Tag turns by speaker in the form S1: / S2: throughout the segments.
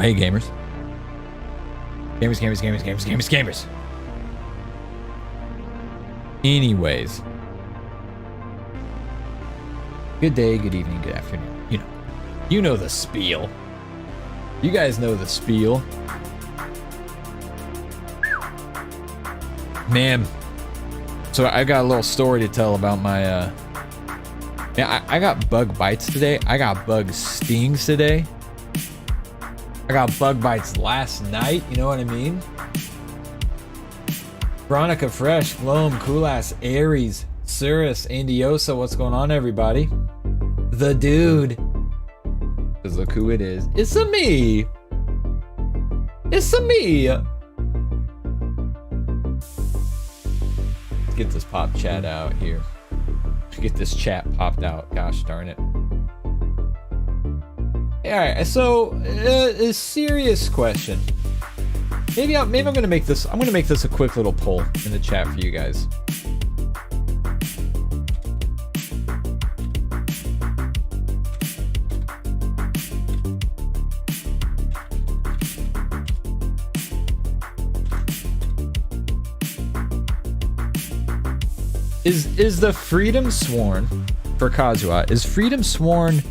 S1: Hey, gamers. Gamers. Anyways. Good day, good evening, good afternoon. You know the spiel. You guys know the spiel. Man. So I got a little story to tell about my, yeah, I got bug bites today. I got bug stings today. I got bug bites last night, you know what I mean? Veronica Fresh, Gloam, Coolass, Aries, Cirrus, Andiosa, what's going on, everybody? The dude. Because look who it is. It's a me. It's a me. Let's get this pop chat out here. Get this chat popped out. Gosh darn it. Alright, so a serious question. Maybe I'm gonna make this. I'm gonna make this a quick little poll in the chat for you guys. Is the Freedom Sworn for Kazuha? Is Freedom Sworn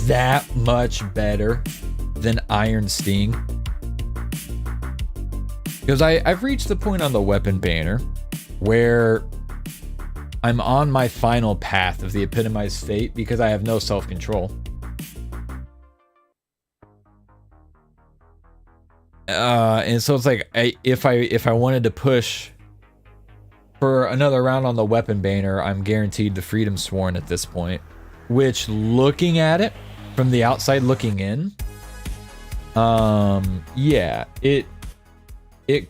S1: that much better than Iron Sting? Because I've reached the point on the weapon banner where I'm on my final path of the epitomized fate because I have no self-control. And so it's like if I wanted to push for another round on the weapon banner, I'm guaranteed the Freedom Sworn at this point. Which, looking at it from the outside looking in, yeah, it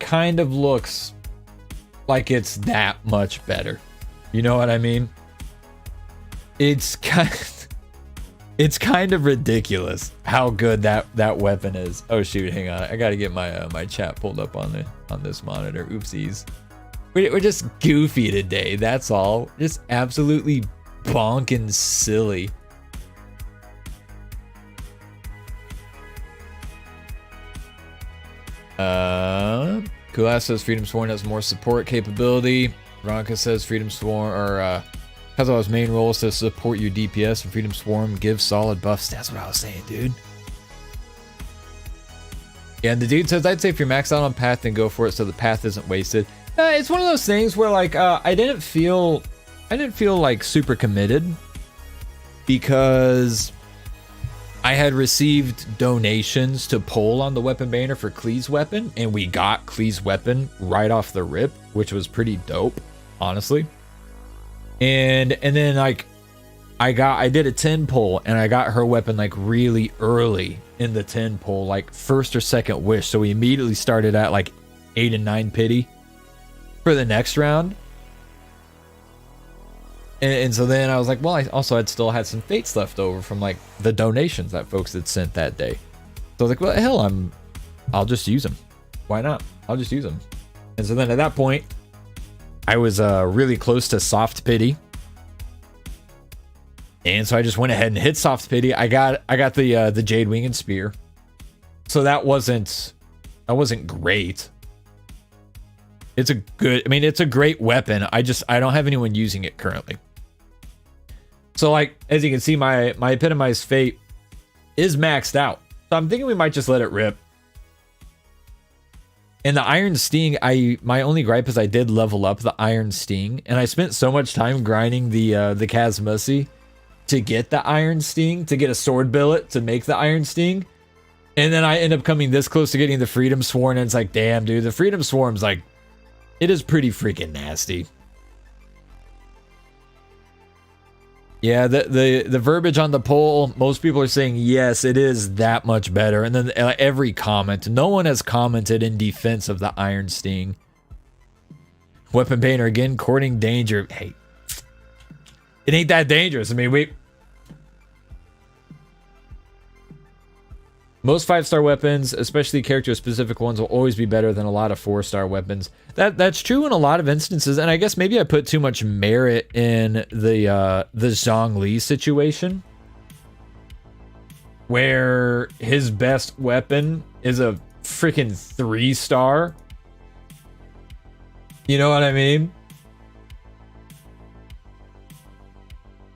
S1: kind of looks like it's that much better. You know what I mean? It's kind of ridiculous how good that weapon is. Oh shoot, hang on, I gotta get my my chat pulled up on this monitor. Oopsies. We're just goofy today, that's all. Just absolutely bonking silly. Kulas says Freedom Sworn has more support capability. Veronica says Freedom Sworn, or Kazuha's main role is to support your DPS, and Freedom Sworn gives solid buffs. That's what I was saying, dude. Yeah, and the dude says, I'd say if you're maxed out on path, then go for it so the path isn't wasted. It's one of those things where like I didn't feel like super committed because I had received donations to pull on the weapon banner for Klee's weapon, and we got Klee's weapon right off the rip, which was pretty dope, honestly. And then like I did a 10 pull and I got her weapon like really early in the 10 pull, like first or second wish. So we immediately started at like 8 and 9 pity for the next round. And so then I was like, well, I still had some fates left over from like the donations that folks had sent that day. So I was like, well, hell, I'll just use them. Why not? I'll just use them. And so then at that point, I was really close to soft pity. And so I just went ahead and hit soft pity. I got the Jade Wing and Spear. So that wasn't great. It's a great weapon. I don't have anyone using it currently. So like, as you can see, my epitomized fate is maxed out. So I'm thinking we might just let it rip. And the Iron Sting, my only gripe is I did level up the Iron Sting, and I spent so much time grinding the Kazmusi to get the Iron Sting, to get a sword billet to make the Iron Sting. And then I end up coming this close to getting the Freedom Sworn, and it's like, damn, dude, the Freedom Swarm's like, it is pretty freaking nasty. Yeah, the verbiage on the poll, most people are saying yes, it is that much better. And then every comment, no one has commented in defense of the Iron Sting. Weapon banner again, courting danger. Hey, it ain't that dangerous. I mean, most 5-star weapons, especially character-specific ones, will always be better than a lot of 4-star weapons. That's true in a lot of instances, and I guess maybe I put too much merit in the Zhongli situation. where his best weapon is a freaking 3-star. You know what I mean?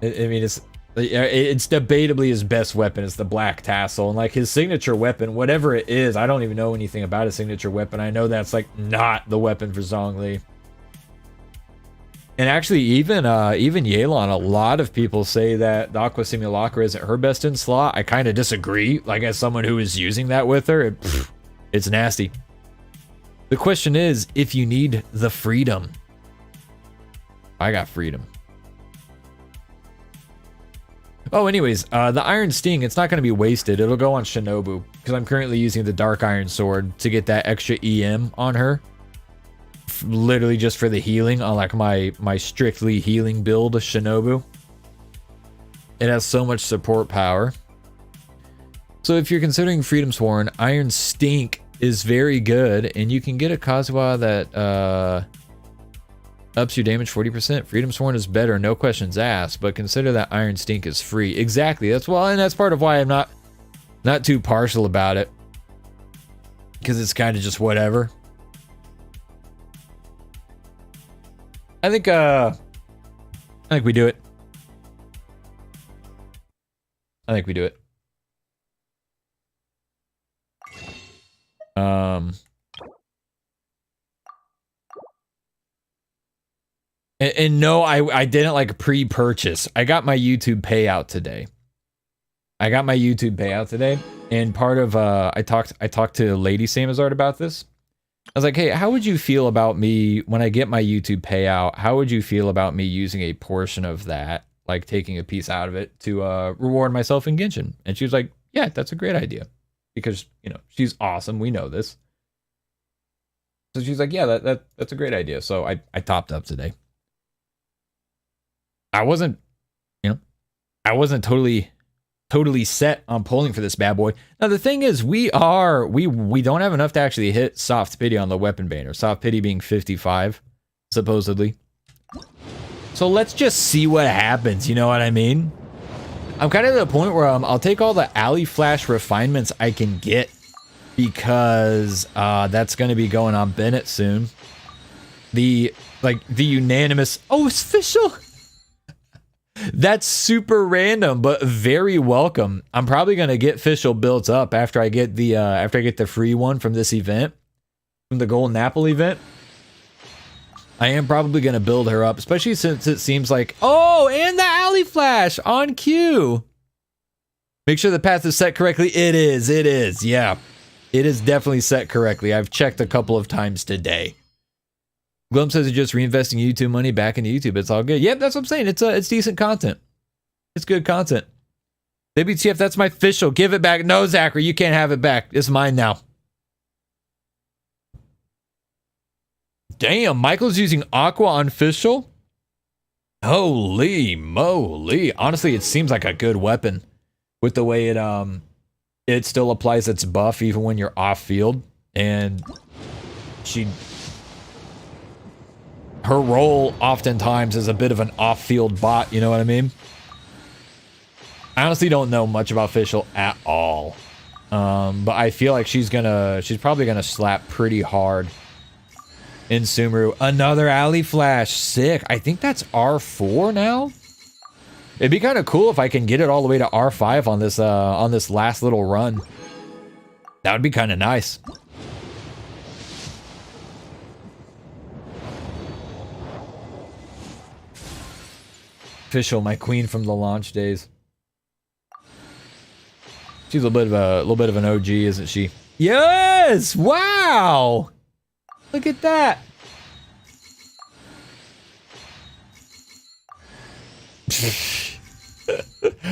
S1: I mean, it's debatably his best weapon is the black tassel, and like his signature weapon, whatever it is, I don't even know anything about his signature weapon. I know that's like not the weapon for Zhongli. And actually, even Yelan, a lot of people say that the Aqua Simulacra isn't her best in slot. I kind of disagree. Like, as someone who is using that with her, it's nasty. The question is, if you need the freedom. I got freedom. Oh, anyways, the Iron Sting, it's not going to be wasted. It'll go on Shinobu, because I'm currently using the Dark Iron Sword to get that extra EM on her. Literally just for the healing on like my strictly healing build of Shinobu. It has so much support power. So if you're considering Freedom Sworn, Iron Stink is very good, and you can get a Kazuha that ups your damage 40%. Freedom Sworn is better, no questions asked, but consider that Iron Stink is free. Exactly. That's why, and that's part of why I'm not too partial about it, because it's kind of just whatever. I think we do it. I think we do it. And no, I didn't like pre-purchase. I got my YouTube payout today. And part of I talked to Lady Samazard about this. I was like, hey, how would you feel about me when I get my YouTube payout? How would you feel about me using a portion of that, like taking a piece out of it to reward myself in Genshin? And she was like, yeah, that's a great idea, because you know she's awesome. We know this. So she's like, yeah, that's a great idea. So I topped up today. I wasn't totally set on pulling for this bad boy. Now the thing is, we don't have enough to actually hit soft pity on the weapon banner. Soft pity being 55, supposedly. So let's just see what happens. You know what I mean? I'm kind of at the point where I'll take all the alley flash refinements I can get, because that's going to be going on Bennett soon. The unanimous, oh, it's official. That's super random, but very welcome. I'm probably gonna get Fischl built up after I get the free one from this event, from the Golden Apple event. I am probably gonna build her up, especially since it seems like, oh, and the alley flash on cue. Make sure the path is set correctly. It is, yeah, it is definitely set correctly. I've checked a couple of times today. Glum says he's just reinvesting YouTube money back into YouTube. It's all good. Yep, that's what I'm saying. It's decent content. It's good content. WTF, that's my Fischl. Give it back. No, Zachary, you can't have it back. It's mine now. Damn, Michael's using Aqua on Fischl? Holy moly. Honestly, it seems like a good weapon with the way it still applies its buff even when you're off field. And her role oftentimes is a bit of an off-field bot, you know what I mean? I honestly don't know much about Fischl at all. But I feel like she's probably gonna slap pretty hard in Sumeru. Another alley flash, sick. I think that's R4 now. It'd be kind of cool if I can get it all the way to R5 on this last little run. That would be kind of nice. Fischl, my queen from the launch days. She's a little bit of an OG, isn't she? Yes! Wow! Look at that.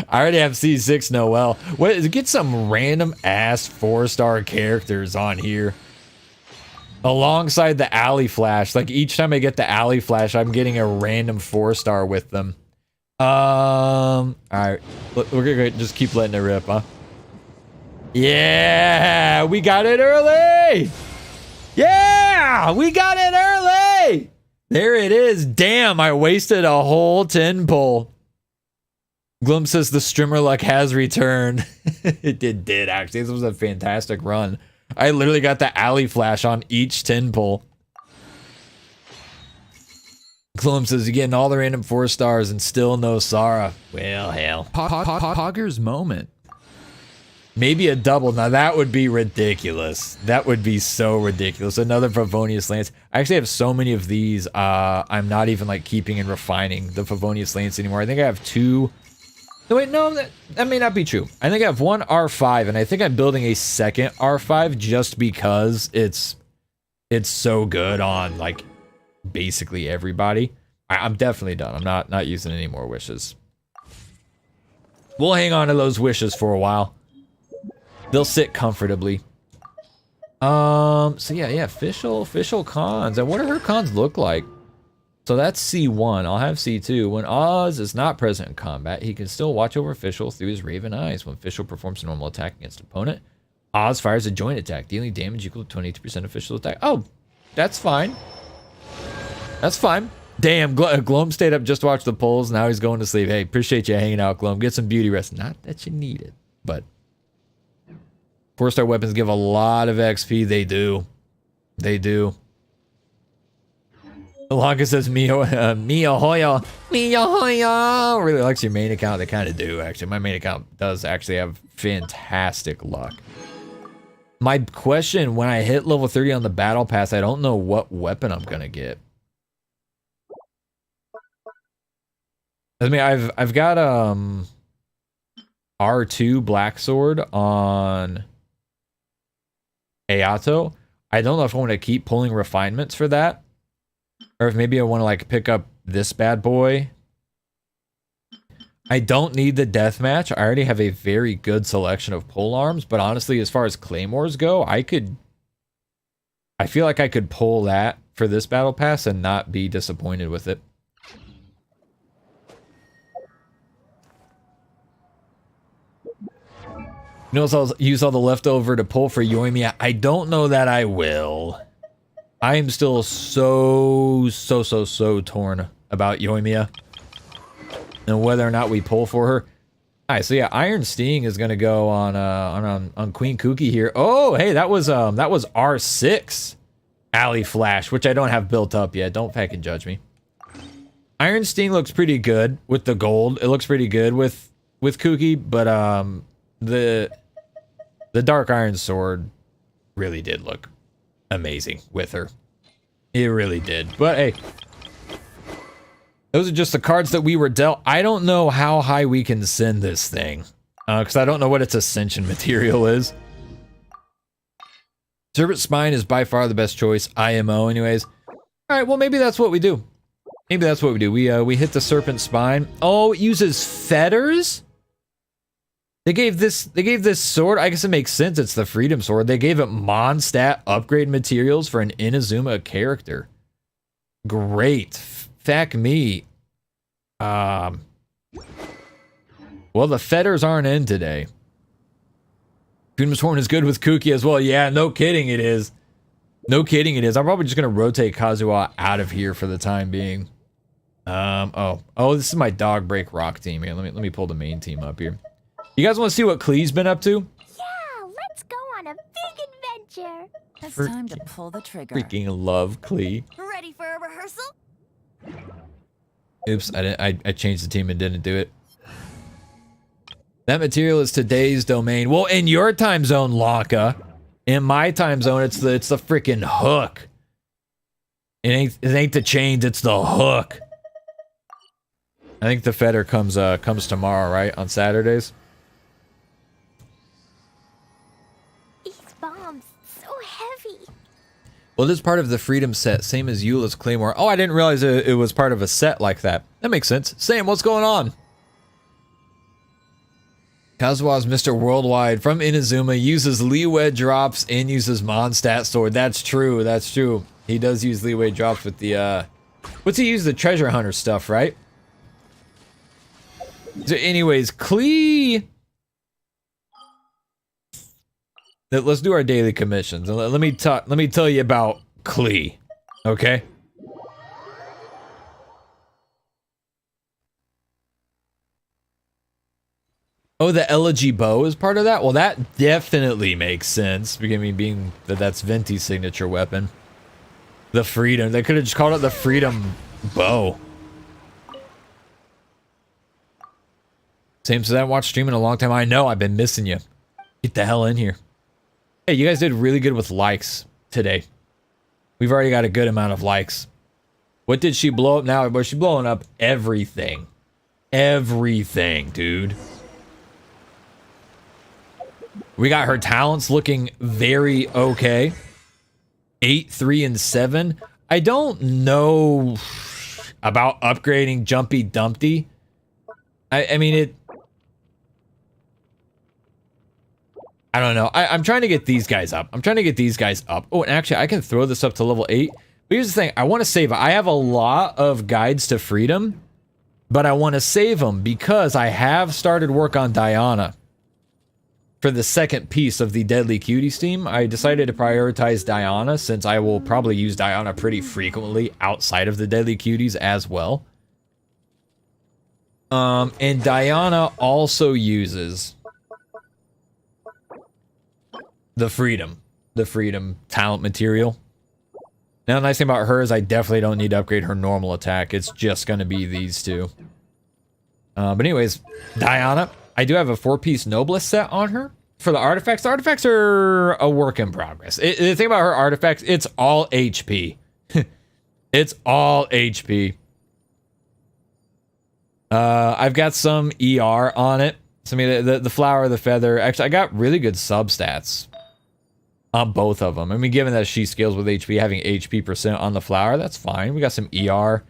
S1: I already have C6 Noel. Get some random ass 4-star characters on here. Alongside the alley flash. Like each time I get the alley flash, I'm getting a random 4-star with them. Alright. We're gonna just keep letting it rip, huh? Yeah! We got it early! Yeah! We got it early! There it is. Damn, I wasted a whole 10 pull. Gloom says the streamer luck has returned. It did actually. This was a fantastic run. I literally got the alley flash on each 10 pull. Gloom says you're getting all the random 4 stars and still no Sarah. Well, hell. Hogger's moment. Maybe a double. Now that would be ridiculous. That would be so ridiculous. Another Favonius Lance. I actually have so many of these. I'm not even like keeping and refining the Favonius Lance anymore. I think I have 2. No, wait, no, that may not be true. I think I have 1 R5, and I think I'm building a second R5 just because it's so good on like basically everybody. I'm definitely done. I'm not using any more wishes. We'll hang on to those wishes for a while. They'll sit comfortably. So yeah, official cons. And what do her cons look like? So that's C1. I'll have C2. When Oz is not present in combat, he can still watch over Fischl through his Raven eyes. When Fischl performs a normal attack against an opponent, Oz fires a joint attack, dealing damage equal to 22% of Fischl's attack. Oh, that's fine. That's fine. Damn, Gloam stayed up just to watch the polls. Now he's going to sleep. Hey, appreciate you hanging out, Gloam. Get some beauty rest. Not that you need it, but 4-star weapons give a lot of XP. They do. They do. Alonka says Mia Hoya. Mia Hoya really likes your main account. They kind of do, actually. My main account does actually have fantastic luck. My question, when I hit level 30 on the battle pass, I don't know what weapon I'm gonna get. I mean, I've got R2 Black Sword on Ayato. I don't know if I want to keep pulling refinements for that, or if maybe I want to like pick up this bad boy. I don't need the deathmatch. I already have a very good selection of pole arms, but honestly, as far as claymores go, I feel like I could pull that for this battle pass and not be disappointed with it. You know, I'll use all the leftover to pull for Yoimiya. I don't know that I will. I am still so torn about Yoimiya and whether or not we pull for her. All right, so yeah, Iron Sting is gonna go on Queen Kuki here. Oh, hey, that was R6 Alley Flash, which I don't have built up yet. Don't fucking judge me. Iron Sting looks pretty good with the gold. It looks pretty good with Kuki, but the Dark Iron Sword really did look amazing with her. It really did. But hey, those are just the cards that we were dealt. I don't know how high we can send this thing, because I don't know what its ascension material is. Serpent Spine is by far the best choice. IMO anyways. Alright, well maybe that's what we do. Maybe that's what we do. We hit the Serpent Spine. Oh, it uses fetters? They gave this sword, I guess it makes sense, it's the Freedom Sword. They gave it Mondstadt upgrade materials for an Inazuma character. Great. Feck me. Well, the fetters aren't in today. Freedom's Horn is good with Kuki as well. Yeah, no kidding it is. No kidding it is. I'm probably just going to rotate Kazuha out of here for the time being. Oh, this is my dog break rock team here. Let me pull the main team up here. You guys want to see what Klee's been up to?
S2: Yeah, let's go on a big adventure.
S3: It's time to pull the trigger.
S1: Freaking love Klee.
S3: Ready for a rehearsal?
S1: Oops, I changed the team and didn't do it. That material is today's domain. Well, in your time zone, Lanka. In my time zone, it's the freaking hook. It ain't the chains, it's the hook. I think the fetter comes tomorrow, right? On Saturdays. Well, this is part of the Freedom set, same as Eula's Claymore. Oh, I didn't realize it was part of a set like that. That makes sense. Sam, what's going on? Kazuha's Mr. Worldwide from Inazuma uses leeway drops and uses Mondstadt Sword. That's true, that's true. He does use leeway drops with the, what's he use? The treasure hunter stuff, right? So anyways, Klee... Let's do our daily commissions. Let me tell you about Klee, okay? Oh, the elegy bow is part of that? Well, that definitely makes sense. Being that that's Venti's signature weapon. The freedom. They could have just called it the freedom bow. Same, so I haven't watched stream in a long time. I know, I've been missing you. Get the hell in here. Hey, you guys did really good with likes today. We've already got a good amount of likes. What did she blow up now? Well, she's blowing up everything. Everything, dude. We got her talents looking very okay. 8, 3, and 7. I don't know about upgrading Jumpy Dumpty. I mean, I don't know. I'm trying to get these guys up. I'm trying to get these guys up. Oh, and actually, I can throw this up to level 8. But here's the thing. I want to save it. I have a lot of guides to freedom, but I want to save them because I have started work on Diana. For the second piece of the Deadly Cuties team, I decided to prioritize Diana since I will probably use Diana pretty frequently outside of the Deadly Cuties as well. And Diana also uses the freedom talent material. Now, the nice thing about her is I definitely don't need to upgrade her normal attack. It's just going to be these two. But anyways, Diana, I do have a 4-piece Noblest set on her. For the artifacts are a work in progress. The thing about her artifacts, it's all HP. It's all HP. I've got some ER on it. So, I mean, the flower, the feather. Actually, I got really good substats on both of them. I mean, given that she scales with HP, having HP % on the flower, that's fine. We got some ER.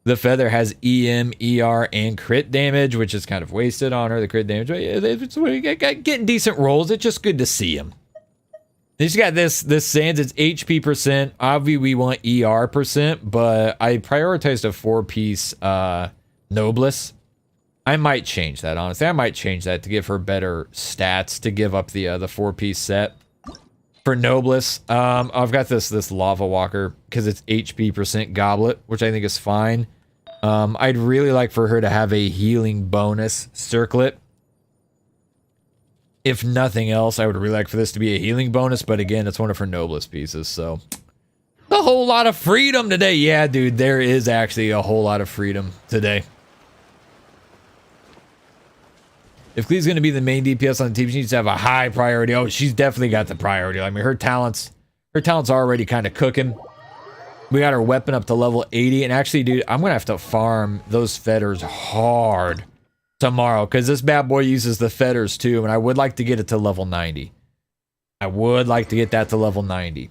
S1: The feather has EM, ER, and crit damage, which is kind of wasted on her. The crit damage, it's getting decent rolls. It's just good to see them. Then she's got this Sands. It's HP %. Obviously, we want ER %, but I prioritized a 4-piece Noblest. I might change that, honestly. I might change that to give her better stats to give up the 4-piece set. For Noblest, I've got this Lava Walker because it's HP % Goblet, which I think is fine. I'd really like for her to have a healing bonus circlet. If nothing else, I would really like for this to be a healing bonus, but again, it's one of her Noblest pieces, so. A whole lot of freedom today. Yeah, dude, there is actually a whole lot of freedom today. If Klee's going to be the main DPS on the team, she needs to have a high priority. Oh, she's definitely got the priority. I mean, her talents are already kind of cooking. We got her weapon up to level 80. And actually, dude, I'm going to have to farm those fetters hard tomorrow because this bad boy uses the fetters too. And I would like to get it to level 90. I would like to get that to level 90.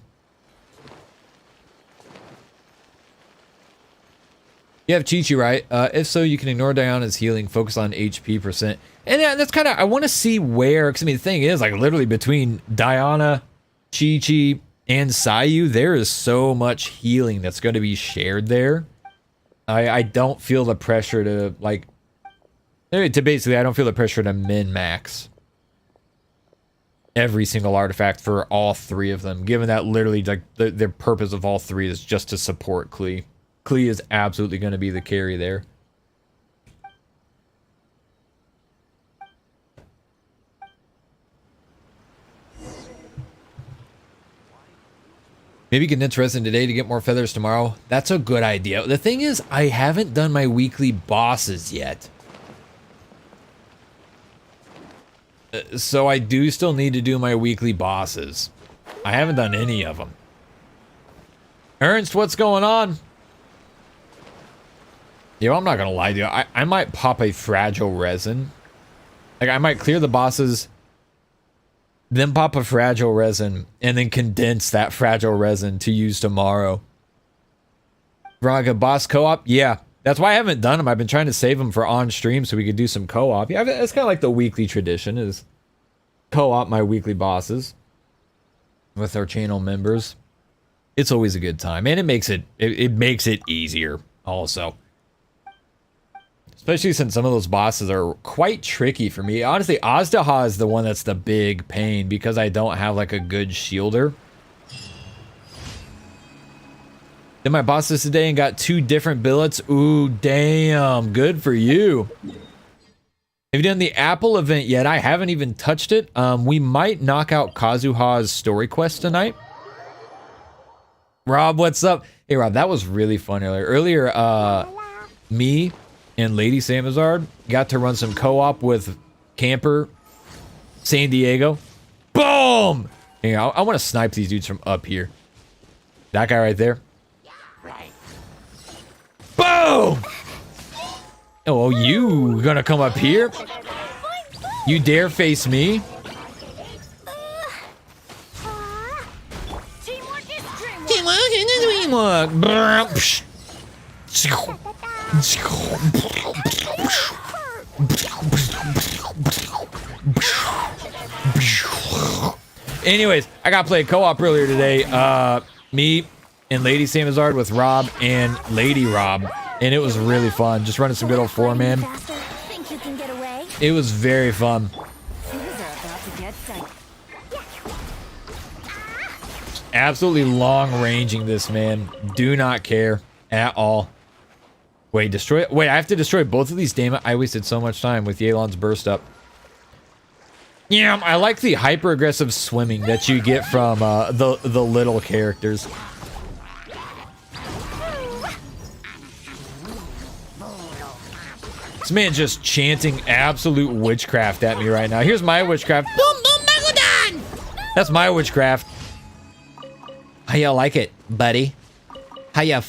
S1: You have Chi-Chi, right? If so, you can ignore Diana's healing, focus on HP %. And yeah, that's kind of, I want to see where, because I mean, the thing is, like, literally between Diana, Chi-Chi, and Sayu, there is so much healing that's going to be shared there. I don't feel the pressure to, like, I don't feel the pressure to min-max every single artifact for all 3 of them, given that literally, like, the purpose of all 3 is just to support Klee. Klee is absolutely going to be the carry there. Maybe condense resin today to get more feathers tomorrow. That's a good idea. The thing is, I haven't done my weekly bosses yet. So I do still need to do my weekly bosses. I haven't done any of them. Ernst, what's going on? Yo, I'm not gonna lie to you. I might pop a fragile resin. Like, I might clear the bosses, then pop a fragile resin, and then condense that fragile resin to use tomorrow. Veronica, boss co-op? Yeah. That's why I haven't done them. I've been trying to save them for on stream so we could do some co-op. Yeah, it's kind of like the weekly tradition is co-op my weekly bosses with our channel members. It's always a good time, and it makes it easier also. Especially since some of those bosses are quite tricky for me. Honestly, Azdaha is the one that's the big pain because I don't have like a good shielder. Did my bosses today and got 2 different billets. Ooh, damn. Good for you. Have you done the Apple event yet? I haven't even touched it. We might knock out Kazuha's story quest tonight. Rob, what's up? Hey, Rob, that was really fun earlier. Me and Lady Samazard got to run some co-op with Camper San Diego. Boom! Hey, I want to snipe these dudes from up here. That guy right there. Boom! Oh, you gonna come up here? You dare face me? Anyways, I got played co-op earlier today. Me and Lady Samazard with Rob and Lady Rob. And it was really fun. Just running some good old 4-man. It was very fun. Absolutely long-ranging this, man. Do not care at all. Wait, destroy... Wait, I have to destroy both of these? Damn it, I wasted so much time with Yelan's burst up. Yeah, I like the hyper-aggressive swimming that you get from the little characters. This man just chanting absolute witchcraft at me right now. Here's my witchcraft. Boom, boom, Megalodon! That's my witchcraft. How ya like it, buddy? How ya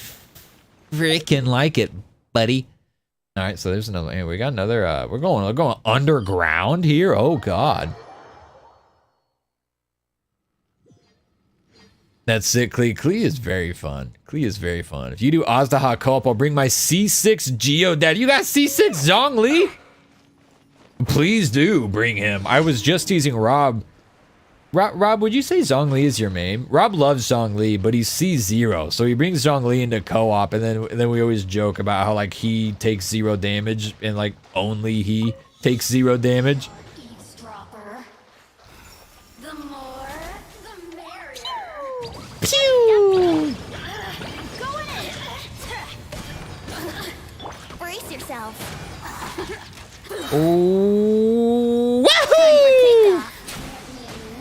S1: freaking like it, buddy? All right, so there's another. Hey, we got another. We're going underground here. Oh God. That's it, Klee. Klee is very fun. Klee is very fun. If you do Aztaha co-op, I'll bring my C6 Geodad. You got C6 Zhongli? Please do bring him. I was just teasing Rob. Rob, would you say Zhongli is your main? Rob loves Zhongli, but he's C0, so he brings Zhongli into co-op, and then we always joke about how like he takes 0 damage, and like only he takes 0 damage.
S2: Pew! Brace yourself.
S1: Ooh, woohoo!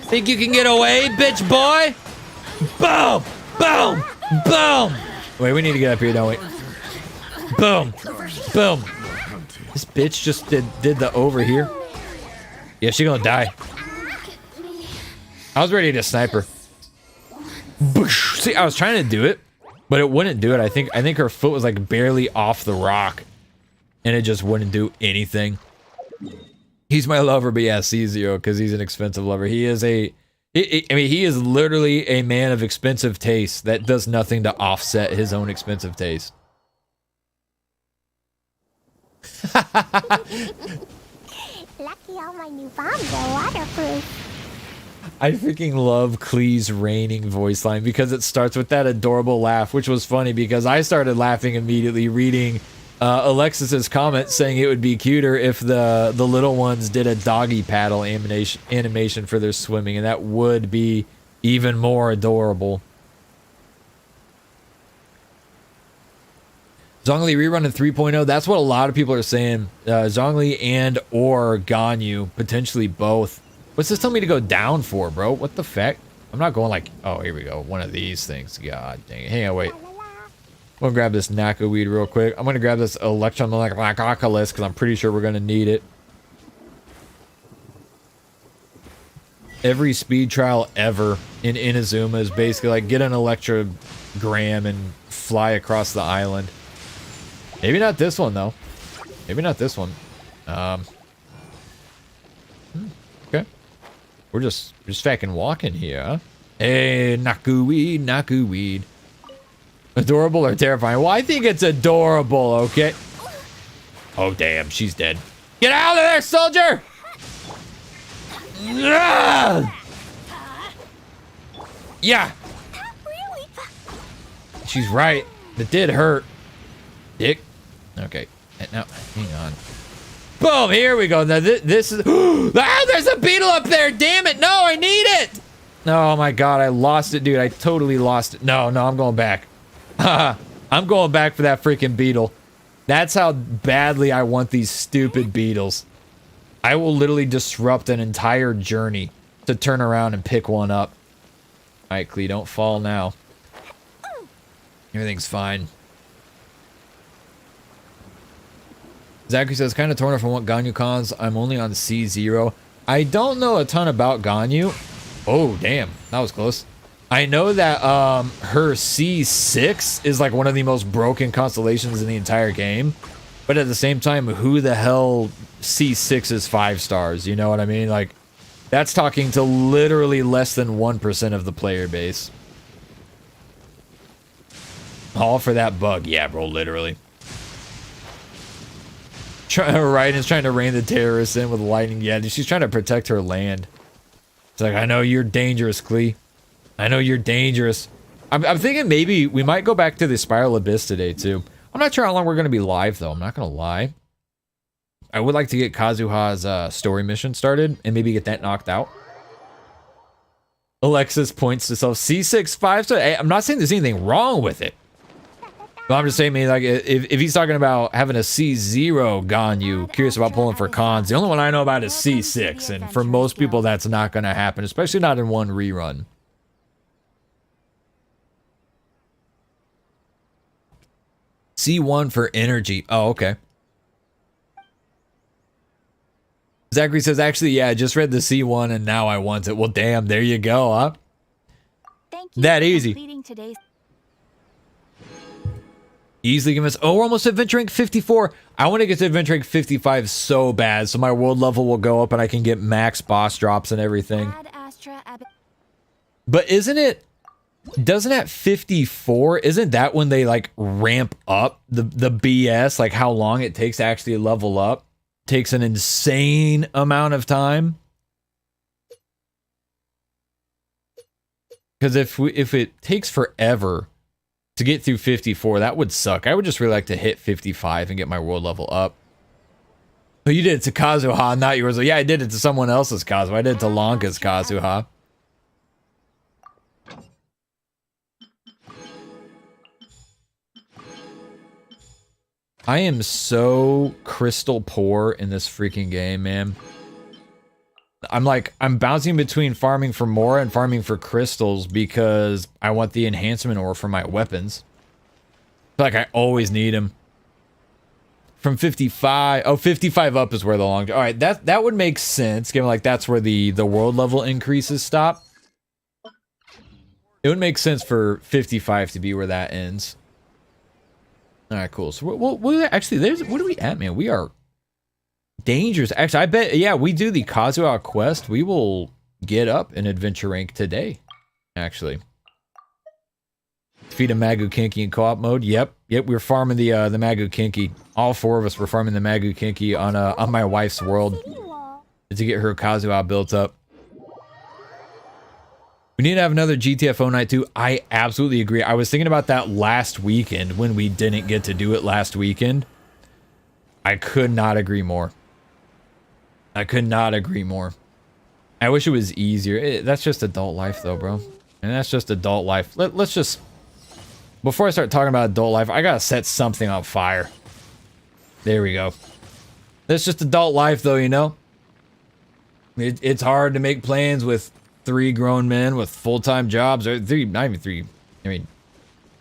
S1: Think you can get away, bitch boy? Boom! Boom! Boom! Wait, we need to get up here, don't we? Boom! Boom! This bitch just did the over here. Yeah, she gonna die. I was ready to snipe her. See, I was trying to do it, but it wouldn't do it. I think her foot was like barely off the rock, and it just wouldn't do anything. He's my lover, but yeah, C0 because he's an expensive lover. He is I mean, he is literally a man of expensive taste that does nothing to offset his own expensive taste.
S2: Lucky all my new bombs are waterproof.
S1: I freaking love Klee's reigning voice line because it starts with that adorable laugh, which was funny because I started laughing immediately reading Alexis's comment saying it would be cuter if the little ones did a doggy paddle animation for their swimming, and that would be even more adorable. Zhongli rerun in 3.0, that's what a lot of people are saying. Zhongli and or Ganyu, potentially both. What's this telling me to go down for, bro? What the feck? I'm not going like... Oh, here we go. One of these things. God dang it. Hang on, wait. I'm gonna grab this Naka weed real quick. I'm gonna grab this Electron Molecular because I'm pretty sure we're gonna need it. Every speed trial ever in Inazuma is basically like get an Electrogram and fly across the island. Maybe not this one, though. Maybe not this one. Okay. We're just fucking walking here, huh? Hey, Naku weed. Adorable or terrifying? Well, I think it's adorable, okay? Oh, damn, she's dead. Get out of there, soldier! Yeah. She's right. It did hurt. Dick. Okay. Now, hang on. Boom! Here we go. Now this is... Ah, there's a beetle up there! Damn it! No, I need it! Oh my god, I lost it, dude. I totally lost it. No, I'm going back. I'm going back for that freaking beetle. That's how badly I want these stupid beetles. I will literally disrupt an entire journey to turn around and pick one up. All right, Klee, don't fall now. Everything's fine. Zachary says, kind of torn from what Ganyu cons. I'm only on C0. I don't know a ton about Ganyu. Oh, damn. That was close. I know that her C6 is like one of the most broken constellations in the entire game. But at the same time, who the hell C6 is 5 stars? You know what I mean? Like, that's talking to literally less than 1% of the player base. All for that bug. Yeah, bro, literally. Raiden's trying to rein the terrorists in with lightning. Yeah, she's trying to protect her land. It's like, I know you're dangerous, Klee. I know you're dangerous. I'm thinking maybe we might go back to the Spiral Abyss today, too. I'm not sure how long we're going to be live, though. I'm not going to lie. I would like to get Kazuha's story mission started and maybe get that knocked out. Alexis points to self C6 5 star. I'm not saying there's anything wrong with it. But I'm just saying, man, like, if he's talking about having a C0 Ganyu, curious about pulling for cons, the only one I know about is C6. And for most people, that's not going to happen, especially not in one rerun. C1 for energy. Oh, okay. Zachary says, actually, yeah, I just read the C1 and now I want it. Well, damn, there you go, huh?
S2: Thank you
S1: That
S2: for
S1: easy.
S2: completing today's
S1: Easily give us. Oh, we're almost at adventure rank 54. I want to get to adventure rank 55 so bad, so my world level will go up and I can get max boss drops and everything.
S2: Ad Astra Ab-
S1: But isn't it? Doesn't at 54? Isn't that when they like ramp up the BS? Like how long it takes to actually level up? Takes an insane amount of time. Because if it takes forever to get through 54, that would suck. I would just really like to hit 55 and get my world level up. But you did it to Kazuha, not yours. Yeah, I did it to someone else's Kazuha. I did it to Lanka's Kazuha. I am so crystal poor in this freaking game, man. I'm bouncing between farming for more and farming for crystals because I want the enhancement ore for my weapons. I feel like I always need them. From 55, oh, 55 up is where the long, all right, that would make sense, given like that's where the world level increases stop. It would make sense for 55 to be where that ends. All right, cool. So we'll actually, what are we at, man? We are dangerous. Actually, I bet, yeah, we do the Kazuha quest. We will get up in adventure rank today, actually. Defeat a Magu Kinky in co-op mode. Yep, we're farming the Magu Kinky. All 4 of us were farming the Magu Kinky on my wife's world to get her Kazuha built up. We need to have another GTFO night too. I absolutely agree. I was thinking about that last weekend when we didn't get to do it last weekend. I could not agree more. I could not agree more. I wish it was easier. That's just adult life though, bro. And that's just adult life. Let's just... Before I start talking about adult life, I gotta set something on fire. There we go. That's just adult life though, you know? It's hard to make plans with 3 grown men with full-time jobs. Or 3, not even 3. I mean,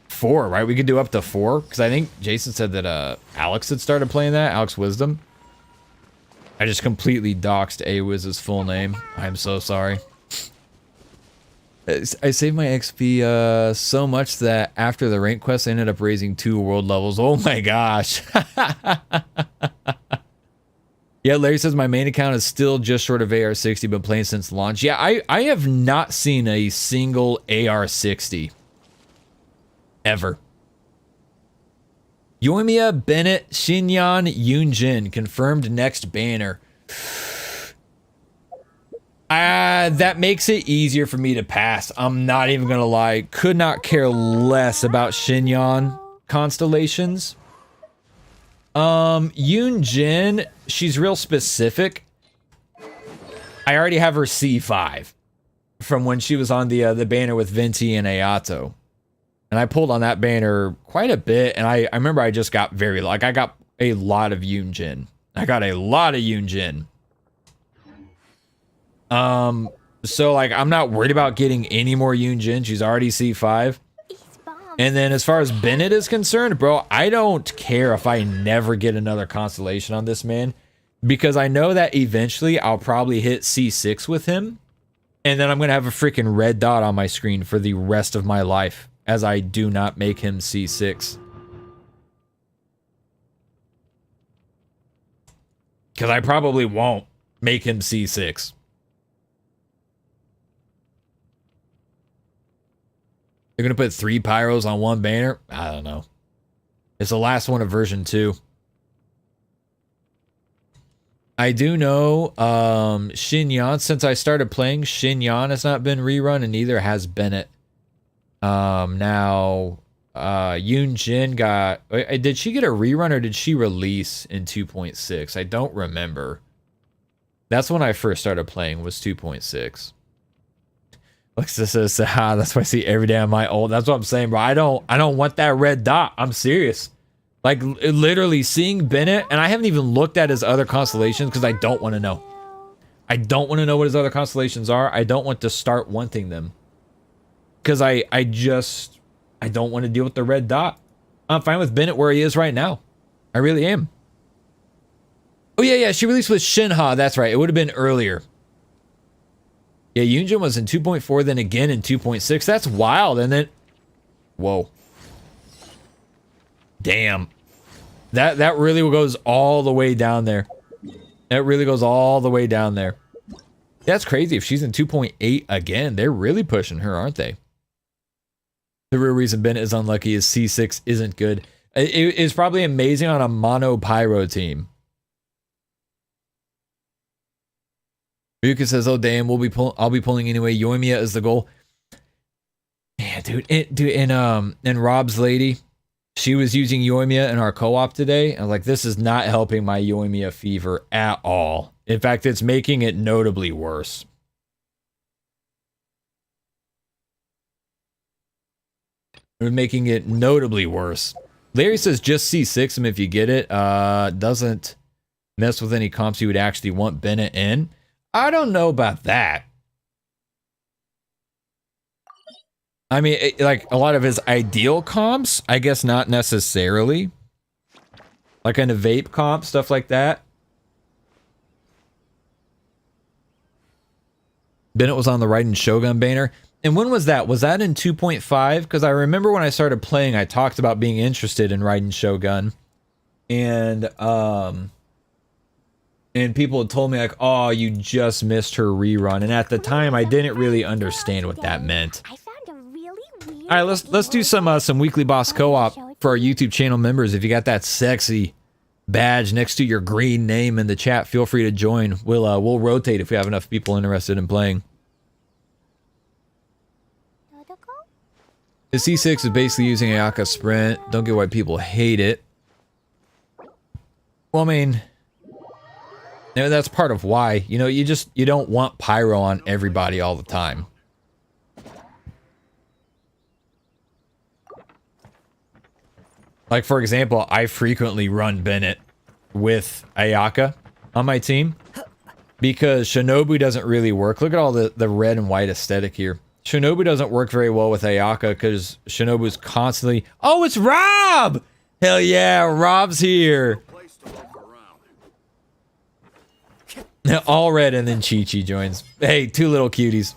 S1: 4, right? We could do up to 4. Because I think Jason said that Alex had started playing that. Alex Wisdom. I just completely doxed A-Wiz's full name. I'm so sorry. I saved my XP so much that after the rank quest, I ended up raising 2 world levels. Oh my gosh. Yeah, Larry says my main account is still just short of AR60, but playing since launch. Yeah, I have not seen a single AR60. Ever. Yoimiya, Bennett, Shinyan, Yunjin. Confirmed next banner. That makes it easier for me to pass. I'm not even gonna lie. Could not care less about Shinyan constellations. Yunjin, she's real specific. I already have her C5 from when she was on the banner with Venti and Ayato. And I pulled on that banner quite a bit, and I remember I just got I got a lot of Yunjin. I got a lot of Yunjin. So like I'm not worried about getting any more Yunjin. She's already C5. And then as far as Bennett is concerned, bro, I don't care if I never get another constellation on this man, because I know that eventually I'll probably hit C6 with him, and then I'm going to have a freaking red dot on my screen for the rest of my life as I do not make him C6. Because I probably won't make him C6. They're going to put 3 pyros on 1 banner? I don't know. It's the last one of version 2. I do know Xinyan, since I started playing, Xinyan has not been rerun, and neither has Bennett. Now, Yunjin got... Did she get a rerun, or did she release in 2.6? I don't remember. That's when I first started playing, was 2.6. Alexa says, that's what I see every day on my old. That's what I'm saying, bro. I don't want that red dot. I'm serious. Like, literally seeing Bennett, and I haven't even looked at his other constellations because I don't want to know. I don't want to know what his other constellations are. I don't want to start wanting them. Because I don't want to deal with the red dot. I'm fine with Bennett where he is right now. I really am. Oh, yeah, she released with Shinha. That's right. It would have been earlier. Yeah, Yunjin was in 2.4, then again in 2.6. That's wild. And then... Whoa. Damn. That really goes all the way down there. That really goes all the way down there. That's crazy. If she's in 2.8 again, they're really pushing her, aren't they? The real reason Bennett is unlucky is C6 isn't good. It's probably amazing on a mono pyro team. Ryuka says, "Oh damn, I'll be pulling anyway. Yoimiya is the goal." Yeah, dude. And Rob's lady, she was using Yoimiya in our co-op today. And like, this is not helping my Yoimiya fever at all. In fact, it's making it notably worse. We're making it notably worse. Larry says, just C6 him if you get it. Doesn't mess with any comps you would actually want Bennett in. I don't know about that. I mean, like a lot of his ideal comps, I guess not necessarily. Like in a vape comp, stuff like that. Bennett was on the Raiden Shogun banner. And when was that? Was that in 2.5? Because I remember when I started playing, I talked about being interested in Raiden Shogun. And people had told me like, oh, you just missed her rerun. And at the time, I didn't really understand what that meant. All right, let's do some weekly boss co-op for our YouTube channel members. If you got that sexy badge next to your green name in the chat, feel free to join. We'll rotate if we have enough people interested in playing. The C6 is basically using Ayaka Sprint. Don't get why people hate it. Well, I mean, you know, that's part of why. You know, you don't want pyro on everybody all the time. Like, for example, I frequently run Bennett with Ayaka on my team because Shinobu doesn't really work. Look at all the red and white aesthetic here. Shinobu doesn't work very well with Ayaka because Shinobu's constantly... Oh, it's Rob! Hell yeah, Rob's here. All red, and then Chi-Chi joins. Hey, 2 little cuties.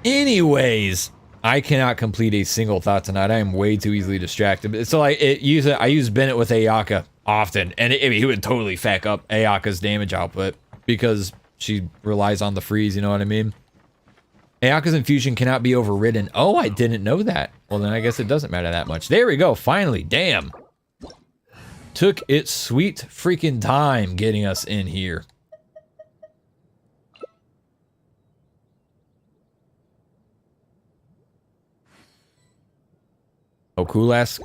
S1: Anyways, I cannot complete a single thought tonight. I am way too easily distracted. So like, I use Bennett with Ayaka often, and he would totally fuck up Ayaka's damage output because she relies on the freeze, you know what I mean? Ayaka's infusion cannot be overridden. Oh, I didn't know that. Well, then I guess it doesn't matter that much. There we go, finally, damn. Took its sweet freaking time getting us in here. Oh, Cool Ass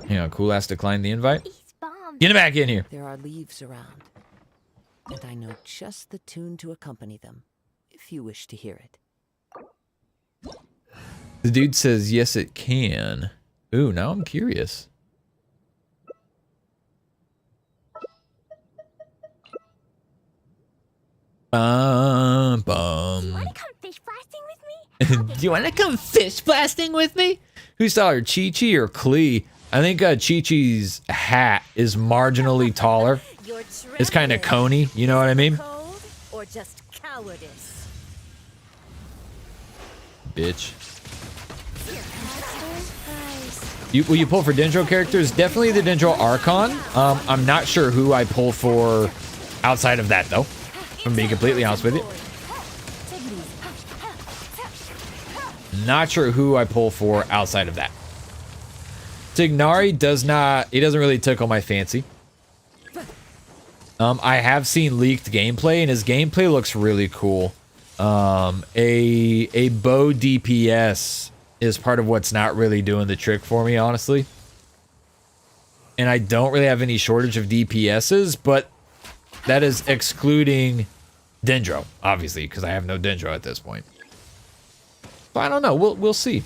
S1: declined the invite. Get back in here.
S3: There are leaves around, and I know just the tune to accompany them, if you wish to hear it.
S1: The dude says, yes, it can. Ooh, now I'm curious. Bum,
S2: Do you
S1: bum.
S2: want to come fish blasting with me?
S1: Do you want to come fish blasting with me? Who's taller, Chi-Chi or Klee? I think Chi-Chi's hat is marginally taller. It's kind of coney, you know what I mean?
S4: Cold or just cowardice?
S1: Bitch. Will you pull for Dendro characters? Definitely the Dendro Archon. I'm not sure who I pull for outside of that, though. I'm being completely honest with you. Not sure who I pull for outside of that. Gnarly does not... He doesn't really tickle my fancy. I have seen leaked gameplay, and his gameplay looks really cool. A bow DPS is part of what's not really doing the trick for me, honestly. And I don't really have any shortage of DPSs, but that is excluding Dendro, obviously, because I have no Dendro at this point. But I don't know. We'll see.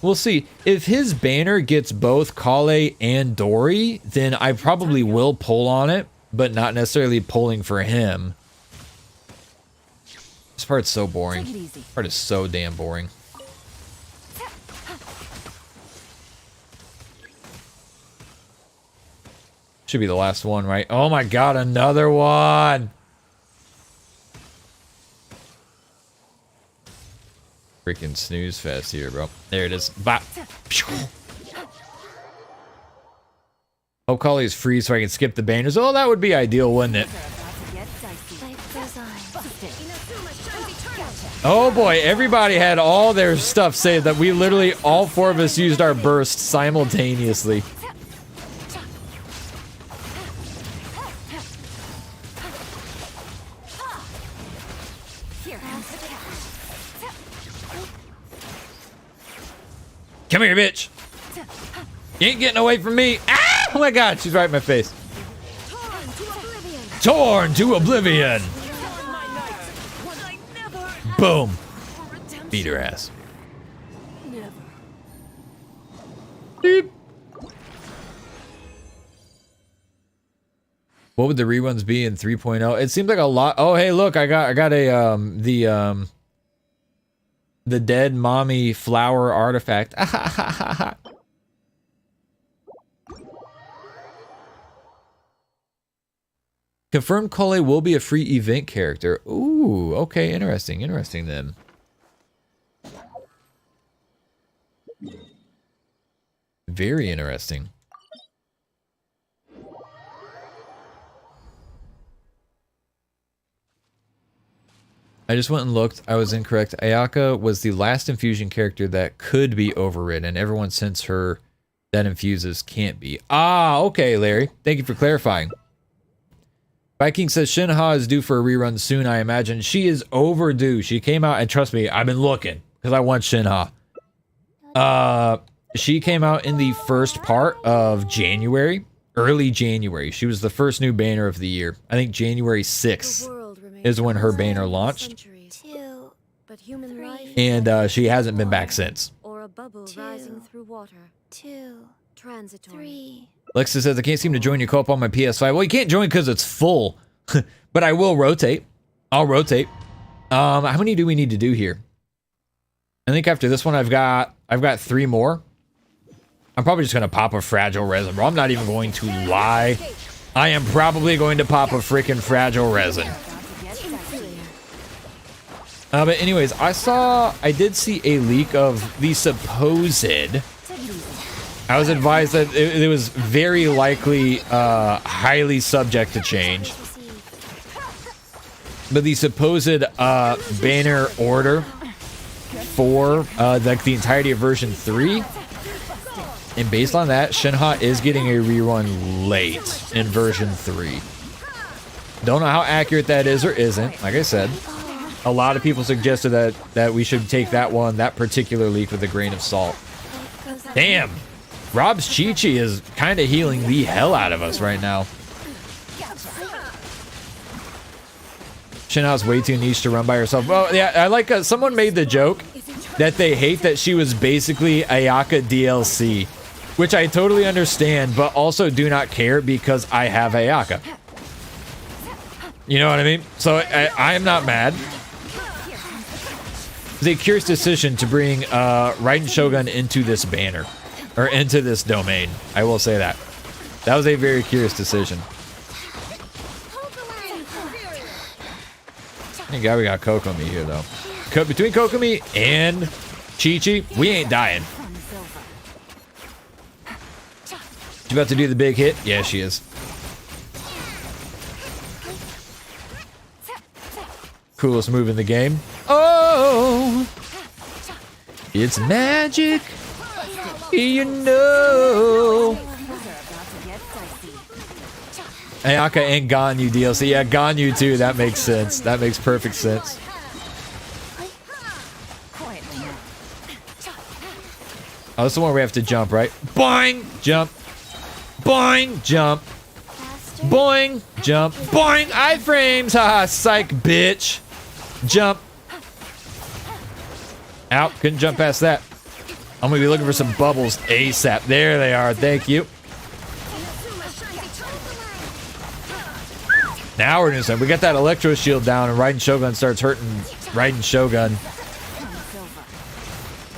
S1: We'll see. If his banner gets both Kale and Dory, then I probably will pull on it, but not necessarily pulling for him. This part's so boring. This part is so damn boring. Should be the last one, right? Oh my god, another one! Freaking snooze fest here, bro. There it is. Bop. Hope Kali is free so I can skip the banners. Oh, that would be ideal, wouldn't it? Oh boy, everybody had all their stuff saved that we literally, all four of us used our burst simultaneously. Come here, bitch. You ain't getting away from me. Ah! Oh my god, she's right in my face. Torn to oblivion. Boom. Beat her ass. Beep. What would the reruns be in 3.0? It seems like a lot. Oh, hey, look, I got a the dead mommy flower artifact. Confirmed Kale will be a free event character. Ooh, okay, interesting. Interesting then. Very interesting. I just went and looked. I was incorrect. Ayaka was the last infusion character that could be overridden. Everyone since her that infuses can't be. Ah, okay, Larry. Thank you for clarifying. Viking says Shinha is due for a rerun soon, I imagine. She is overdue. She came out, and trust me, I've been looking because I want Shinha. She came out in the first part of January, early January. She was the first new banner of the year. I think January 6th is when her banner launched. And she hasn't been back since.
S4: Or a bubble rising through water. Transitory.
S1: Lexa says, I can't seem to join your co-op on my PS5. Well, you can't join because it's full. But I will rotate. I'll rotate. How many do we need to do here? I think after this one, I've got 3 more. I'm probably just going to pop a fragile resin, bro. I'm not even going to lie. I am probably going to pop a freaking fragile resin. But anyways, I did see a leak of the supposed... I was advised that it was very likely highly subject to change. But the supposed banner order for like the entirety of version 3, and based on that, Shinha is getting a rerun late in version 3. Don't know how accurate that is or isn't. Like I said, a lot of people suggested that we should take that particular leak with a grain of salt. Damn. Rob's Chi-Chi is kind of healing the hell out of us right now. Shinha's way too niche to run by herself. Well, yeah, I like someone made the joke that they hate that she was basically Ayaka DLC, which I totally understand, but also do not care because I have Ayaka. You know what I mean? So I am not mad. It's a curious decision to bring Raiden Shogun into this banner. Or into this domain. I will say that. That was a very curious decision. Thank God we got Kokomi here, though. Between Kokomi and Chi-Chi, we ain't dying. She about to do the big hit? Yeah, she is. Coolest move in the game. Oh! It's magic! You know! Ayaka and Ganyu DLC. Yeah, Ganyu too. That makes sense. That makes perfect sense. Oh, this is the one where we have to jump, right? Boing! Jump. Boing! Jump. Boing! Jump. Boing! Iframes! Haha, psych, bitch. Jump. Out. Couldn't jump past that. I'm gonna be looking for some bubbles ASAP. There they are. Thank you. Now we're doing something. We got that electro shield down, and Raiden Shogun starts hurting Raiden Shogun.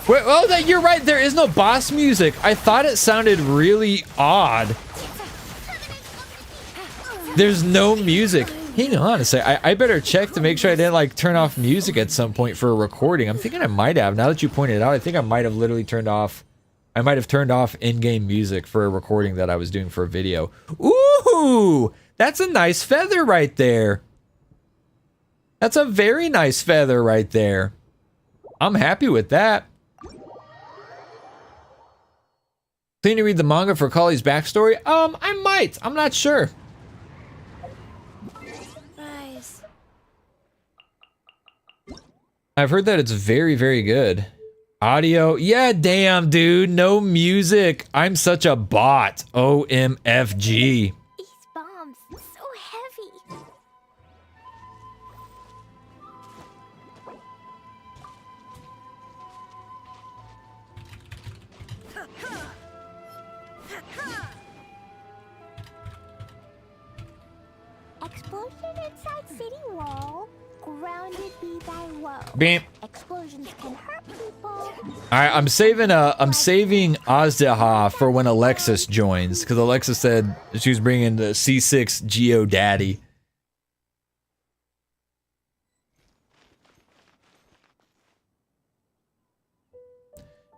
S1: Wait, oh, you're right. There is no boss music. I thought it sounded really odd. There's no music. Hang on a sec. I better check to make sure I didn't like turn off music at some point for a recording. I'm thinking I might have. Now that you pointed it out, I think I might have literally turned off. I might have turned off in-game music for a recording that I was doing for a video. Ooh, that's a nice feather right there. That's a very nice feather right there. I'm happy with that. Can you read the manga for Kali's backstory? I might. I'm not sure. I've heard that it's very, very good. Audio. Yeah, damn, dude. No music. I'm such a bot. OMFG.
S2: These bombs, so heavy. Explosion inside city wall. Grounded be thy woe.
S1: Beep.
S2: Explosions can hurt people.
S1: Alright, I'm saving Azdeha for when Alexis joins, because Alexis said she was bringing the C6 Geo Daddy.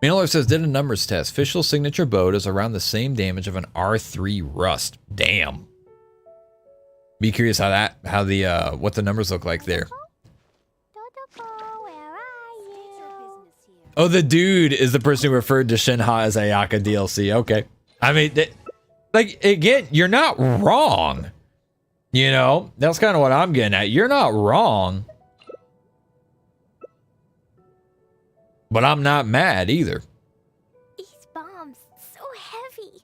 S1: Mailer says, did a numbers test. Official signature bow does around the same damage of an R3 Rust. Damn. Be curious what the numbers look like there. Oh, the dude is the person who referred to Shinha as Ayaka DLC. Okay. I mean, like, again, you're not wrong. You know? That's kind of what I'm getting at. You're not wrong. But I'm not mad either.
S2: These bombs, so heavy.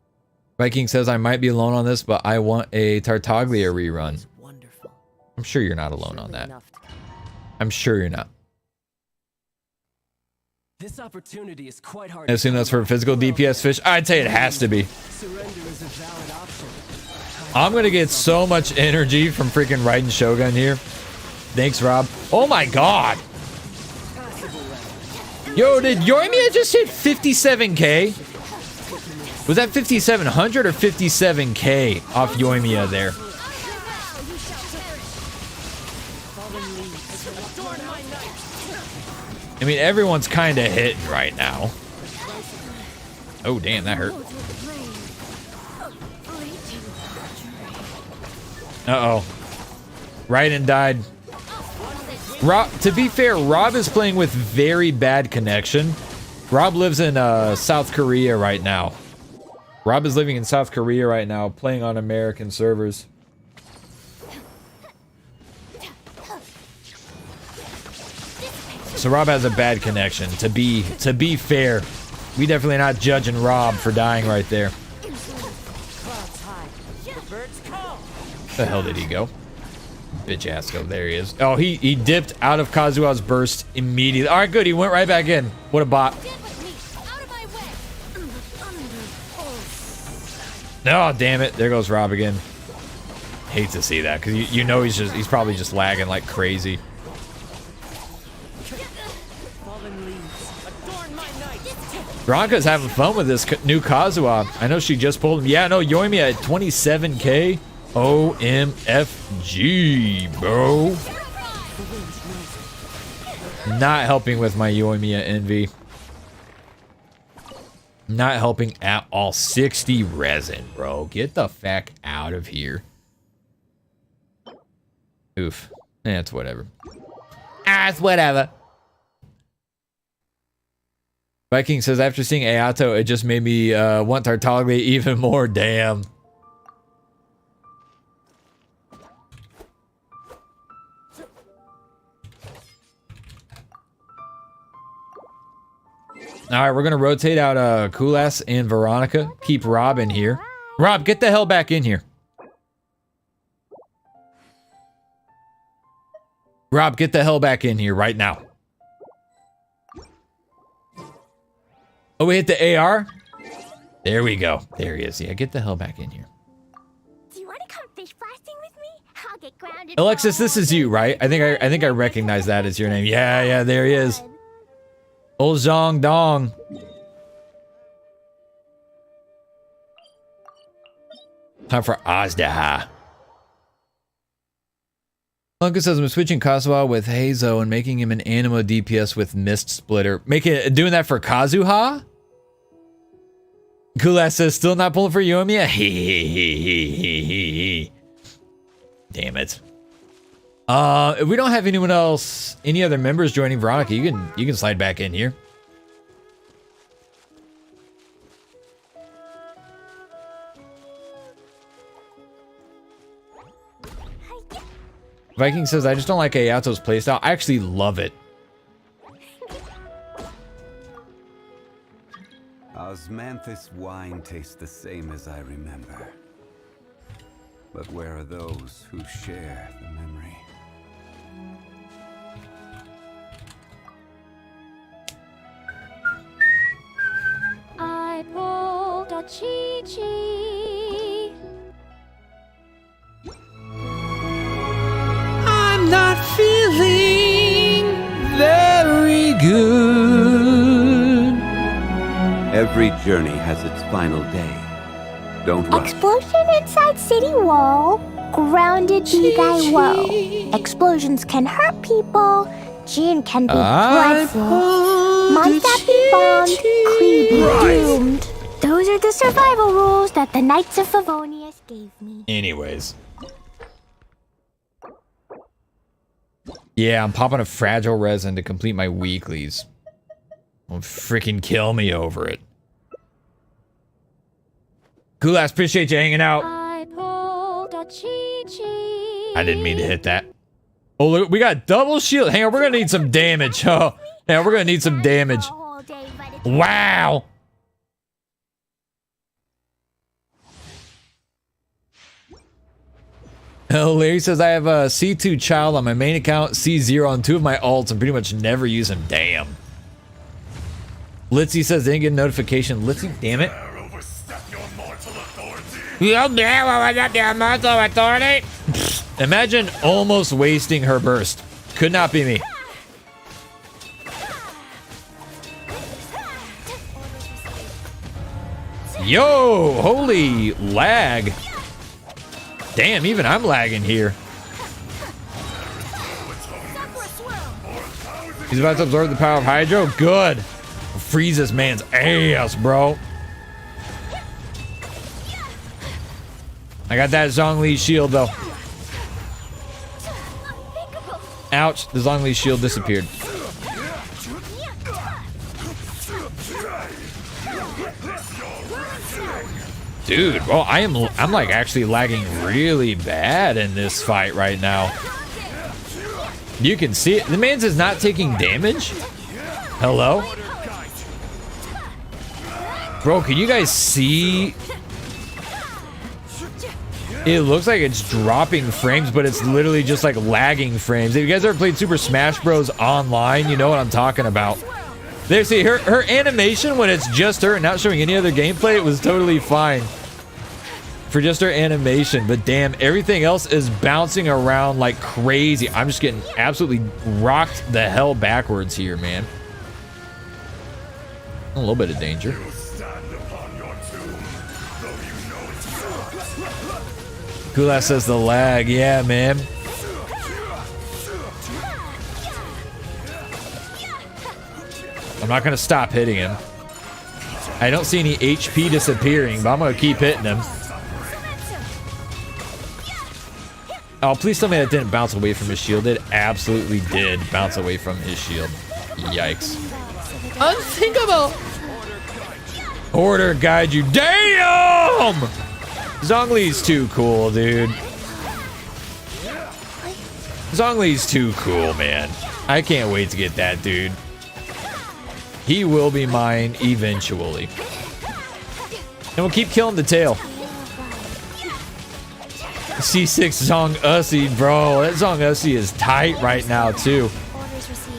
S1: Viking says, I might be alone on this, but I want a Tartaglia rerun.
S3: Wonderful.
S1: I'm sure you're not alone on that. I'm sure you're not.
S5: This opportunity is quite hard.
S1: I assume that's for physical DPS fish. I'd say it has to be.
S5: Surrender is a valid option.
S1: I'm gonna get so much energy from freaking Raiden Shogun here. Thanks, Rob. Oh my god. Yo, did Yoimiya just hit 57k? Was that 5700 or 57k off Yoimiya there? I mean, everyone's kind of hitting right now. Oh, damn, that hurt. Uh-oh. Raiden died. Rob, to be fair, Rob is playing with very bad connection. Rob lives in South Korea right now. Rob is living in South Korea right now, playing on American servers. So Rob has a bad connection. To be fair, we definitely not judging Rob for dying right there. The hell did he go? Bitch ass go. There he is. Oh, he dipped out of Kazuha's burst immediately. All right, good. He went right back in. What a bot. Oh, damn it. There goes Rob again. Hate to see that, because you know he's probably just lagging like crazy.
S5: Fallen leaves adorn my night.
S1: Veronica's having fun with this new Kazuha. I know she just pulled him. Yeah, no, Yoimiya at 27k. OMFG, bro. Not helping with my Yoimiya envy. Not helping at all. 60 resin, bro. Get the feck out of here. Oof. It's whatever. It's whatever. Viking says, after seeing Ayato, it just made me want Tartaglia even more. Damn. All right, we're going to rotate out Kulas and Veronica. Keep Rob in here. Rob, get the hell back in here. Rob, get the hell back in here right now. Oh, we hit the AR? There we go. There he is. Yeah, get the hell back in here.
S2: Do you want to come fish blasting with me? I'll get grounded.
S1: Alexis, this is you, right? I think I recognize that as your name. Yeah, there he is. Old Zhong Dong. Time for Azdaha. Lunka says, I'm switching Kazuha with Heizo and making him an Animo DPS with Mist Splitter. Doing that for Kazuha? Kulas says, still not pulling for Yoimiya? Damn it. If we don't have anyone else, any other members joining Veronica, you can slide back in here. Viking says, I just don't like Ayato's playstyle. I actually love it.
S6: Osmanthus wine tastes the same as I remember. But where are those who share the memory?
S2: I pulled a Chi-Chi.
S1: I'm not feeling very good.
S6: Every journey has its final day. Don't rush.
S2: Explosion inside city wall. Grounded be thy woe. Explosions can hurt people. Jin can be dreadful. Months that be bombed, Kree be doomed. Those are the survival rules that the Knights of Favonius gave me.
S1: Anyways. Yeah, I'm popping a fragile resin to complete my weeklies. Don't freaking kill me over it. Kulas, appreciate you hanging out.
S2: I pulled a Chi-Chi.
S1: I didn't mean to hit that. Oh, look, we got double shield. Hang on, we're gonna need some damage. Oh, yeah, we're gonna need some damage. Wow. Oh, Larry says I have a C2 child on my main account, C0 on 2 of my alts, and pretty much never use him. Damn. Litzy says they didn't get a notification. Litzy, damn it. You dare overstep your mortal authority? Imagine almost wasting her burst. Could not be me. Yo, holy lag. Damn, even I'm lagging here. He's about to absorb the power of Hydro. Good. Freeze this man's ass, bro. I got that Zhongli shield, though. Ouch, the Zhongli shield disappeared. Dude, well, I'm like actually lagging really bad in this fight right now. You can see it. The man's is not taking damage. Hello? Bro, can you guys see? It looks like it's dropping frames, but it's literally just like lagging frames. If you guys ever played Super Smash Bros. Online, you know what I'm talking about. There, see, her animation when it's just her and not showing any other gameplay, it was totally fine. for just her animation, but damn, everything else is bouncing around like crazy. I'm just getting absolutely rocked the hell backwards here, man. A little bit of danger. Gula says the lag. Yeah, man. I'm not going to stop hitting him. I don't see any HP disappearing, but I'm going to keep hitting him. Oh, please tell me that didn't bounce away from his shield. It absolutely did bounce away from his shield. Yikes. Unthinkable! Order guide you. Damn! Zhongli's too cool, dude. Zhongli's too cool, man. I can't wait to get that dude. He will be mine eventually. And we'll keep killing the tail. C6 Zhong Ussie, bro. That Zhong Ussie is tight right now, too.
S2: Orders received.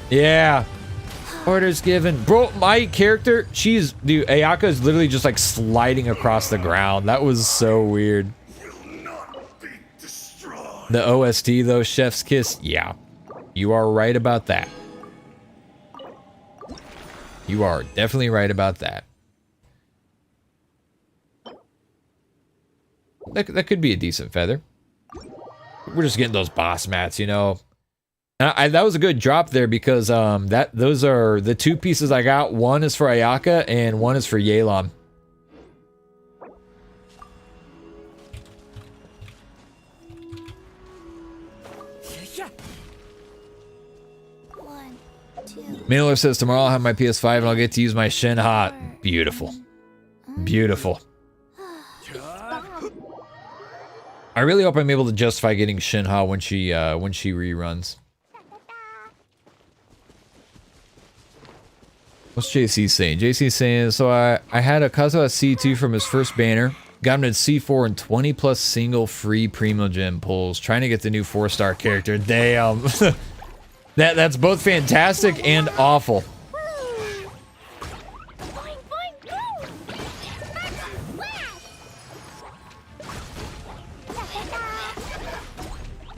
S1: Yeah. Orders given. Bro, my character, dude, Ayaka is literally just like sliding across the ground. That was so weird. The OST, though, Chef's Kiss, yeah. You are right about that. You are definitely right about that. That could be a decent feather. We're just getting those boss mats, you know. And that was a good drop there because those are the two pieces I got. One is for Ayaka and one is for Yelan. Mailer says tomorrow I'll have my PS5 and I'll get to use my Shinha. Beautiful. Beautiful. I really hope I'm able to justify getting Shinha when she reruns. What's JC saying? JC saying, so I had a Kazuha C2 from his first banner. Got him to C4 and 20 plus single free primogem pulls. Trying to get the new 4-star character. Damn. That's both fantastic and awful.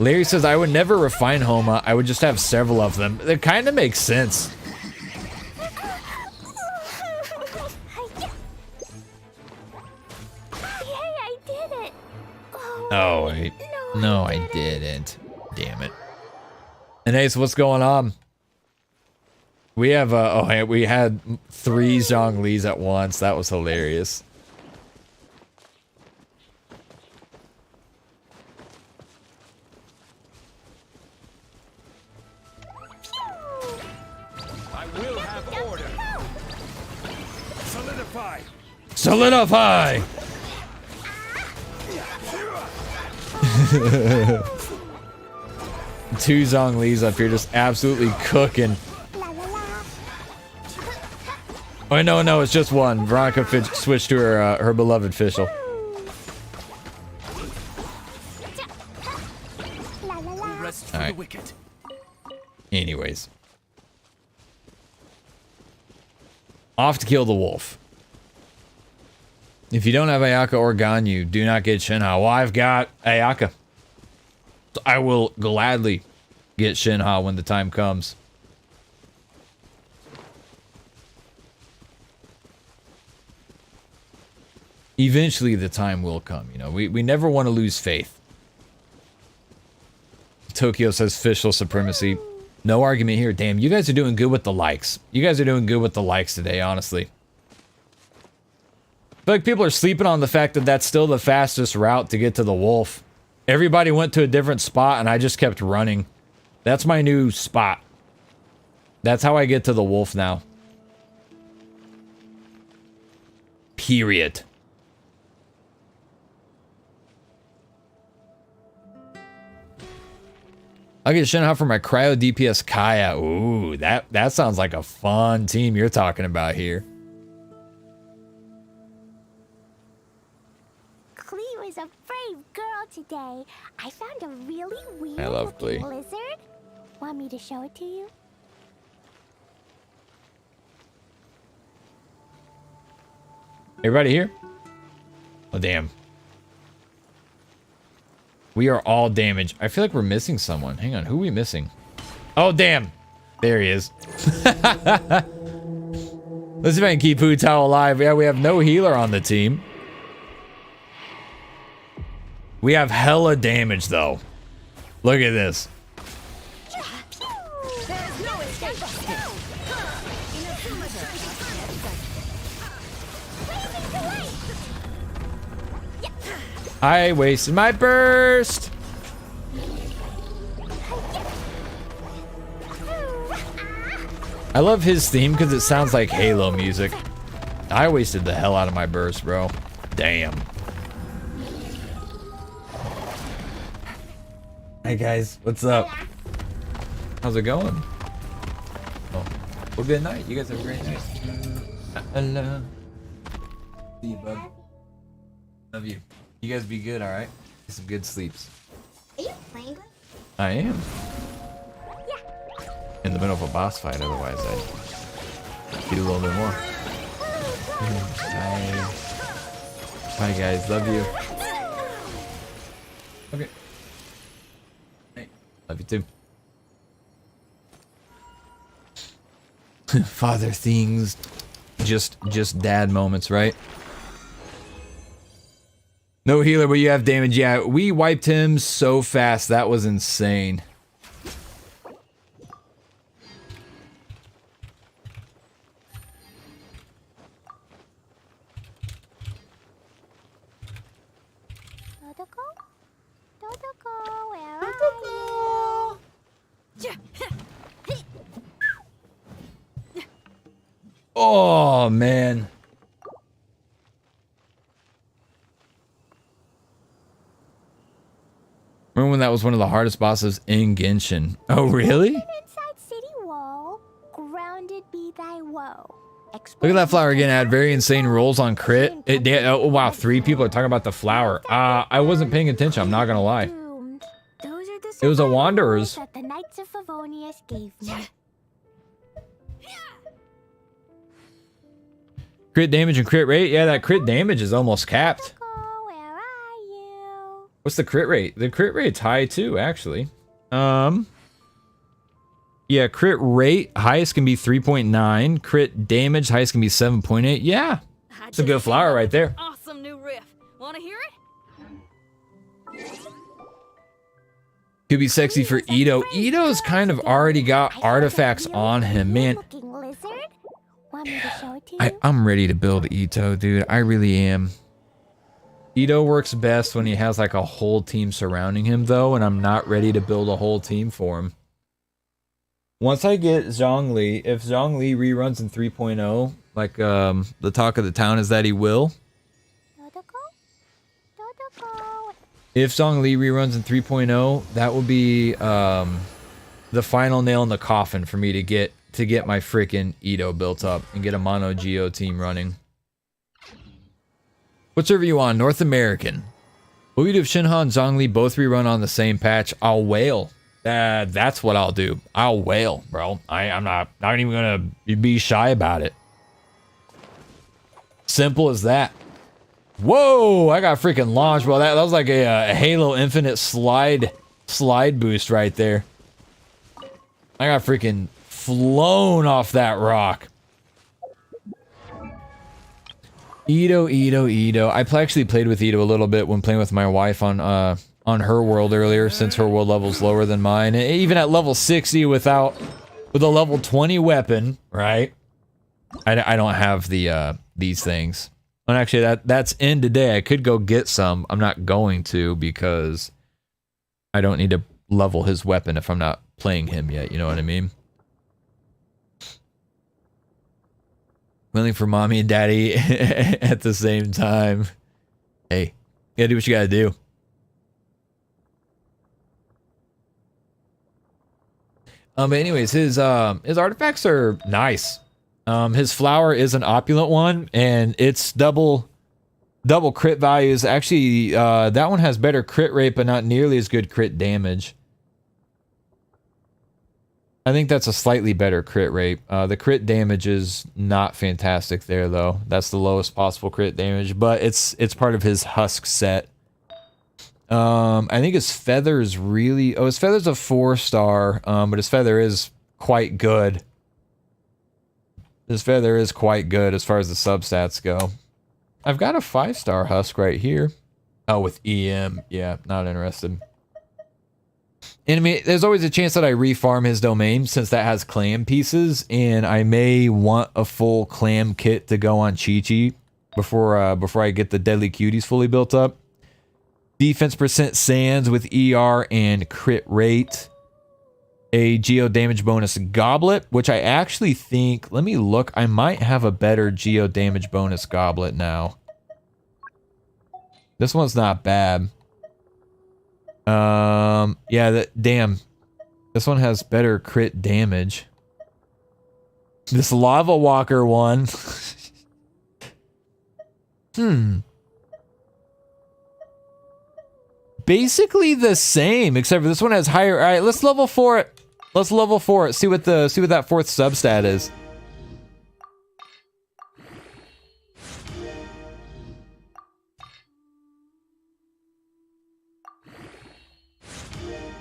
S1: Larry says, I would never refine Homa. I would just have several of them. That kind of makes sense. Oh, wait. No, I didn't. Damn it. And Ace, what's going on? We have, we had 3 Zhonglis at once. That was hilarious.
S5: I will have order. Solidify.
S1: Solidify! Two Zhonglis up here just absolutely cooking. Oh, no, it's just one. Veronica switched to her beloved Fischl. Alright. Anyways. Off to kill the wolf. If you don't have Ayaka or Ganyu, do not get Shinha. Well, I've got Ayaka. So I will gladly get Shinha when the time comes. Eventually the time will come, you know. We never want to lose faith. Tokyo says Fischl supremacy. No argument here. Damn, you guys are doing good with the likes. You guys are doing good with the likes today, honestly. I feel like people are sleeping on the fact that that's still the fastest route to get to the wolf. Everybody went to a different spot and I just kept running. That's my new spot. That's how I get to the wolf now. Period. I'll get Shinha for my cryo DPS Kaya. Ooh, that sounds like a fun team you're talking about here.
S2: Clee was a brave girl today. I found a really weird
S1: I love Glee.
S2: lizard. Want me to show it to you?
S1: Everybody here? Oh, damn. We are all damaged. I feel like we're missing someone. Hang on, who are we missing? Oh, damn. There he is. Let's see if I can keep Hu Tao alive. Yeah, we have no healer on the team. We have hella damage, though. Look at this. I wasted my burst. I love his theme because it sounds like Halo music. I wasted the hell out of my burst, bro. Damn. Hey guys, what's up? How's it going? Oh, well, good night. You guys have a great night. Hello. See you, bud. Love you. You guys be good, all right? Get some good sleeps.
S2: Are you playing?
S1: I am. In the middle of a boss fight, otherwise I'd do a little bit more. Bye. Bye guys, love you. Okay. Hey, love you too. Father things. Just dad moments, right? No healer, but you have damage. Yeah, we wiped him so fast. That was insane. Oh, man. Remember when that was one of the hardest bosses in Genshin? Oh, really?
S2: Inside city wall, grounded be thy woe.
S1: Look at that flower again. Had very insane rolls on crit. Oh, wow, 3 people are talking about the flower. I wasn't paying attention. I'm not gonna lie.
S2: Those are the
S1: It was a Wanderer's.
S2: that the Knights of Favonius gave me.
S1: Crit damage and crit rate? Yeah, that crit damage is almost capped.
S2: Where are you?
S1: What's the crit rate? The crit rate's high too, actually. Yeah, crit rate highest can be 3.9. Crit damage highest can be 7.8. Yeah, it's a good flower right there.
S4: Awesome new riff. Want to hear it?
S1: Could be sexy for Ito. Ito's kind of already got artifacts on him, man.
S2: Looking lizard? Want me to show it to you?
S1: I'm ready to build Ito, dude. I really am. Ito works best when he has like a whole team surrounding him, though, and I'm not ready to build a whole team for him. Once I get Zhongli, if Zhongli reruns in 3.0, like the talk of the town is that he will. If Zhongli reruns in 3.0, that will be the final nail in the coffin for me to get my freaking Ito built up and get a mono Geo team running. What server you on? North American. What do you do if Shinhan and Zhongli both rerun on the same patch? I'll wail. That's what I'll do. I'll wail, bro. I'm not even gonna be shy about it. Simple as that. Whoa! I got freaking launched, bro. That was like a Halo Infinite slide boost right there. I got freaking flown off that rock. Ito. I actually played with Ito a little bit when playing with my wife on her world earlier, since her world level's lower than mine. And even at level 60 with a level 20 weapon, right? I don't have these things. And actually that's in today. I could go get some. I'm not going to because I don't need to level his weapon if I'm not playing him yet, you know what I mean? Willing for mommy and daddy at the same time. Hey, you gotta do what you gotta do. But anyways, his artifacts are nice. His flower is an opulent one, and it's double crit values. Actually, that one has better crit rate, but not nearly as good crit damage. I think that's a slightly better crit rate. The crit damage is not fantastic there, though. That's the lowest possible crit damage, but it's part of his husk set. I think his feather is really... Oh, his feather's a 4-star, but his feather is quite good. His feather is quite good as far as the substats go. I've got a 5-star husk right here. Oh, with EM. Yeah, not interested. And I mean, there's always a chance that I refarm his domain since that has clam pieces, and I may want a full clam kit to go on Chi-Chi before I get the Deadly Cuties fully built up. Defense percent sands with ER and crit rate. A geo damage bonus goblet, which I actually think, let me look, I might have a better geo damage bonus goblet now. This one's not bad. Yeah, damn. This one has better crit damage. This lava walker one. Basically the same, except for this one has higher. All right, let's level 4 it. Let's level 4 it. See what that 4th substat is.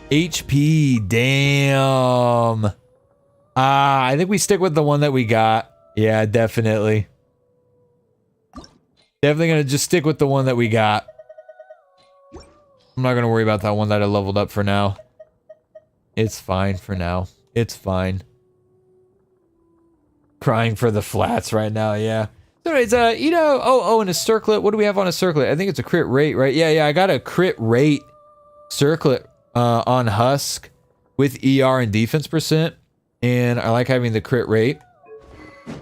S1: HP, damn. I think we stick with the one that we got. Yeah, definitely. Definitely gonna just stick with the one that we got. I'm not gonna worry about that one that I leveled up for now. It's fine for now. It's fine. Crying for the flats right now, yeah. Anyways, you know, oh, and a circlet. What do we have on a circlet? I think it's a crit rate, right? Yeah, I got a crit rate circlet on Husk with ER and defense percent. And I like having the crit rate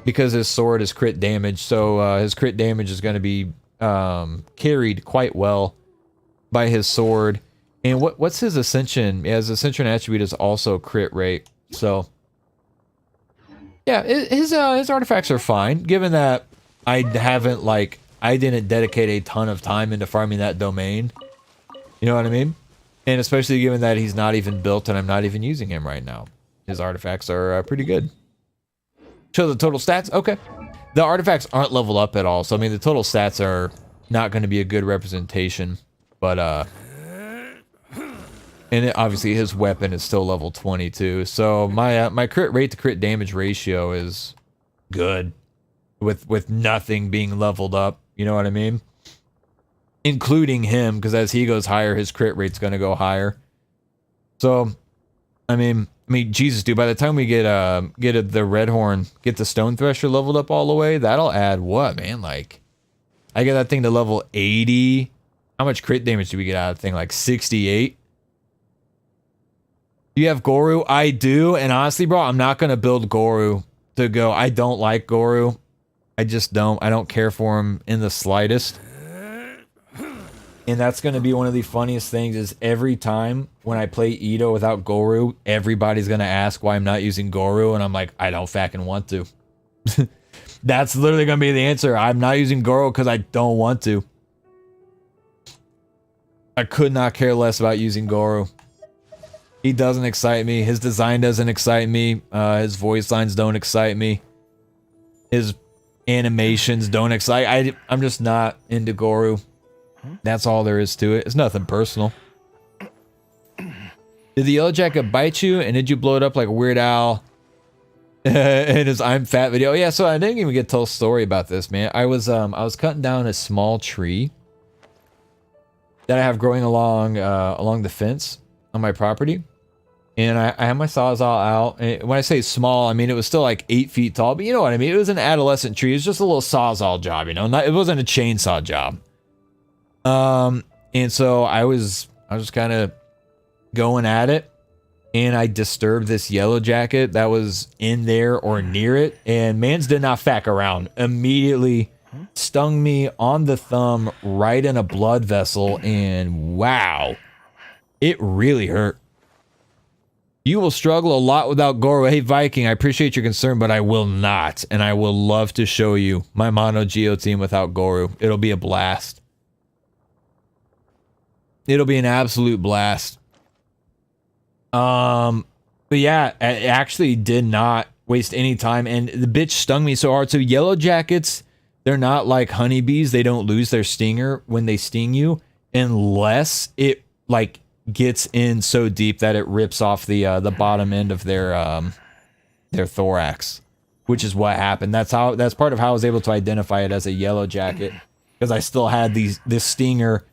S1: because his sword is crit damage. So his crit damage is going to be carried quite well by his sword. And what's his ascension? Yeah, his ascension attribute is also crit rate. So yeah, his artifacts are fine, given that I didn't dedicate a ton of time into farming that domain. You know what I mean? And especially given that he's not even built and I'm not even using him right now. His artifacts are pretty good. Show the total stats? Okay. The artifacts aren't leveled up at all, so I mean the total stats are not going to be a good representation. But and obviously his weapon is still level 22, so my crit rate to crit damage ratio is good, with nothing being leveled up. You know what I mean? Including him, because as he goes higher, his crit rate's going to go higher. So, I mean, Jesus, dude. By the time we get the red horn, get the stone thresher leveled up all the way, that'll add what, man? Like, I get that thing to level 80. How much crit damage do we get out of the thing? Like 68. Do you have Goru? I do, and honestly, bro, I'm not gonna build Goru to go. I don't like Goru. I just don't. I don't care for him in the slightest. And that's going to be one of the funniest things is every time when I play Ito without Goru, everybody's going to ask why I'm not using Goru. And I'm like, I don't fucking want to. That's literally going to be the answer. I'm not using Goru because I don't want to. I could not care less about using Goru. He doesn't excite me. His design doesn't excite me. His voice lines don't excite me. His animations don't excite. I'm just not into Goru. That's all there is to it. It's nothing personal. Did the yellow jacket bite you, and did you blow it up like a Weird Al in his I'm Fat video? Yeah, so I didn't even get to tell a story about this, man. I was cutting down a small tree that I have growing along the fence on my property, and I had my sawzall out. And when I say small, I mean it was still like 8 feet tall, but you know what I mean. It was an adolescent tree. It was just a little sawzall job, you know. It wasn't a chainsaw job. And so I was kind of going at it, and I disturbed this yellow jacket that was in there or near it, and mans did not fuck around. Immediately stung me on the thumb right in a blood vessel, and wow, it really hurt. You will struggle a lot without Goru. Hey Viking, I appreciate your concern, but I will not, and I will love to show you my mono geo team without Goru. It'll be a blast. It'll be an absolute blast. But yeah, I actually did not waste any time, and the bitch stung me so hard. So yellow jackets, they're not like honeybees. They don't lose their stinger when they sting you. unless it like gets in so deep that it rips off the bottom end of their thorax, which is what happened. That's part of how I was able to identify it as a yellow jacket, because I still had this stinger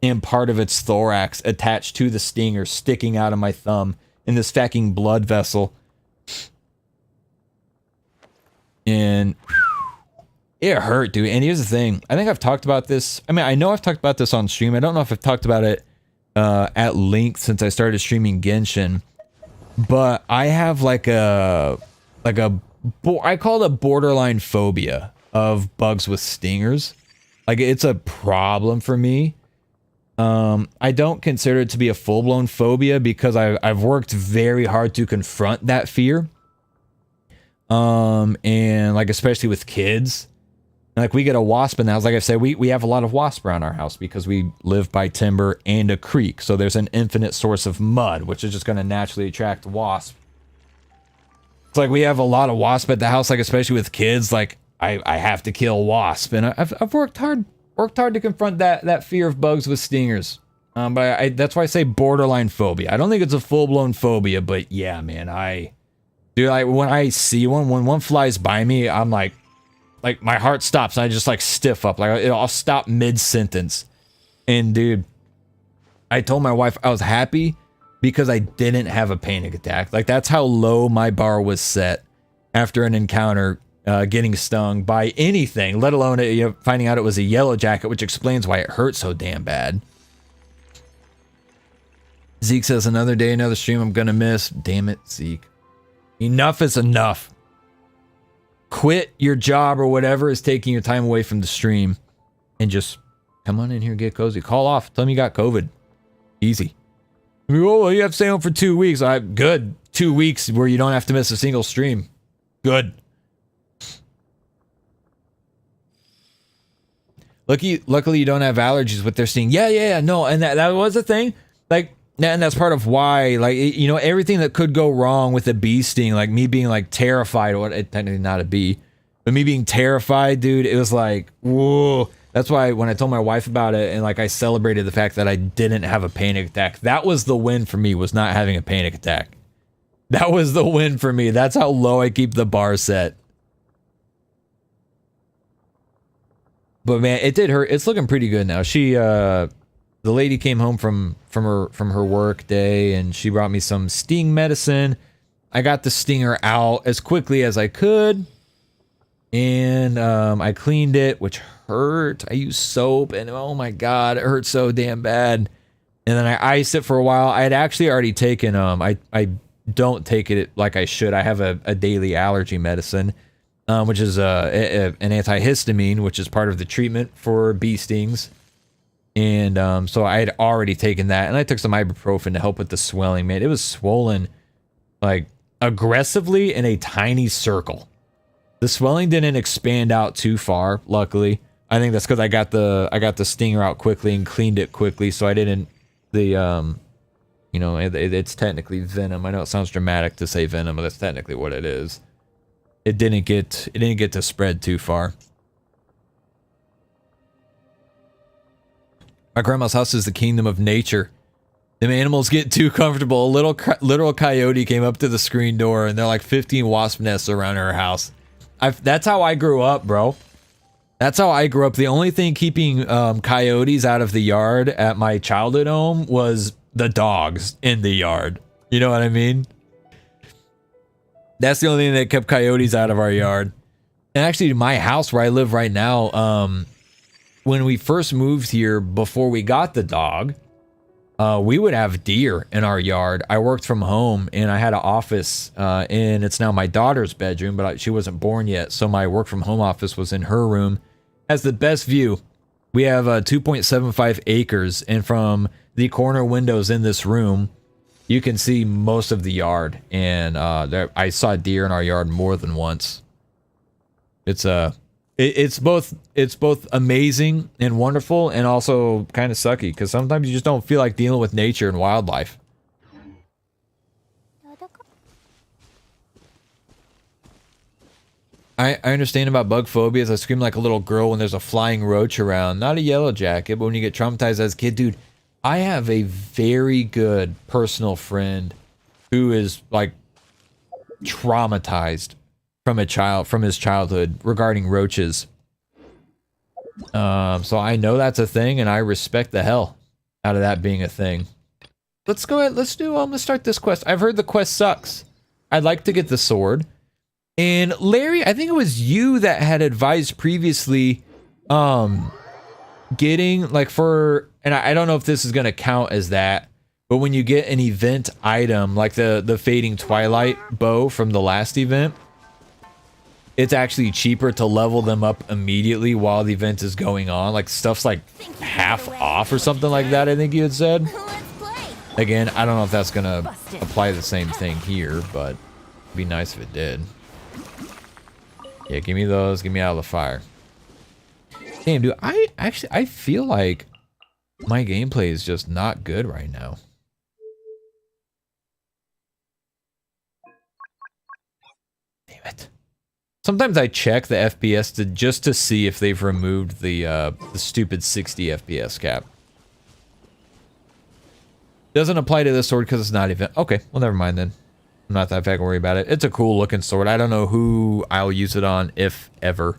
S1: and part of its thorax attached to the stinger sticking out of my thumb in this fucking blood vessel. And it hurt, dude. And here's the thing. I think I've talked about this. I mean, I know I've talked about this on stream. I don't know if I've talked about it at length since I started streaming Genshin. But I have I call it a borderline phobia of bugs with stingers. Like, it's a problem for me. I don't consider it to be a full-blown phobia because I've worked very hard to confront that fear. And like, especially with kids, like, we get a wasp in the house. Like I said, we have a lot of wasps around our house because we live by timber and a creek. So there's an infinite source of mud, which is just going to naturally attract wasps. It's like we have a lot of wasps at the house, like, especially with kids. Like, I have to kill wasp, and I've worked hard to confront that fear of bugs with stingers. But that's why I say borderline phobia. I don't think it's a full-blown phobia, but yeah, man, dude, when I see one, when one flies by me, I'm like my heart stops, and I just like stiff up. Like, I'll stop mid-sentence. And dude, I told my wife I was happy because I didn't have a panic attack. Like, that's how low my bar was set after an encounter, getting stung by anything, let alone finding out it was a yellow jacket, which explains why it hurt so damn bad. Zeke says, another day, another stream I'm gonna miss. Damn it, Zeke. Enough is enough. Quit your job or whatever is taking your time away from the stream and just come on in here and get cozy. Call off. Tell them you got COVID. Easy. Oh, well, you have to stay home for 2 weeks. Good. 2 weeks where you don't have to miss a single stream. Good. Luckily you don't have allergies with their sting. Yeah, no, and that was a thing. Like, and that's part of why, like, you know, everything that could go wrong with a bee sting, like me being like terrified, or technically not a bee, but me being terrified, dude, it was like, whoa. That's why when I told my wife about it, and like I celebrated the fact that I didn't have a panic attack, that was the win for me, was not having a panic attack. That was the win for me. That's how low I keep the bar set. But man, it did hurt. It's looking pretty good now. The lady came home from her work day, and she brought me some sting medicine. I got the stinger out as quickly as I could, and I cleaned it, which hurt. I used soap, and oh my god, it hurt so damn bad. And then I iced it for a while. I had actually already taken I don't take it like I should. I have a daily allergy medicine, which is an antihistamine, which is part of the treatment for bee stings. And so I had already taken that, and I took some ibuprofen to help with the swelling. Man, it was swollen like aggressively in a tiny circle. The swelling didn't expand out too far, luckily. I think that's because I got the stinger out quickly and cleaned it quickly, so I didn't you know, it's technically venom. I know it sounds dramatic to say venom, but that's technically what it is. It didn't get to spread too far. My grandma's house is the kingdom of nature. Them animals get too comfortable. A little coyote came up to the screen door, and there are like 15 wasp nests around her house. That's how I grew up, bro. That's how I grew up. The only thing keeping coyotes out of the yard at my childhood home was the dogs in the yard. You know what I mean? That's the only thing that kept coyotes out of our yard. And actually, my house where I live right now, when we first moved here, before we got the dog, we would have deer in our yard. I worked from home, and I had an office, and it's now my daughter's bedroom, but she wasn't born yet, so my work from home office was in her room. Has the best view. We have 2.75 acres, and from the corner windows in this room, you can see most of the yard. And I saw deer in our yard more than once. It's both amazing and wonderful, and also kind of sucky, because sometimes you just don't feel like dealing with nature and wildlife. I understand about bug phobias. I scream like a little girl when there's a flying roach around. Not a yellow jacket, but when you get traumatized as a kid, dude. I have a very good personal friend who is like traumatized from his childhood regarding roaches. So I know that's a thing, and I respect the hell out of that being a thing. Let's go ahead. Let's start this quest. I've heard the quest sucks. I'd like to get the sword. And Larry, I think it was you that had advised previously, getting like and I don't know if this is going to count as that, but when you get an event item, like the Fading Twilight bow from the last event, it's actually cheaper to level them up immediately while the event is going on. Like stuff's like half off or something like that, I think you had said. Again, I don't know if that's going to apply the same thing here, but it'd be nice if it did. Yeah, give me those. Get me out of the fire. Damn, dude, I feel like my gameplay is just not good right now. Damn it. Sometimes I check the FPS just to see if they've removed the stupid 60 FPS cap. Doesn't apply to this sword because it's not event. Okay, well, never mind then. I'm not that fucking worried about it. It's a cool looking sword. I don't know who I'll use it on, if ever.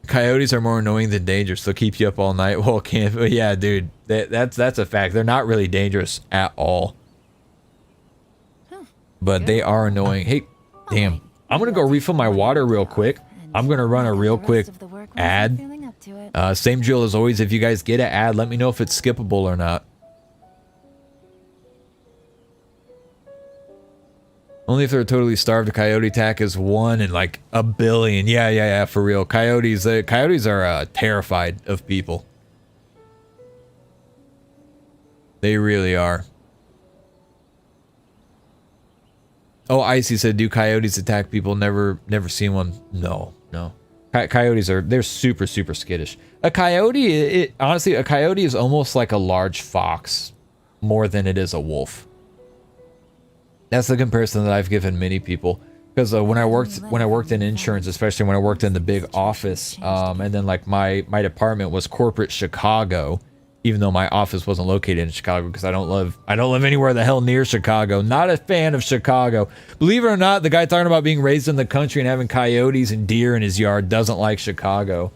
S1: Coyotes are more annoying than dangerous. They'll keep you up all night while camping. Yeah, dude, that's a fact. They're not really dangerous at all, but they are annoying. Hey, damn, I'm gonna go refill my water real quick. I'm gonna run a real quick ad. Same drill as always. If you guys get an ad, let me know if it's skippable or not. Only if they're totally starved. A coyote attack is 1 in like a billion. Yeah, for real. Coyotes are terrified of people. They really are. Oh, Icy said, do coyotes attack people? Never seen one. No. Coyotes they're super skittish. A coyote, honestly, a coyote is almost like a large fox more than it is a wolf. That's the comparison that I've given many people, because when I worked in insurance, especially when I worked in the big office, and then like my department was corporate Chicago, even though my office wasn't located in Chicago, because I don't live anywhere the hell near Chicago. Not a fan of Chicago. Believe it or not, the guy talking about being raised in the country and having coyotes and deer in his yard doesn't like Chicago.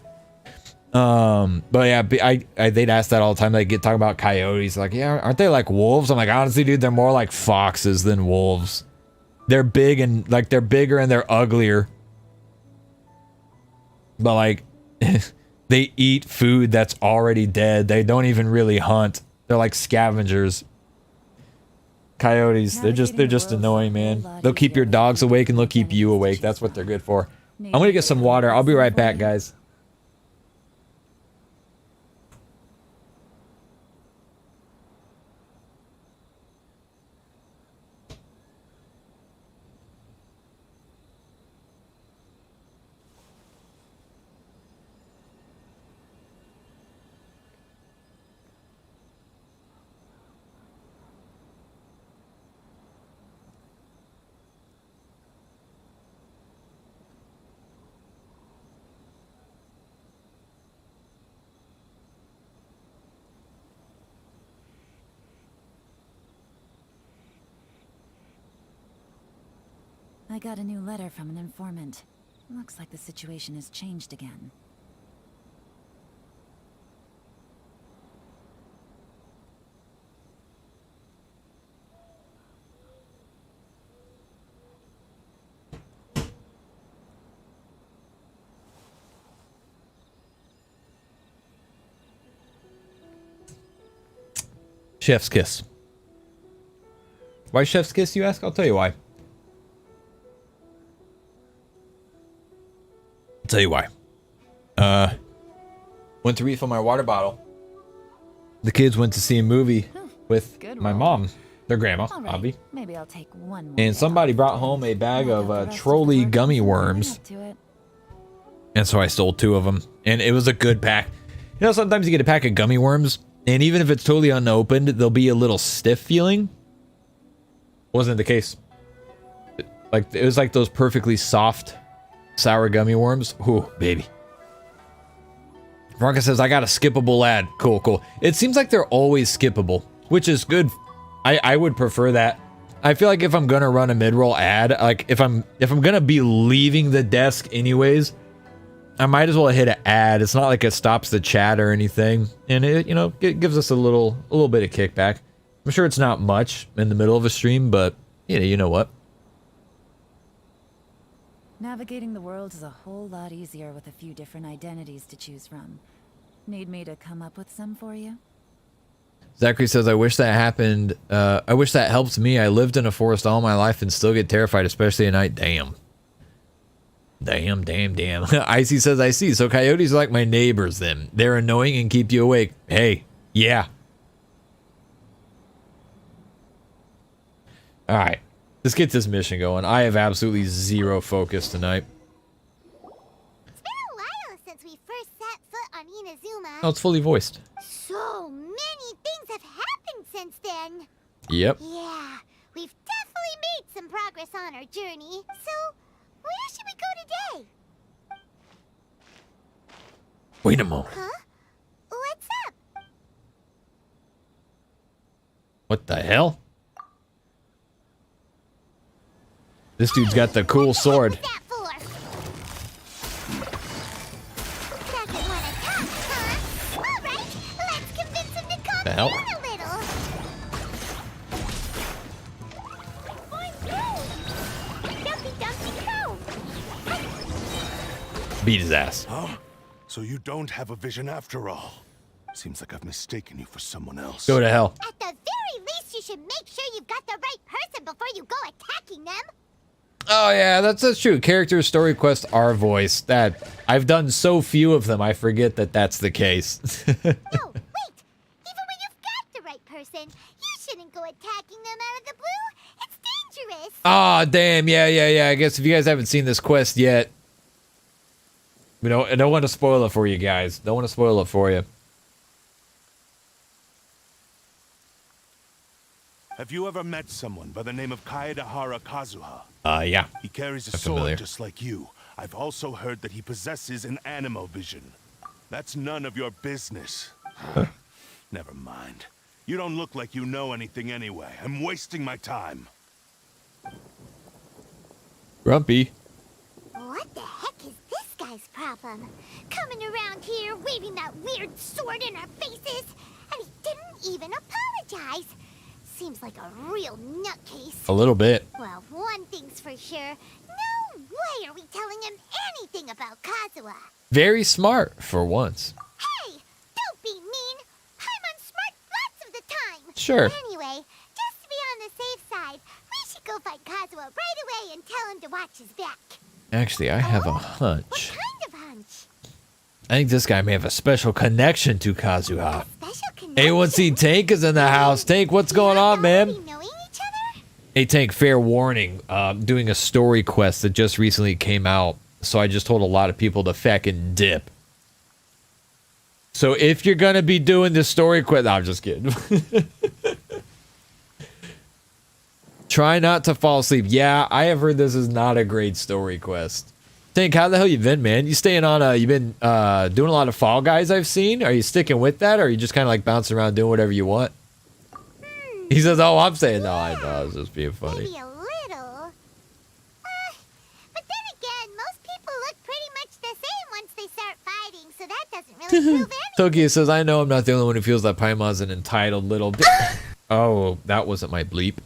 S1: But yeah, they'd ask that all the time. They get talking about coyotes, like, yeah, aren't they like wolves? I'm like, honestly, dude, they're more like foxes than wolves. They're big and like they're bigger and they're uglier. But like, they eat food that's already dead. They don't even really hunt. They're like scavengers. Coyotes, they're just annoying, man. They'll keep your dogs awake and they'll keep you awake. That's what they're good for. I'm gonna get some water. I'll be right back, guys.
S7: I got a new letter from an informant. Looks like the situation has changed again.
S1: Chef's kiss. Why chef's kiss, you ask? I'll tell you why. I'll tell you why. Went to refill my water bottle. The kids went to see a movie with my mom, their grandma,
S7: All right,
S1: Abby.
S7: maybe I'll take one more
S1: And somebody
S7: day
S1: brought
S7: off.
S1: home a bag
S7: I'll
S1: of
S7: have the rest of
S1: trolley
S7: the work
S1: gummy
S7: leading
S1: worms.
S7: up to it.
S1: And so I stole 2 of them. And it was a good pack. You know, sometimes you get a pack of gummy worms, and even if it's totally unopened, there'll be a little stiff feeling. Wasn't the case. Like, it was like those perfectly soft sour gummy worms. Ooh, baby. Veronica says, I got a skippable ad. Cool, cool. It seems like they're always skippable, which is good. I would prefer that. I feel like if I'm gonna run a mid-roll ad, like if I'm gonna be leaving the desk anyways, I might as well hit an ad. It's not like it stops the chat or anything, and it, you know, it gives us a little bit of kickback. I'm sure it's not much in the middle of a stream, but you know what?
S7: Navigating the world is a whole lot easier with a few different identities to choose from. Need me to come up with some for you?
S1: Zachary says, I wish that happened. I wish that helped me. I lived in a forest all my life and still get terrified, especially at night. Damn. Damn. Icy says, I see. So coyotes are like my neighbors then. They're annoying and keep you awake. Hey, yeah. All right. Let's get this mission going. I have absolutely zero focus tonight.
S2: It's been a while since we first set foot on Inazuma.
S1: Oh, it's fully voiced.
S2: So many things have happened since then.
S1: Yep.
S2: Yeah, we've definitely made some progress on our journey. So, where should we go today?
S1: Wait a moment.
S2: Huh? What's up?
S1: What the hell? This dude's got the cool sword.
S2: What that for? Doesn't wanna talk, huh? All right, let's convince him to calm
S1: The hell?
S2: down a little.
S1: Beat his ass.
S8: Huh? So you don't have a vision after all. Seems like I've mistaken you for someone else.
S1: Go to hell.
S2: At the very least, you should make sure you've got the right person before you go attacking them.
S1: Oh yeah, that's true. Character story quests are voiced. That I've done so few of them, I forget that that's the case.
S2: No, wait. Even when you've got the right person, you shouldn't go attacking them out of the blue. It's dangerous.
S1: Ah, damn. Yeah. I guess if you guys haven't seen this quest yet, I don't want to spoil it for you guys. Don't want to spoil it for you.
S8: Have you ever met someone by the name of Kazuha?
S1: Yeah.
S8: He carries a
S1: I'm familiar.
S8: sword just like you. I've also heard that he possesses an animo vision. That's none of your business. Never mind. You don't look like you know anything anyway. I'm wasting my time.
S1: Grumpy.
S2: What the heck is this guy's problem? Coming around here, waving that weird sword in our faces, and he didn't even apologize. Seems like a real nutcase.
S1: A little bit.
S2: Well, one thing's for sure. No way are we telling him anything about Kazuha.
S1: Very smart for once.
S2: Hey, don't be mean. Paimon's smart lots of the time.
S1: Sure.
S2: Anyway, just to be on the safe side, we should go find Kazuha right away and tell him to watch his back.
S1: Actually, I have a
S2: What
S1: hunch.
S2: kind of hunch?
S1: I think this guy may have a special connection to Kazuha.
S2: Special connection?
S1: A1C Tank is in the house. Tank, what's going on, man?
S2: We knowing each other?
S1: Hey, Tank, fair warning. Doing a story quest that just recently came out. So I just told a lot of people to feckin' dip. So if you're going to be doing this story quest... No, I'm just kidding. Try not to fall asleep. Yeah, I have heard this is not a great story quest. Tank, how the hell you been, man? You staying on, you've been doing a lot of Fall Guys I've seen? Are you sticking with that, or are you just kind of like bouncing around doing whatever you want? He says, oh, I'm saying, no, I know, I was just being funny.
S2: Maybe a little. But then again, most people look pretty much the same once they start fighting, so that doesn't really prove anything.
S1: Tokyo says, I know I'm not the only one who feels that Paimon's an entitled little bit. Oh, that wasn't my bleep.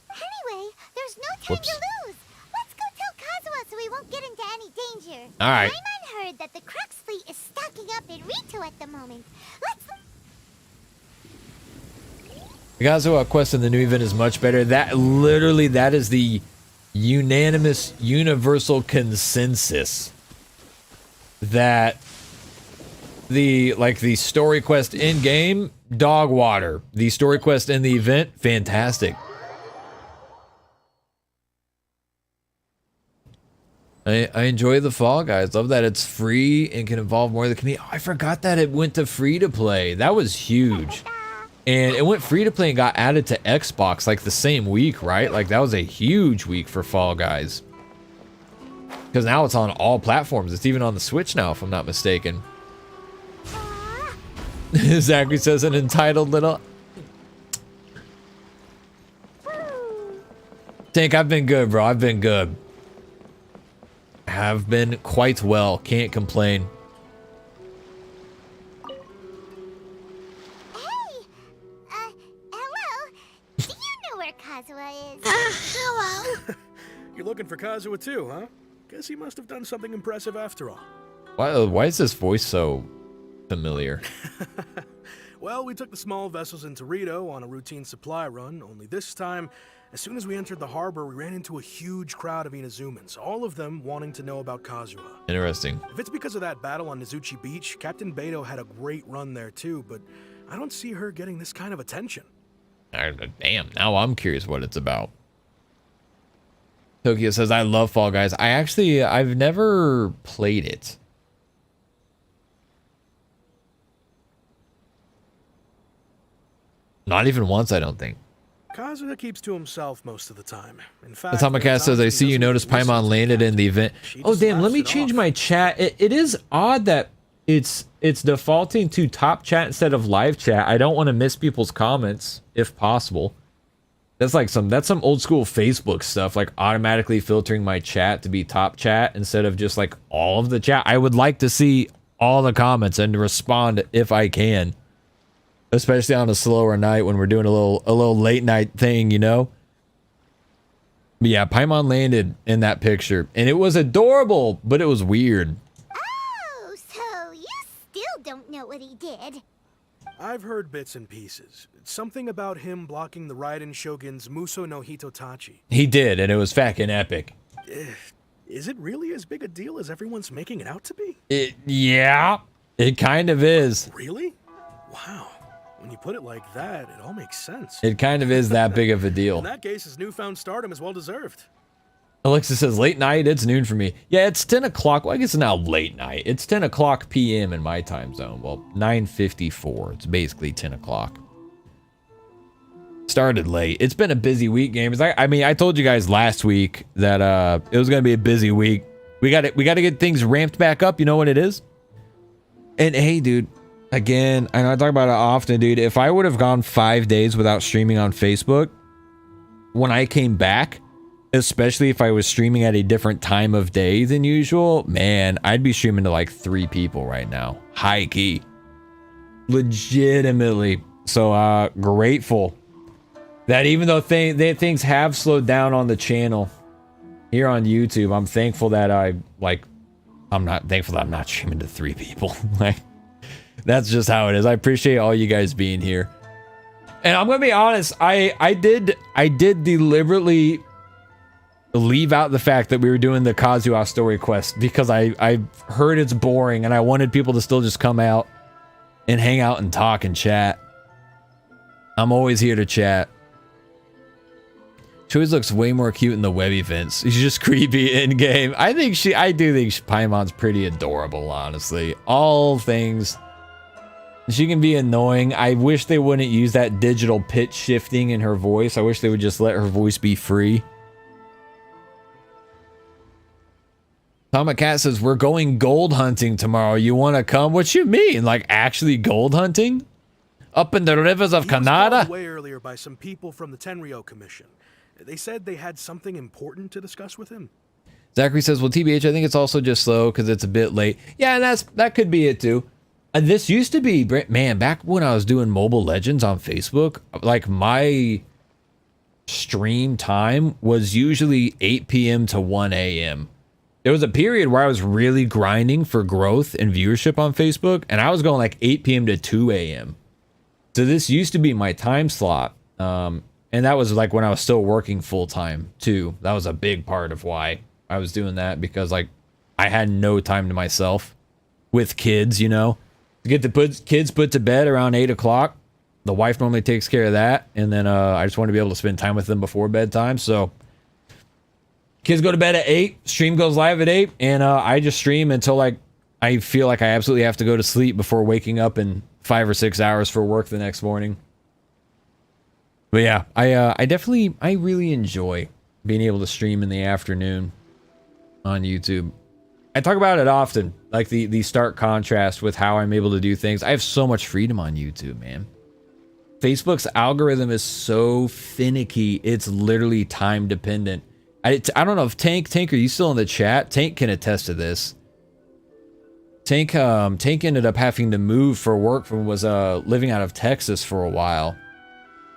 S2: Anyway, there's no time
S1: Whoops.
S2: to lose. Let's go tell Kazuha so we won't get into any danger.
S1: All right.
S2: Paimon heard that the Crux fleet is stocking up in Rito at the moment. Let's...
S1: The Kazuha quest in the new event is much better. That is the unanimous universal consensus that the story quest in game, dog water. The story quest in the event, fantastic. I enjoy the Fall Guys. Love that it's free and can involve more of the community. Oh, I forgot that it went to free to play. That was huge. And it went free to play and got added to Xbox like the same week, right? Like that was a huge week for Fall Guys. Because now it's on all platforms. It's even on the Switch now, if I'm not mistaken. Zachary says an entitled little... Tank, I've been good, bro. I've been good. Have been quite well. Can't complain.
S2: Hello. Do you know where Kazuha is?
S9: Hello. You're looking for Kazuha too, huh? Guess he must have done something impressive after all.
S1: Why is this voice so familiar?
S9: Well, we took the small vessels into Rito on a routine supply run, only this time, as soon as we entered the harbor, we ran into a huge crowd of Inazumans, all of them wanting to know about Kazuha.
S1: Interesting.
S9: If it's because of that battle on Nizuchi Beach, Captain Beto had a great run there too, but I don't see her getting this kind of attention.
S1: Damn, now I'm curious what it's about. Tokyo says, I love Fall Guys. I've never played it. Not even once, I don't think.
S9: Kazuha keeps to himself most of the time. In fact,
S1: Atomic Cat says, I see you notice Paimon landed in the event. Oh, damn, let me change my chat. It is odd that it's defaulting to top chat instead of live chat. I don't want to miss people's comments, if possible. That's some old school Facebook stuff, like automatically filtering my chat to be top chat instead of just like all of the chat. I would like to see all the comments and respond if I can. Especially on a slower night when we're doing a little late night thing, you know? But yeah, Paimon landed in that picture, and it was adorable, but it was weird.
S2: Oh, so you still don't know what he did?
S9: I've heard bits and pieces. Something about him blocking the Raiden Shogun's Muso no Hitotachi.
S1: He did, and it was fucking epic.
S9: Is it really as big a deal as everyone's making it out to be?
S1: Yeah, it kind of is.
S9: Really? Wow. When you put it like that, it all makes sense.
S1: It kind of is that big of a deal.
S9: In that case, his newfound stardom is well deserved.
S1: Alexa says, late night, it's noon for me. Yeah, it's 10 o'clock. Well, I guess it's now late night. It's 10 o'clock p.m. in my time zone. Well, 9:54. It's basically 10 o'clock. Started late. It's been a busy week, gamers. I mean, I told you guys last week that it was going to be a busy week. We got to get things ramped back up. You know what it is? And hey, dude, again, I know I talk about it often, dude. If I would have gone 5 days without streaming on Facebook, when I came back, especially if I was streaming at a different time of day than usual, man, I'd be streaming to like 3 people right now. High key. Legitimately. So grateful that even though things have slowed down on the channel here on YouTube, I'm thankful that I'm not thankful that I'm not streaming to 3 people. Like, that's just how it is. I appreciate all you guys being here. And I'm gonna be honest, I did deliberately leave out the fact that we were doing the Kazuha story quest because I heard it's boring and I wanted people to still just come out and hang out and talk and chat. I'm always here to chat. She always looks way more cute in the web events. She's just creepy in game. I do think Paimon's pretty adorable, honestly. All things. She can be annoying. I wish they wouldn't use that digital pitch shifting in her voice. I wish they would just let her voice be free. Tom Cat says, we're going gold hunting tomorrow. You want to come? What you mean? Like actually gold hunting? Up in the rivers of Canada?
S9: He was called away earlier by some people from the Tenryo Commission. They said they had something important to discuss with him.
S1: Zachary says, well, TBH, I think it's also just slow because it's a bit late. Yeah, and that could be it too. And this used to be, man, back when I was doing Mobile Legends on Facebook, like my stream time was usually 8 p.m. to 1 a.m. There was a period where I was really grinding for growth and viewership on Facebook, and I was going like 8 p.m. to 2 a.m. So this used to be my time slot. And that was like when I was still working full time too. That was a big part of why I was doing that, because like I had no time to myself with kids, you know, to get the kids put to bed around 8 o'clock. The wife normally takes care of that. And then I just want to be able to spend time with them before bedtime. So kids go to bed at 8, stream goes live at 8. And I just stream until like I feel like I absolutely have to go to sleep before waking up in 5 or 6 hours for work the next morning. But yeah, I really enjoy being able to stream in the afternoon on YouTube. I talk about it often, like the stark contrast with how I'm able to do things. I have so much freedom on YouTube, man. Facebook's algorithm is so finicky, it's literally time dependent. I don't know if Tank, are you still in the chat? Tank can attest to this. Tank ended up having to move for work from was living out of Texas for a while.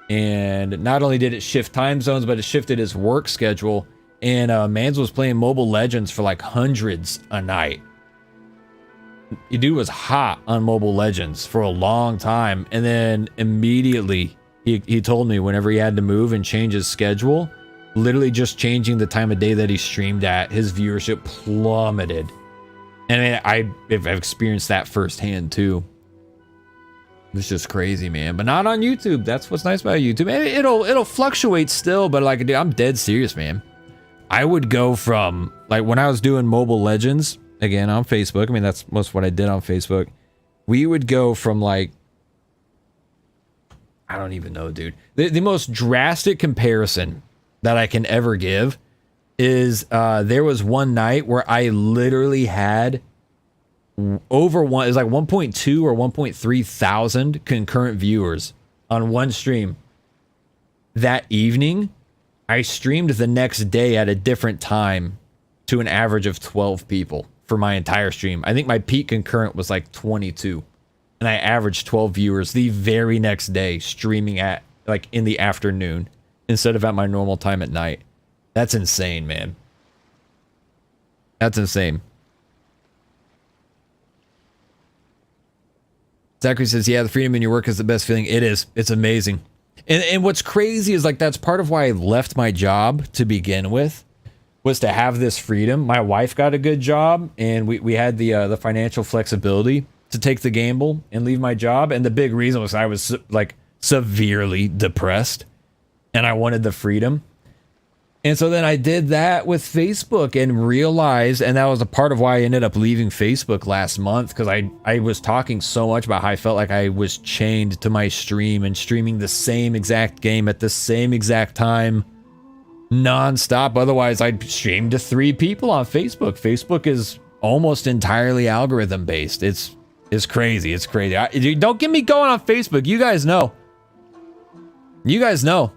S1: And not only did it shift time zones, but it shifted his work schedule. And Mans was playing Mobile Legends for like hundreds a night. The dude was hot on Mobile Legends for a long time. And then immediately he told me whenever he had to move and change his schedule, literally just changing the time of day that he streamed at, his viewership plummeted. And I've experienced that firsthand too. It's just crazy, man. But not on YouTube. That's what's nice about YouTube. It'll fluctuate still, but like, dude, I'm dead serious, man. I would go from like when I was doing Mobile Legends again on Facebook. I mean, that's most of what I did on Facebook. We would go from like, I don't even know, dude. The most drastic comparison that I can ever give is there was one night where I literally had over one, it's like 1.2 or 1.3 thousand concurrent viewers on one stream. That evening, I streamed the next day at a different time to an average of 12 people for my entire stream. I think my peak concurrent was like 22, and I averaged 12 viewers the very next day, streaming at like in the afternoon instead of at my normal time at night. That's insane, man. That's insane. Zachary says, yeah, the freedom in your work is the best feeling. It is. It's amazing. And what's crazy is like, that's part of why I left my job to begin with, was to have this freedom. My wife got a good job, and we had the financial flexibility to take the gamble and leave my job. And the big reason was I was like severely depressed and I wanted the freedom. And so then I did that with Facebook and realized, and that was a part of why I ended up leaving Facebook last month, because I was talking so much about how I felt like I was chained to my stream and streaming the same exact game at the same exact time nonstop. Otherwise, I'd stream to 3 people on Facebook. Facebook is almost entirely algorithm based. It's crazy. It's crazy. Don't get me going on Facebook. You guys know. You guys know.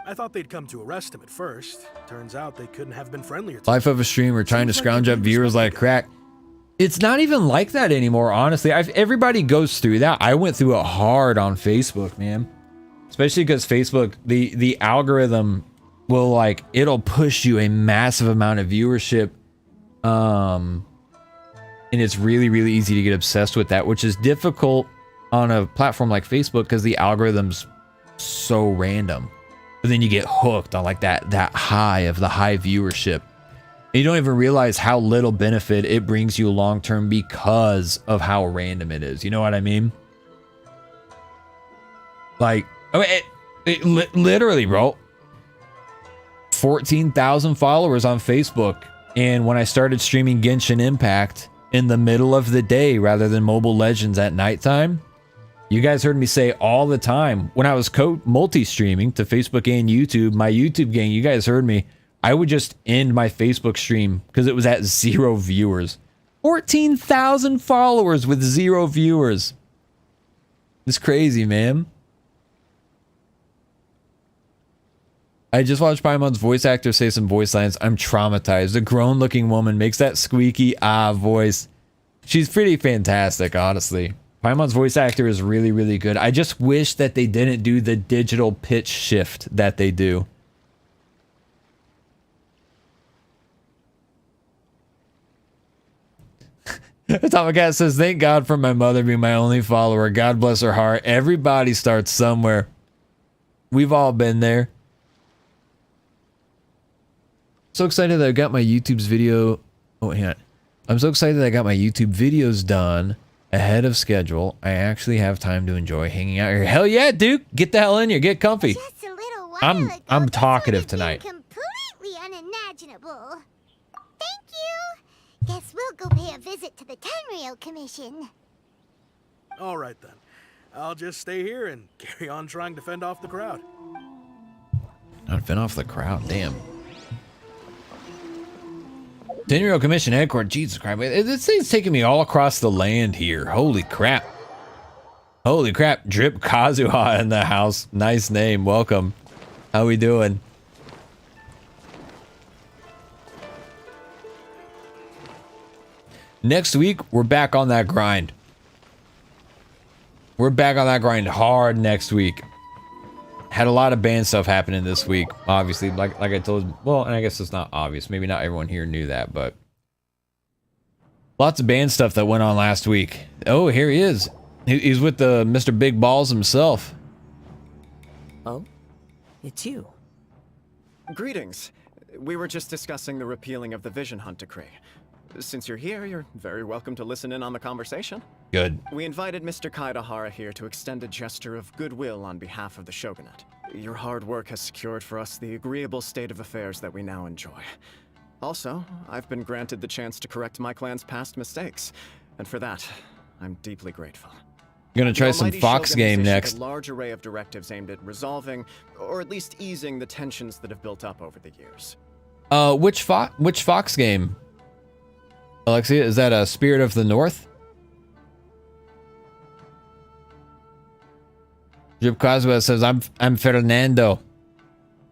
S9: I thought they'd come to arrest him at first. Turns out they couldn't have been friendlier to
S1: Life of a streamer trying to scrounge up viewers like crack. It's not even like that anymore, honestly. Everybody goes through that. I went through it hard on Facebook, man. Especially because Facebook, the algorithm will like, it'll push you a massive amount of viewership. And it's really, really easy to get obsessed with that, which is difficult on a platform like Facebook because the algorithm's so random. But then you get hooked on like that high of the high viewership. And you don't even realize how little benefit it brings you long term because of how random it is. You know what I mean? Like, I mean, literally, bro. 14,000 followers on Facebook. And when I started streaming Genshin Impact in the middle of the day rather than Mobile Legends at nighttime, you guys heard me say all the time when I was multi-streaming to Facebook and YouTube, my YouTube gang, you guys heard me. I would just end my Facebook stream because it was at 0 viewers. 14,000 followers with 0 viewers. It's crazy, man. I just watched Paimon's voice actor say some voice lines. I'm traumatized. The grown-looking woman makes that squeaky voice. She's pretty fantastic, honestly. Paimon's voice actor is really, really good. I just wish that they didn't do the digital pitch shift that they do. Tomacat says, thank God for my mother being my only follower. God bless her heart. Everybody starts somewhere. We've all been there. So excited that I got my YouTube's video. Oh, hang on. I'm so excited that I got my YouTube videos done ahead of schedule. I actually have time to enjoy hanging out here. Hell yeah, Duke. Get the hell in here. Get comfy.
S2: Just a little while ago,
S1: I'm
S2: this
S1: talkative
S2: would have been
S1: tonight.
S2: Completely unimaginable. Thank you. Guess we'll go pay a visit to the Tenryou Commission.
S9: All right then. I'll just stay here and carry on trying to fend off the crowd.
S1: Not fend off the crowd, damn. 10-year-old commission headquarters, Jesus Christ. This thing's taking me all across the land here. Holy crap. Holy crap. Drip Kazuha in the house. Nice name. Welcome. How we doing? Next week, we're back on that grind. We're back on that grind hard next week. Had a lot of band stuff happening this week, obviously, like I told you. Well, and I guess it's not obvious. Maybe not everyone here knew that, but lots of band stuff that went on last week. Oh, here he is. He's with the Mr. Big Balls himself.
S3: Oh, it's you.
S10: Greetings. We were just discussing the repealing of the Vision Hunt Decree. Since you're here, you're very welcome to listen in on the conversation.
S1: Good.
S10: We invited Mr. Kaidahara here to extend a gesture of goodwill on behalf of the Shogunate. Your hard work has secured for us the agreeable state of affairs that we now enjoy. Also, I've been granted the chance to correct my clan's past mistakes, and for that, I'm deeply grateful.
S1: Gonna try some Fox game next.
S10: A large array of directives aimed at resolving, or at least easing, the tensions that have built up over the years.
S1: Which Fox game? Alexia, is that a Spirit of the North? Drip Kazuha says, I'm Fernando.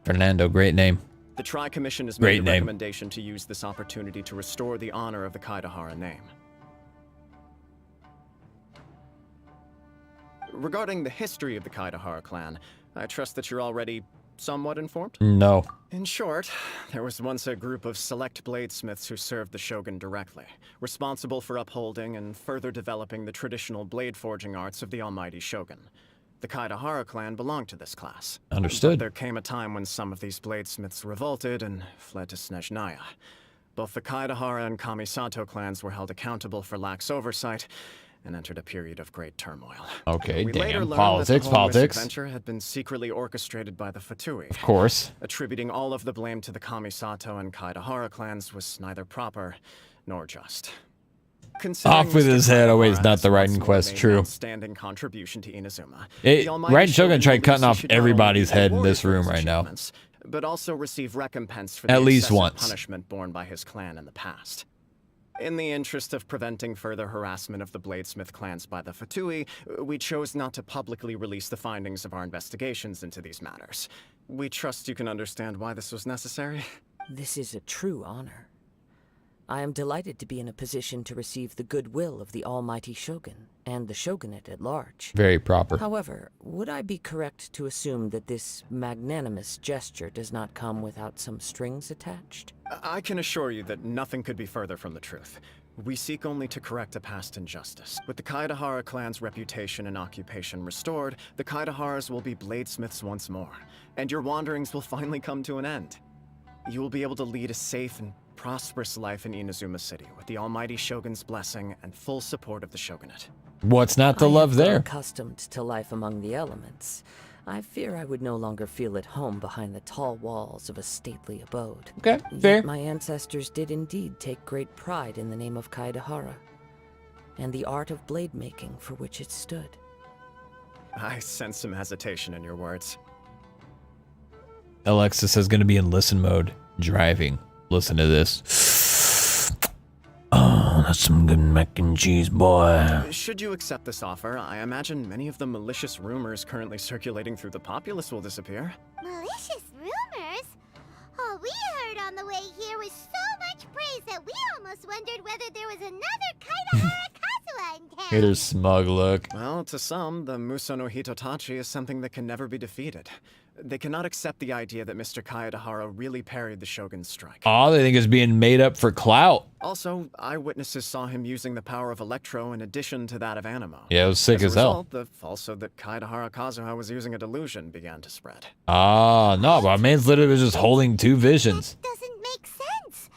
S1: Fernando, great name.
S10: The Tri-Commission has made a recommendation to use this opportunity to restore the honor of the Kaidahara name. Regarding the history of the Kaidahara clan, I trust that you're already somewhat informed?
S1: No.
S10: In short, there was once a group of select bladesmiths who served the shogun directly, responsible for upholding and further developing the traditional blade forging arts of the almighty shogun. The Kaidahara clan belonged to this class.
S1: Understood.
S10: But there came a time when some of these bladesmiths revolted and fled to Snezhnaya. Both the Kaidahara and Kamisato clans were held accountable for lax oversight and entered a period of great turmoil.
S1: Okay,
S10: we later
S1: damn.
S10: learned
S1: Politics,
S10: that the whole
S1: politics.
S10: misadventure had been secretly orchestrated by the Fatui.
S1: Of course.
S10: Attributing all of the blame to the Kamisato and Kaidahara clans was neither proper nor just.
S1: Off with his head, always not the right quest. True.
S10: Outstanding contribution to Inazuma.
S1: Right Shogun tried cutting off everybody's head in this room right now.
S10: But also receive recompense for
S1: at
S10: the
S1: least
S10: excessive
S1: once
S10: punishment borne by his clan in the past. In the interest of preventing further harassment of the Bladesmith clans by the Fatui, we chose not to publicly release the findings of our investigations into these matters. We trust you can understand why this was necessary.
S3: This is a true honor. I am delighted to be in a position to receive the goodwill of the almighty shogun and the shogunate at large.
S1: Very proper.
S3: However, would I be correct to assume that this magnanimous gesture does not come without some strings attached?
S10: I can assure you that nothing could be further from the truth. We seek only to correct a past injustice. With the Kaidahara clan's reputation and occupation restored, the Kaidaharas will be bladesmiths once more, and your wanderings will finally come to an end. You will be able to lead a safe and prosperous life in Inazuma City with the almighty shogun's blessing and full support of the shogunate.
S1: What's not to love there?
S3: Accustomed to life among the elements, I fear I would no longer feel at home behind the tall walls of a stately abode.
S1: Okay, fair.
S3: Yet my ancestors did indeed take great pride in the name of Kaidahara and the art of blade making for which it stood.
S10: I sense some hesitation in your words.
S1: Alexis is going to be in listen mode, driving. Listen to this. Oh, that's some good mac and cheese, boy.
S10: Should you accept this offer, I imagine many of the malicious rumors currently circulating through the populace will disappear.
S2: Malicious rumors? All we heard on the way here was so much praise that we almost wondered whether there was another Kaidahara Kazuha in town.
S1: Here's smug look.
S10: Well, to some, the Muso no Hitotachi is something that can never be defeated. They cannot accept the idea that Mr. Kaidahara really parried the Shogun's strike.
S1: All they think is being made up for clout.
S10: Also, eyewitnesses saw him using the power of Electro in addition to that of Animo.
S1: Yeah, it was sick as hell.
S10: The falsehood that Kaidahara Kazuha was using a delusion began to spread.
S1: Ah, no, but man's literally just holding two visions.
S2: That doesn't make sense.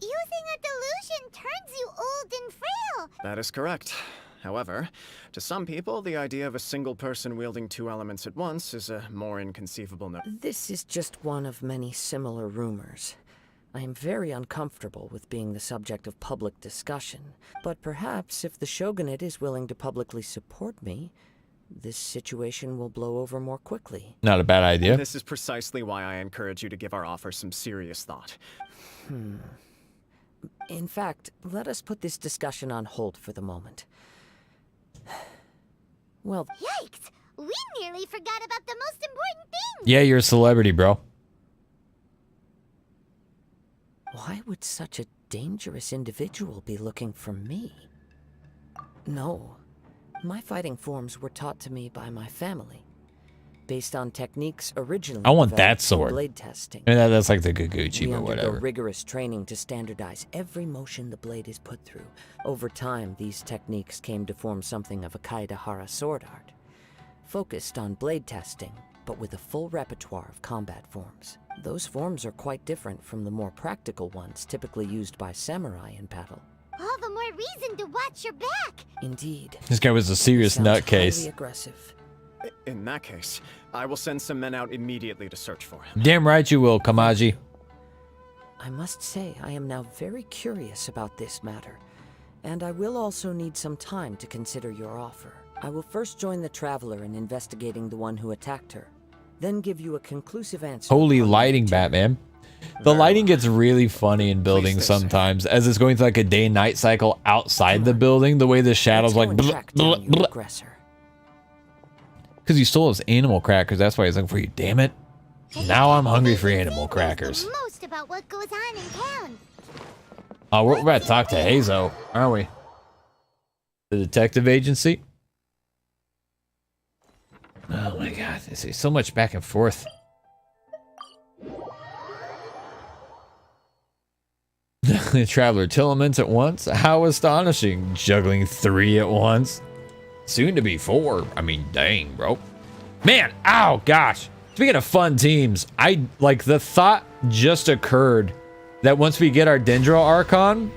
S2: Using a delusion turns you old and frail.
S10: That is correct. However, to some people, the idea of a single person wielding two elements at once is a more inconceivable notion.
S3: This is just one of many similar rumors. I am very uncomfortable with being the subject of public discussion, but perhaps if the Shogunate is willing to publicly support me, this situation will blow over more quickly.
S1: Not a bad idea.
S10: This is precisely why I encourage you to give our offer some serious thought.
S3: In fact, let us put this discussion on hold for the moment. Well,
S2: Yikes! We nearly forgot about the most important thing!
S1: Yeah, you're a celebrity, bro.
S3: why would such a dangerous individual be looking for me? No. My fighting forms were taught to me by my family, based on techniques originally
S1: I want
S3: developed
S1: that sword.
S3: for blade testing.
S1: I mean, that's like the Guguchi,
S3: We
S1: but
S3: undergo
S1: whatever.
S3: rigorous training to standardize every motion the blade is put through. Over time, these techniques came to form something of a Kaidahara sword art, focused on blade testing, but with a full repertoire of combat forms. Those forms are quite different from the more practical ones typically used by samurai in battle.
S2: All the more reason to watch your back.
S3: Indeed.
S1: This guy was a serious
S3: Sounds
S1: nutcase.
S3: highly aggressive.
S10: In that case, I will send some men out immediately to search for him.
S1: Damn right you will, Kamaji.
S3: I must say, I am now very curious about this matter, and I will also need some time to consider your offer. I will first join the Traveler in investigating the one who attacked her, then give you a conclusive answer.
S1: Holy
S3: upon
S1: lighting,
S3: return.
S1: Batman. The lighting gets really funny in buildings
S10: stay safe.
S1: sometimes, as it's going through like a day-night cycle outside the building, the way the shadows like...
S3: Let's go and track down your aggressor.
S1: Because he stole his animal crackers, that's why he's looking for you, damn it. Now I'm hungry for animal crackers.
S2: Most about what goes on in town.
S1: Oh, we're about to talk to Hazo, aren't we? The detective agency? Oh my god, there's so much back and forth. The Traveler Tillaments at once? How astonishing. Juggling 3 at once. Soon to be 4. I mean, dang, bro. Man, ow, gosh. Speaking of fun teams, the thought just occurred that once we get our Dendro Archon,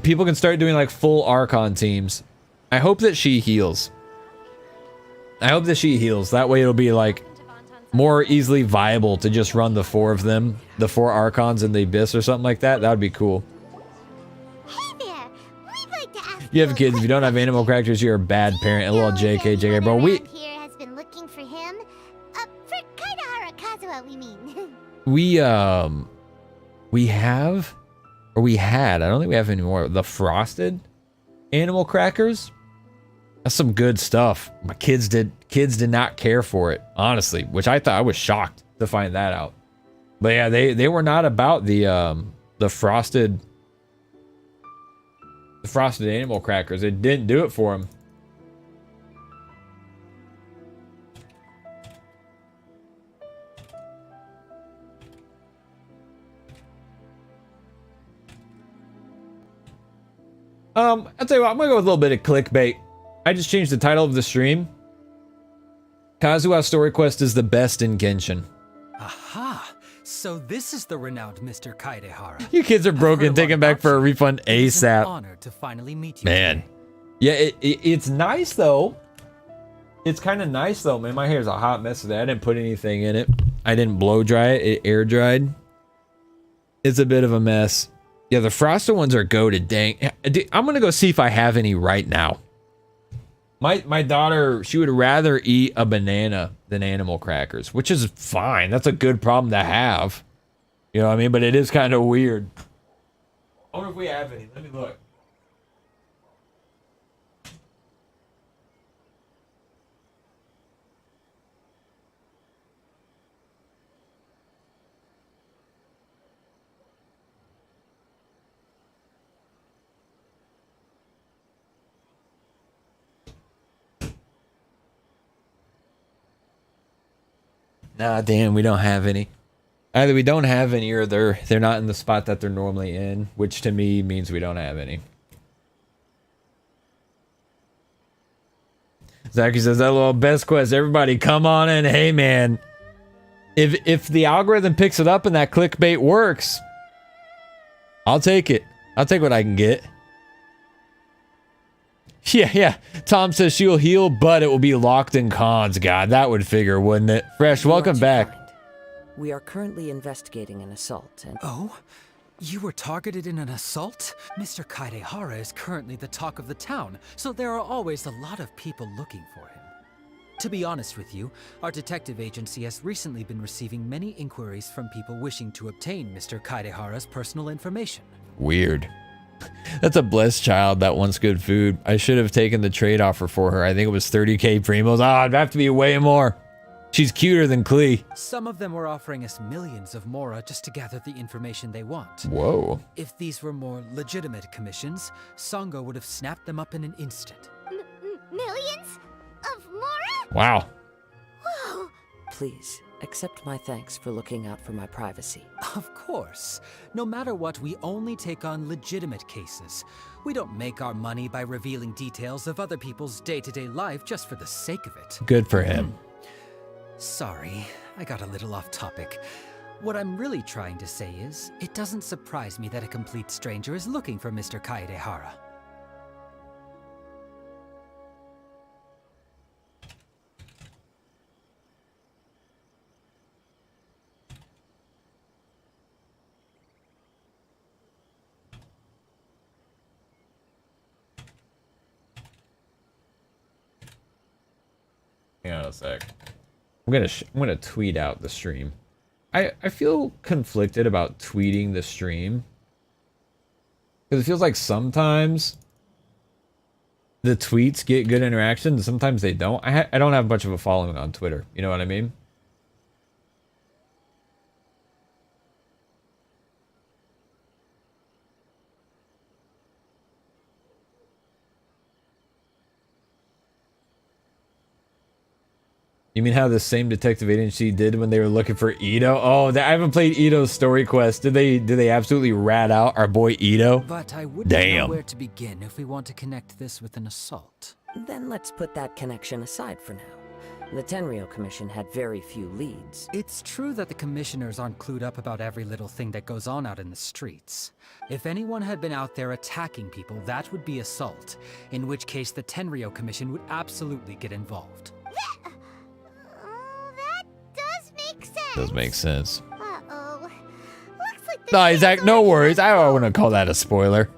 S1: people can start doing like full Archon teams. I hope that she heals. That way it'll be like more easily viable to just run the 4 of them, the 4 Archons in the Abyss or something like that. That would be cool.
S2: Hey there, we'd like to ask
S1: You have kids. If you don't have animal characters, you're a bad parent. A little JK, bro.
S2: Anyone around here has been looking for him. For Kaidahara Kazuha, we mean.
S1: We have, or we had, I don't think we have any more, the frosted animal crackers. That's some good stuff. My kids did not care for it, honestly, which I thought, I was shocked to find that out. But yeah, they were not about the frosted animal crackers. It didn't do it for them. I'll tell you what, I'm gonna go with a little bit of clickbait. I just changed the title of the stream. Kazuha Story Quest is the best in Genshin.
S11: Aha! So this is the renowned Mr. Kaidahara.
S1: You kids are broken. Take him back for a refund
S11: It's an
S1: ASAP.
S11: honor to finally meet you.
S1: Man.
S11: today.
S1: Yeah, it's nice though. It's kind of nice though, man. My hair's a hot mess today. I didn't put anything in it. I didn't blow dry it. It air dried. It's a bit of a mess. Yeah, the frosted ones are goated. Dang. I'm gonna go see if I have any right now. My daughter, she would rather eat a banana than animal crackers, which is fine. That's a good problem to have. You know what I mean? But it is kind of weird. I wonder if we have any. Let me look. Nah, damn, we don't have any. Either we don't have any or they're not in the spot that they're normally in, which to me means we don't have any. Zachary says, that little best quest. Everybody come on in. Hey, man. If the algorithm picks it up and that clickbait works, I'll take it. I'll take what I can get. Yeah. Tom says she'll heal, but it will be locked in cons. God, that would figure, wouldn't it? Fresh, welcome back.
S3: We are currently investigating an assault and...
S11: Oh? You were targeted in an assault? Mr. Kaidehara is currently the talk of the town, so there are always a lot of people looking for him. To be honest with you, our detective agency has recently been receiving many inquiries from people wishing to obtain Mr. Kaidehara's personal information.
S1: Weird. That's a blessed child that wants good food. I should have taken the trade offer for her. I think it was 30k primos. Ah, it'd have to be way more. She's cuter than Klee.
S11: Some of them were offering us millions of mora just to gather the information they want.
S1: Whoa.
S11: If these were more legitimate commissions, Sango would have snapped them up in an instant.
S2: Millions of mora?
S1: Wow.
S2: Whoa.
S3: Please, accept my thanks for looking out for my privacy.
S11: Of course. No matter what, we only take on legitimate cases. We don't make our money by revealing details of other people's day-to-day life just for the sake of it.
S1: Good for him.
S11: Sorry, I got a little off topic. What I'm really trying to say is, it doesn't surprise me that a complete stranger is looking for Mr. Kaedehara.
S1: Hang on a sec. I'm gonna tweet out the stream. I feel conflicted about tweeting the stream because it feels like sometimes the tweets get good interaction and sometimes they don't. I don't have much of a following on Twitter. You know what I mean? You mean how the same detective agency did when they were looking for Ito? Oh, I haven't played Ito's story quest. Did they absolutely rat out our boy Ito?
S11: But I wouldn't know where to begin if we want to connect this with an assault.
S3: Then let's put that connection aside for now. The Tenryou Commission had very few leads.
S11: It's true that the commissioners aren't clued up about every little thing that goes on out in the streets. If anyone had been out there attacking people, that would be assault, in which case the Tenryou Commission would absolutely get involved.
S1: Does make sense.
S2: Uh-oh. Looks like
S1: No, Zach, no worries. I don't want to call that a spoiler.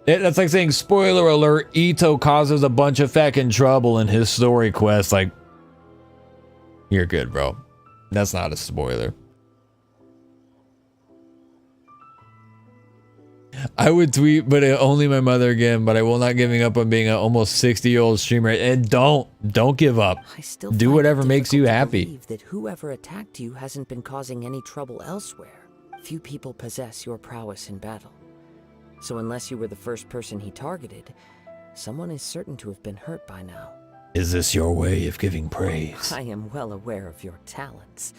S1: That's like saying, spoiler alert, Ito causes a bunch of feckin' trouble in his story quest. Like, you're good, bro. That's not a spoiler. I would tweet, but only my mother again, but I will not giving up on being an almost 60-year-old streamer. And don't give up.
S3: I still
S1: do whatever makes you happy.
S3: Believe that whoever attacked you hasn't been causing any trouble elsewhere. Few people possess your prowess in battle. So unless you were the first person he targeted, someone is certain to have been hurt by now.
S1: Is this your way of giving praise?
S3: I am well aware of your talents.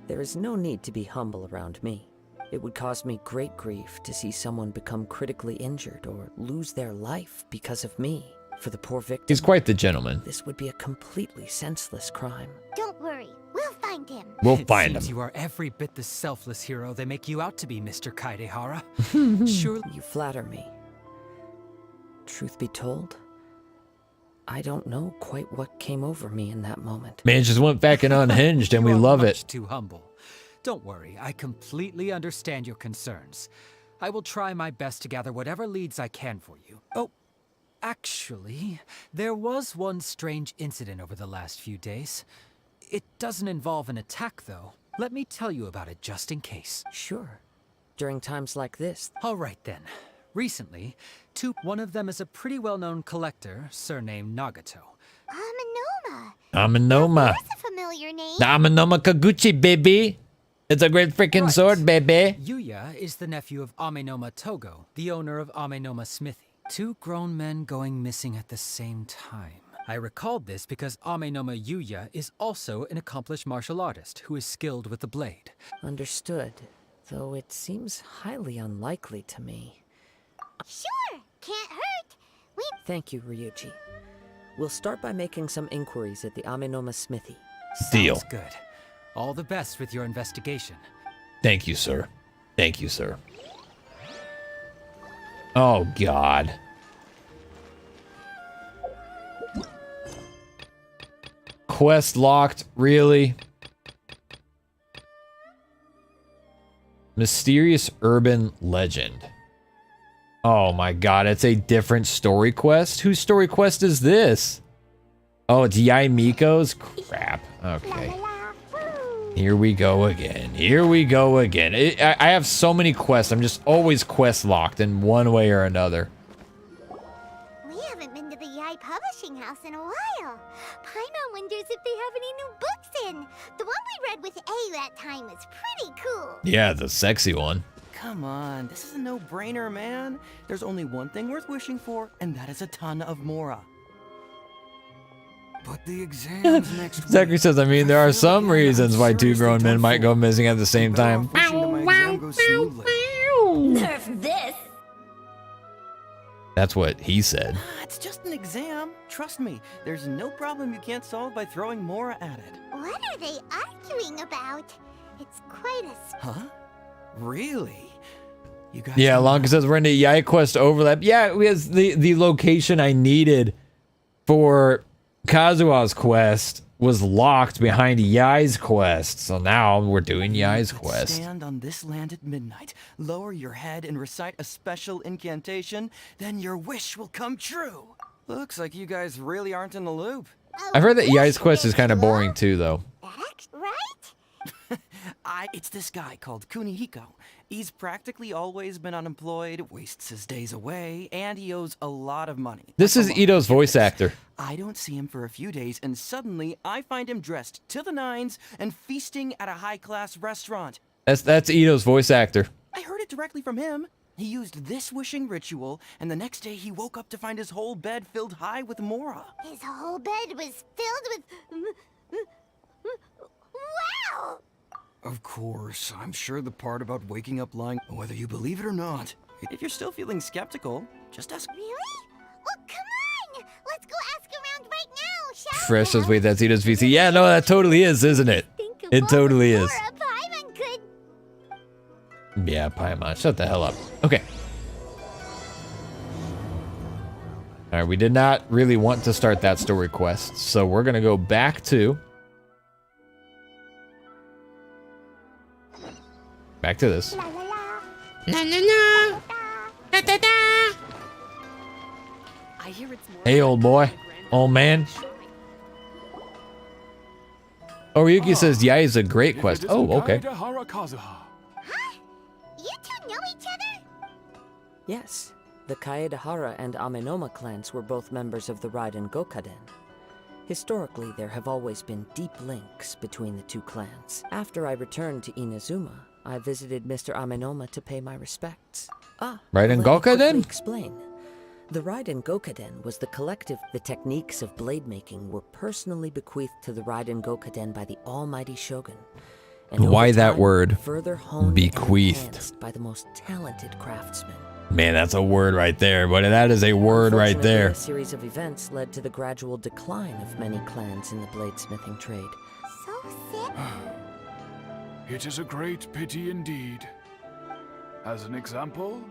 S3: There is no need to be humble around me. It would cause me great grief to see someone become critically injured or lose their life because of me. For the poor victim,
S1: he's quite the gentleman.
S3: This would be a completely senseless crime.
S2: Don't worry, we'll find him.
S1: We'll find him.
S11: You are every bit the selfless hero they make you out to be, Mr. Kaedehara. Surely
S3: you flatter me. Truth be told, I don't know quite what came over me in that moment.
S1: Man just went back and unhinged, and we love it.
S11: Too humble. Don't worry, I completely understand your concerns. I will try my best to gather whatever leads I can for you. Oh, actually, there was one strange incident over the last few days. It doesn't involve an attack, though. Let me tell you about it just in case.
S3: Sure. During times like this.
S11: All right, then. Recently, one of them is a pretty well-known collector, surnamed Nagato.
S1: Amenoma.
S2: That's a familiar name.
S1: Amenoma Kaguchi, baby. It's a great freaking sword, baby.
S11: Yuya is the nephew of Amenoma Togo, the owner of Amenoma Smithy. Two grown men going missing at the same time. I recalled this because Amenoma Yuya is also an accomplished martial artist who is skilled with the blade.
S3: Understood, though it seems highly unlikely to me.
S2: Sure, can't hurt.
S3: Thank you, Ryuji. We'll start by making some inquiries at the Amenoma Smithy.
S1: Deal.
S11: Sounds good. All the best with your investigation.
S1: Thank you, sir. Thank you, sir. Oh, God. Quest locked, really? Mysterious urban legend. Oh my god, it's a different story quest? Whose story quest is this? Oh, it's Yai Miko's? Crap. Okay. Here we go again. Here we go again. I have so many quests. I'm just always quest locked in one way or another.
S2: We haven't been to the Yai Publishing House in a while. Paimon wonders if they have any new books in. The one we read with A that time was pretty cool.
S1: Yeah, the sexy one.
S12: Come on, this is a no-brainer, man. There's only one thing worth wishing for, and that is a ton of Mora. But the exams next week.
S1: Zachary says, I mean, there are some reasons why two grown men might go missing at the same time.
S4: Nerf this.
S1: That's what he said.
S12: It's just an exam. Trust me, there's no problem you can't solve by throwing Mora at it.
S2: What are they arguing about? It's quite a...
S12: Huh? Really? You guys
S1: Yeah, Lonka says we're in the Yai quest overlap. Yeah, because the location I needed for Kazuha's quest was locked behind Yai's quest. So now we're doing Yai's quest.
S12: Stand on this land at midnight, lower your head and recite a special incantation, then your wish will come true. Looks like you guys really aren't in the loop.
S1: I've heard that Yai's quest is kind of boring too, though.
S2: Right?
S12: It's this guy called Kunihiko. He's practically always been unemployed, wastes his days away, and he owes a lot of money.
S1: This is Ito's voice actor.
S12: I don't see him for a few days, and suddenly I find him dressed to the nines and feasting at a high-class restaurant.
S1: That's Ito's voice actor.
S12: I heard it directly from him. He used this wishing ritual, and the next day he woke up to find his whole bed filled high with Mora.
S2: His whole bed was filled with... Wow!
S12: Of course, I'm sure the part about waking up lying, whether you believe it or not. If you're still feeling skeptical, just ask.
S2: Really? Well, come on! Let's go ask around right now, shall we?
S1: Fresh says, wait, that's Ito's VC. Yeah, no, that totally is, isn't it? It totally is.
S2: Paimon could...
S1: Yeah, Paimon, shut the hell up. Okay. Alright, we did not really want to start that story quest, so we're gonna go back to... Back to this.
S2: La la la.
S4: La la la. Da da da.
S3: I hear it's more
S1: Hey, old boy. Old man. Ryuki says Yai is a great quest. Oh, okay.
S2: Huh? You two know each other?
S3: Yes. The Kaedahara and Amenoma clans were both members of the Raiden Gokaden. Historically, there have always been deep links between the two clans. After I returned to Inazuma, I visited Mr. Amenoma to pay my respects.
S1: Raiden
S3: let me quickly
S1: Gokaden?
S3: Explain. The Raiden Gokaden was the collective. The techniques of blade making were personally bequeathed to the Raiden Gokaden by the almighty Shogun. And
S1: Why
S3: over
S1: that
S3: time,
S1: word?
S3: Further honed
S1: Bequeathed.
S3: and enhanced by the most talented craftsmen.
S1: Man, that's a word right there, but that is a word right
S3: Unfortunately,
S1: there.
S3: A series of events led to the gradual decline of many clans in the bladesmithing trade.
S2: So sick.
S5: It is a great pity indeed. As an example,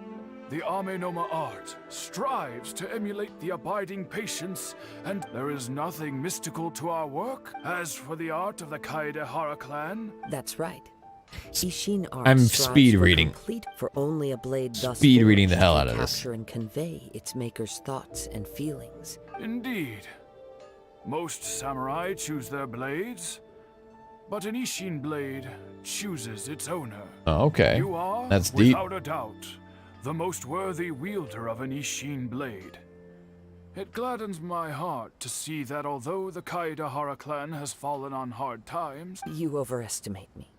S5: the Amenoma art strives to emulate the abiding patience, and there is nothing mystical to our work. As for the art of the Kaedahara clan...
S3: That's right. Ishin art
S1: I'm
S3: strives
S1: speed
S3: for
S1: reading.
S3: complete for only a blade thus
S1: Speed reading the
S3: forged
S1: hell
S3: can
S1: out of this.
S3: capture and convey its maker's thoughts and feelings.
S5: Indeed. Most samurai choose their blades, but an Ishin blade chooses its owner.
S1: Oh, okay.
S5: You are,
S1: That's deep.
S5: without a doubt, the most worthy wielder of an Ishin blade. It gladdens my heart to see that although the Kaedahara clan has fallen on hard times...
S3: You overestimate me.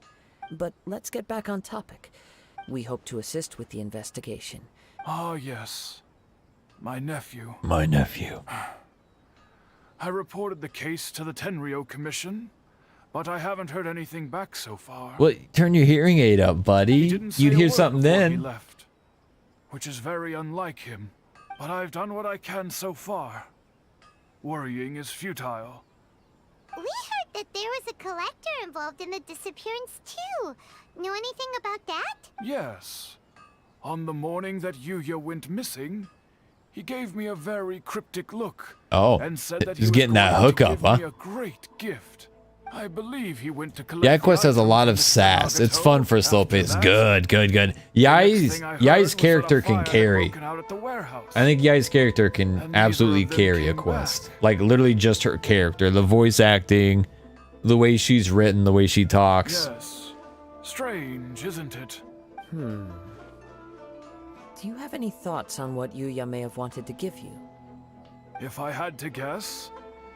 S3: But let's get back on topic. We hope to assist with the investigation.
S5: Ah, yes. My nephew.
S1: My nephew.
S5: I reported the case to the Tenryo Commission, but I haven't heard anything back so far.
S1: Well, turn your hearing aid up,
S5: He
S1: buddy.
S5: didn't say
S1: You'd
S5: a
S1: hear
S5: word
S1: something
S5: before he
S1: then.
S5: left, which is very unlike him. But I've done what I can so far. Worrying is futile.
S2: We heard that there was a collector involved in the disappearance too. Know anything about that?
S5: Yes. On the morning that Yuya went missing, he gave me a very cryptic look.
S1: Oh,
S5: and said that
S1: he's
S5: he was
S1: getting that
S5: going to
S1: hookup,
S5: give
S1: huh?
S5: me a great gift. I believe he went to collect
S1: Yeah, quest has a lot of sass. It's fun for slow pace. Good. Yai's character can carry. I think Yai's character can absolutely carry a quest. Like literally just her character, the voice acting, the way she's written, the way she talks.
S5: Yes. Strange, isn't it?
S3: Do you have any thoughts on what Yuya may have wanted to give you?
S5: If I had to guess,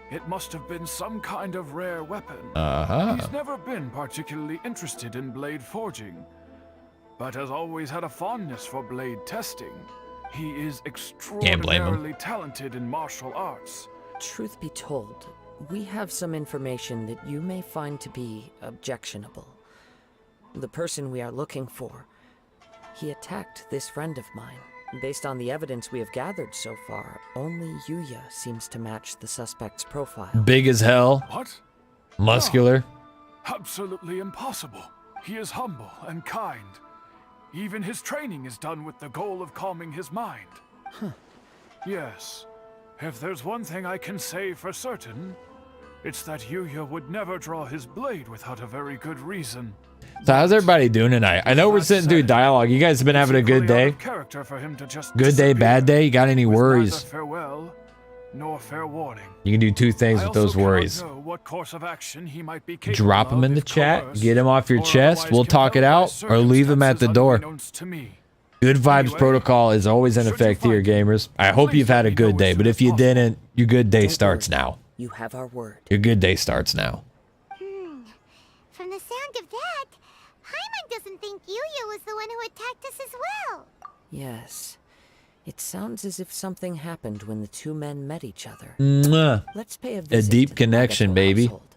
S5: it must have been some kind of rare weapon. He's never been particularly interested in blade forging, but has always had a fondness for blade testing. He is extraordinarily talented in martial arts.
S3: Truth be told, we have some information that you may find to be objectionable. The person we are looking for, he attacked this friend of mine. Based on the evidence we have gathered so far, only Yuya seems to match the suspect's profile.
S1: Big as hell.
S5: What?
S1: Muscular.
S5: No, absolutely impossible. He is humble and kind. Even his training is done with the goal of calming his mind. Yes. If there's one thing I can say for certain, it's that Yuya would never draw his blade without a very good reason.
S1: So how's everybody doing tonight? I know we're sitting through dialogue. You guys have been having a good day? Good day, bad day? You got any worries?
S5: Farewell, nor fair warning.
S1: You can do two things with those worries. Drop them in the chat, get them off your chest, we'll talk it out, or leave them at the door. Good vibes protocol is always in effect here, gamers. I hope you've had a good day, but if you didn't, your good day starts now.
S3: You have our word.
S1: Your good day starts now.
S2: From the sound of that, Hyman doesn't think Yuya was the one who attacked us as well.
S3: Yes. It sounds as if something happened when the two men met each other.
S1: Mwah.
S3: Let's pay a visit
S1: deep
S3: to the
S1: connection,
S3: Nagato
S1: baby.
S3: household.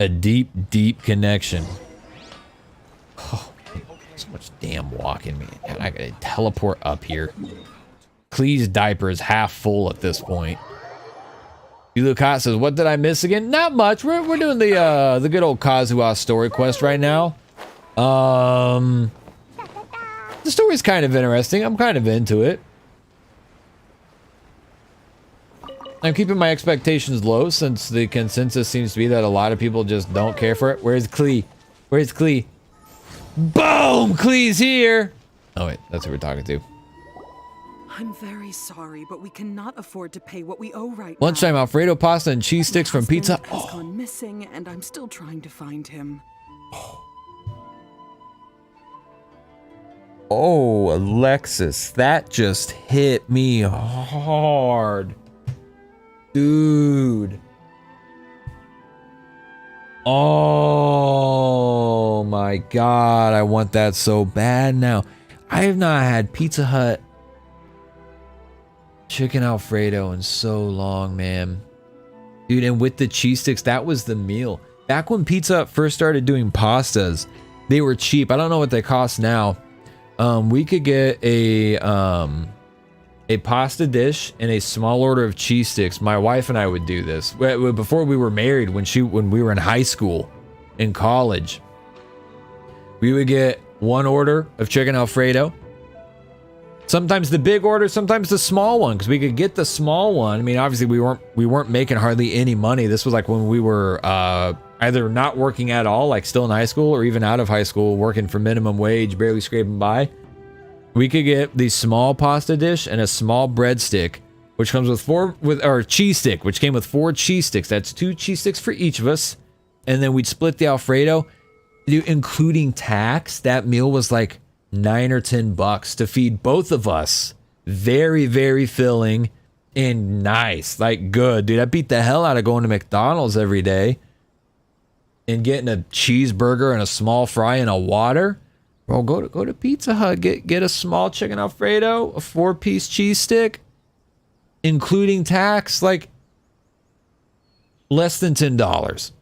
S1: A deep, deep connection. Oh, so much damn walking, man. I gotta teleport up here. Clee's diaper is half full at this point. Lukat says, "What did I miss again?" Not much. We're doing the good old Kazuha story quest right now. The story's kind of interesting. I'm kind of into it. I'm keeping my expectations low since the consensus seems to be that a lot of people just don't care for it. Where's Klee? Where's Klee? Boom! Klee's here! Oh wait, that's who we're talking to.
S13: I'm very sorry, but we cannot afford to pay what we owe right
S1: Lunchtime
S13: now.
S1: Alfredo pasta and cheese sticks from pizza.
S13: Has gone missing, and I'm still trying to find him.
S1: Oh, Alexis, that just hit me hard. Dude. Oh my God, I want that so bad now. I have not had Pizza Hut chicken Alfredo in so long, man. Dude, and with the cheese sticks, that was the meal. Back when Pizza Hut first started doing pastas, they were cheap. I don't know what they cost now. We could get a pasta dish and a small order of cheese sticks. My wife and I would do this before we were married. When we were in high school, in college, we would get one order of chicken Alfredo. Sometimes the big order, sometimes the small one, because we could get the small one. I mean, obviously we weren't making hardly any money. This was like when we were either not working at all, like still in high school, or even out of high school, working for minimum wage, barely scraping by. We could get the small pasta dish and a small breadstick, which comes with cheese stick, which came with 4 cheese sticks. That's 2 cheese sticks for each of us, and then we'd split the Alfredo. Dude, including tax, that meal was like $9 or $10 to feed both of us. Very, very filling and nice, like good, dude. I beat the hell out of going to McDonald's every day and getting a cheeseburger and a small fry and a water. Bro, go to Pizza Hut, get a small chicken Alfredo, a 4-piece cheese stick, including tax, like less than $10.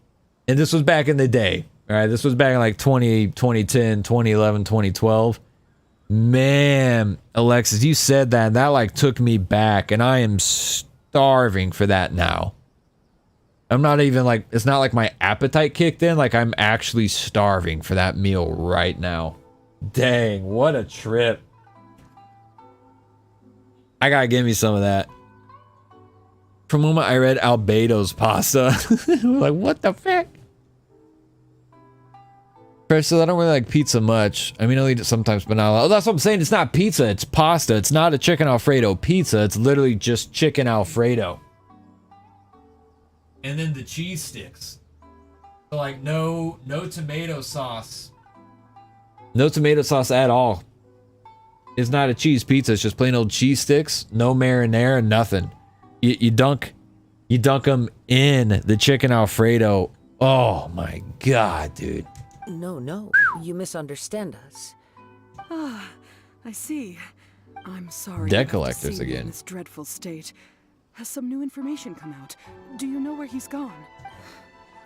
S1: And this was back in the day. All right, this was back in like 2010, 2011, 2012. Man, Alexis, you said that, and that like took me back, and I am starving for that now. I'm not even like, it's not like my appetite kicked in, like I'm actually starving for that meal right now. Dang, what a trip. I gotta give me some of that. For a moment, I read Albedo's pasta. Like, what the fuck? Personally, I don't really like pizza much. I mean, I'll eat it sometimes, but not a lot. Oh, that's what I'm saying. It's not pizza. It's pasta. It's not a chicken Alfredo pizza. It's literally just chicken Alfredo. And then the cheese sticks. So like no tomato sauce. No tomato sauce at all. It's not a cheese pizza. It's just plain old cheese sticks. No marinara, nothing. You dunk them in the chicken Alfredo. Oh my God, dude.
S3: No, you misunderstand us.
S13: Ah, I see. I'm sorry.
S1: Debt
S13: to have to
S1: collectors
S13: see you
S1: again.
S13: in this dreadful state. Has some new information come out? Do you know where he's gone?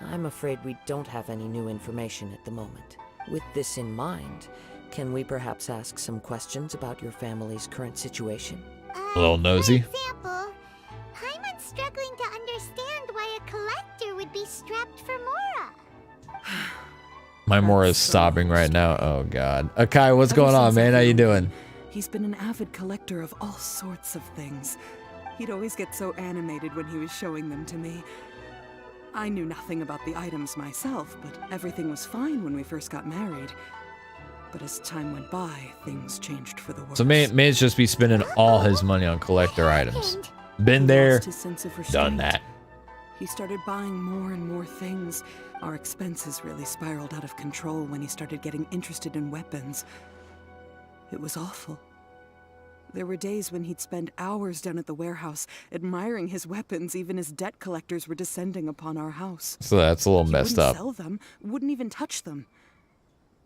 S3: I'm afraid we don't have any new information at the moment. With this in mind, can we perhaps ask some questions about your family's current situation?
S1: A little nosy.
S2: For example, Paimon's struggling to understand why a collector would be strapped for Mora.
S1: My Mora is sobbing right now. Oh God. Akai, what's going on, man? How you doing?
S13: He's been an avid collector of all sorts of things. He'd always get so animated when he was showing them to me. I knew nothing about the items myself, but everything was fine when we first got married. But as time went by, things changed for the worse.
S1: So man's just be spending all his money on collector items. Been there, done that.
S13: He started buying more and more things. Our expenses really spiraled out of control when he started getting interested in weapons. It was awful. There were days when he'd spend hours down at the warehouse admiring his weapons, even as debt collectors were descending upon our house.
S1: So that's a little messed
S13: He
S1: up.
S13: wouldn't sell them, wouldn't even touch them.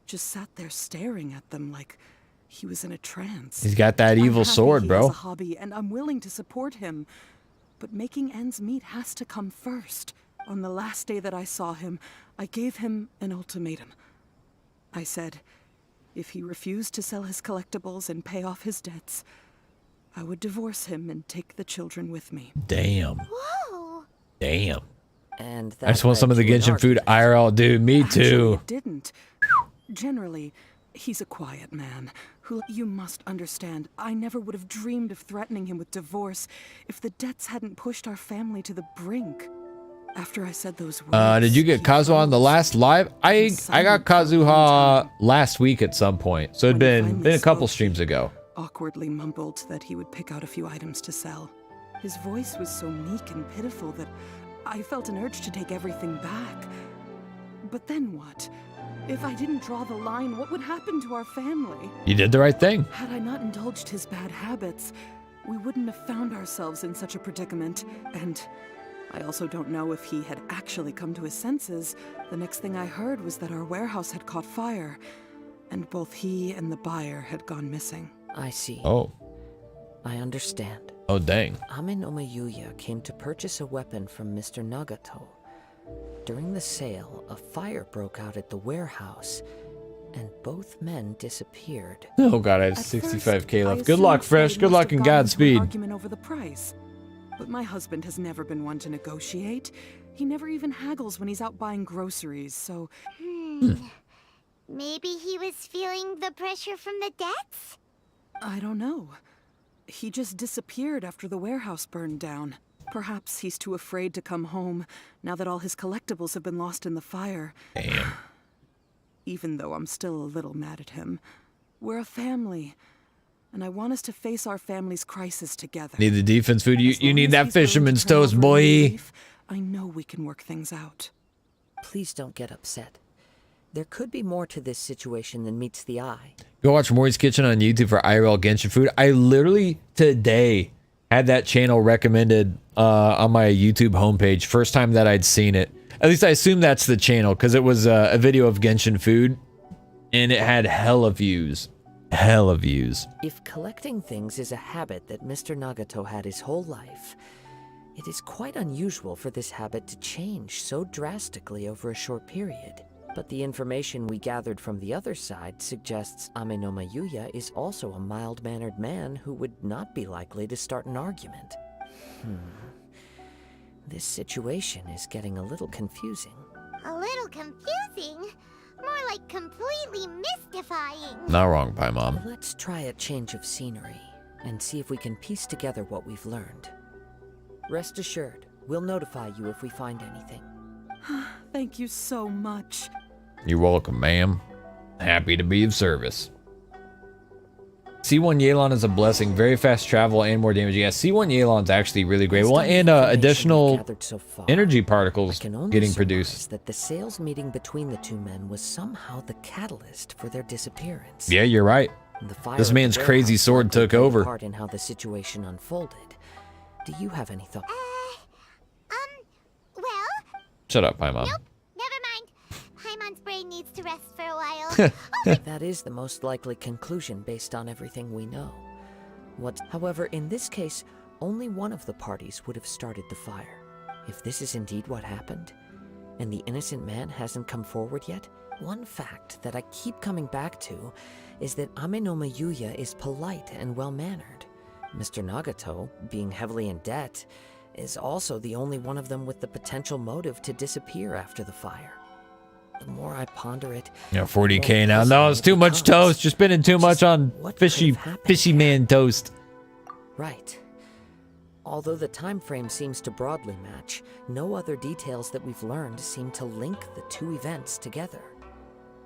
S13: Just sat there staring at them like he was in a trance.
S1: He's got that evil
S13: I'm happy
S1: sword,
S13: he
S1: bro.
S13: has a hobby, and I'm willing to support him. But making ends meet has to come first. On the last day that I saw him, I gave him an ultimatum. I said, if he refused to sell his collectibles and pay off his debts, I would divorce him and take the children with me.
S1: Damn.
S2: Whoa.
S1: Damn.
S3: And
S1: I just want some of the Genshin food IRL, dude. Me
S13: Actually,
S1: too.
S13: it didn't. Generally, he's a quiet man who, you must understand, I never would have dreamed of threatening him with divorce if the debts hadn't pushed our family to the brink. After I said those words,
S1: Did you get Kazuha on the last live? I got Kazuha last week at some point. So it'd been a couple streams ago.
S13: awkwardly mumbled that he would pick out a few items to sell. His voice was so meek and pitiful that I felt an urge to take everything back. But then what? If I didn't draw the line, what would happen to our family?
S1: You did the right thing.
S13: Had I not indulged his bad habits, we wouldn't have found ourselves in such a predicament. And I also don't know if he had actually come to his senses. The next thing I heard was that our warehouse had caught fire, and both he and the buyer had gone missing.
S3: I see.
S1: Oh.
S3: I understand.
S1: Oh, dang.
S3: Amenoma Yuya came to purchase a weapon from Mr. Nagato. During the sale, a fire broke out at the warehouse, and both men disappeared.
S1: Oh god, I have 65k left. Good luck, Fresh. Good luck and Godspeed.
S13: Argument over the price. But my husband has never been one to negotiate. He never even haggles when he's out buying groceries, so...
S2: Maybe he was feeling the pressure from the debts?
S13: I don't know. He just disappeared after the warehouse burned down. Perhaps he's too afraid to come home, now that all his collectibles have been lost in the fire.
S1: Damn.
S13: Even though I'm still a little mad at him. We're a family, and I want us to face our family's crisis together.
S1: Need the defense food. You need that
S13: As long as he's willing
S1: fisherman's
S13: to turn
S1: toast,
S13: over a new
S1: boy.
S13: leaf, I know we can work things out.
S3: Please don't get upset. There could be more to this situation than meets the eye.
S1: Go watch Mori's Kitchen on YouTube for IRL Genshin food. I literally today had that channel recommended on my YouTube homepage. First time that I'd seen it. At least I assume that's the channel because it was a video of Genshin food and it had hella views. Hella views.
S3: If collecting things is a habit that Mr. Nagato had his whole life, it is quite unusual for this habit to change so drastically over a short period. But the information we gathered from the other side suggests Amenoma Yuya is also a mild-mannered man who would not be likely to start an argument. This situation is getting a little confusing.
S2: A little confusing? More like completely mystifying.
S1: Not wrong, Paimon.
S3: Let's try a change of scenery and see if we can piece together what we've learned. Rest assured, we'll notify you if we find anything.
S13: Thank you so much.
S1: You're welcome, ma'am. Happy to be of service. C1 Yelan is a blessing. Very fast travel and more damage. Yeah, C1 Yelan's actually really great. Well, and additional energy particles getting produced.
S3: That the sales meeting between the two men was somehow the catalyst for their disappearance.
S1: Yeah, you're right. This man's crazy sword took over.
S3: Part in how the situation unfolded. Do you have any thoughts?
S2: Well...
S1: Shut up, Paimon.
S2: Nope, never mind. Paimon's brain needs to rest for a while.
S3: That is the most likely conclusion based on everything we know. However, in this case, only one of the parties would have started the fire. If this is indeed what happened, and the innocent man hasn't come forward yet, one fact that I keep coming back to is that Amenoma Yuya is polite and well-mannered. Mr. Nagato, being heavily in debt, is also the only one of them with the potential motive to disappear after the fire. The more I ponder it...
S1: Yeah, 40k now. No, it's too much toast. You're spending too much on fishy man toast.
S3: Right. Although the time frame seems to broadly match, no other details that we've learned seem to link the two events together.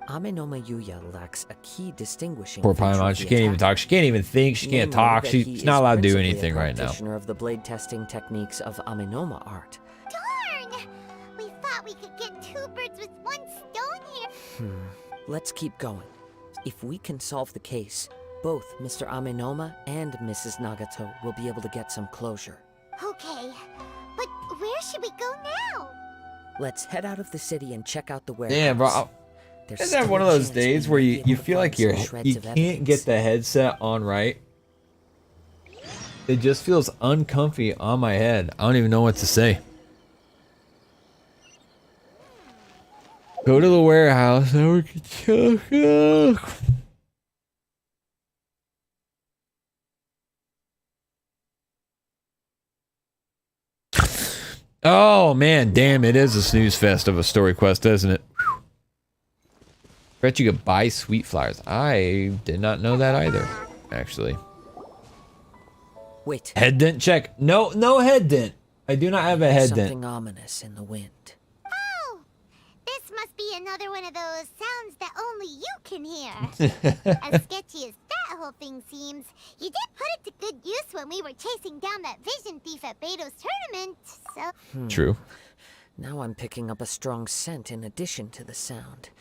S3: Amenoma Yuya lacks a key distinguishing
S1: Poor Paimon, she can't even talk. She can't even think. She can't talk. She's not allowed to do anything right now.
S3: Practitioner of the blade testing techniques of Amenoma art.
S2: Darn! We thought we could get two birds with one stone here.
S3: Let's keep going. If we can solve the case, both Mr. Amenoma and Mrs. Nagato will be able to get some closure.
S2: Okay, but where should we go now?
S3: Let's head out of the city and check out the warehouse.
S1: Damn, bro. Isn't that one of those days where you feel like you can't get the headset on right? It just feels uncomfy on my head. I don't even know what to say. Go to the warehouse and we can check. Oh man, damn, it is a snooze fest of a story quest, isn't it? Bet you could buy sweet flowers. I did not know that either, actually.
S3: Wait.
S1: Head dent check. No head dent. I do not have a head dent.
S3: Something ominous in the wind.
S2: Oh! This must be another one of those sounds that only you can hear. As sketchy as that whole thing seems, you did put it to good use when we were chasing down that vision thief at Beto's tournament, so...
S1: True.
S3: Now I'm picking up a strong scent in addition to the sound.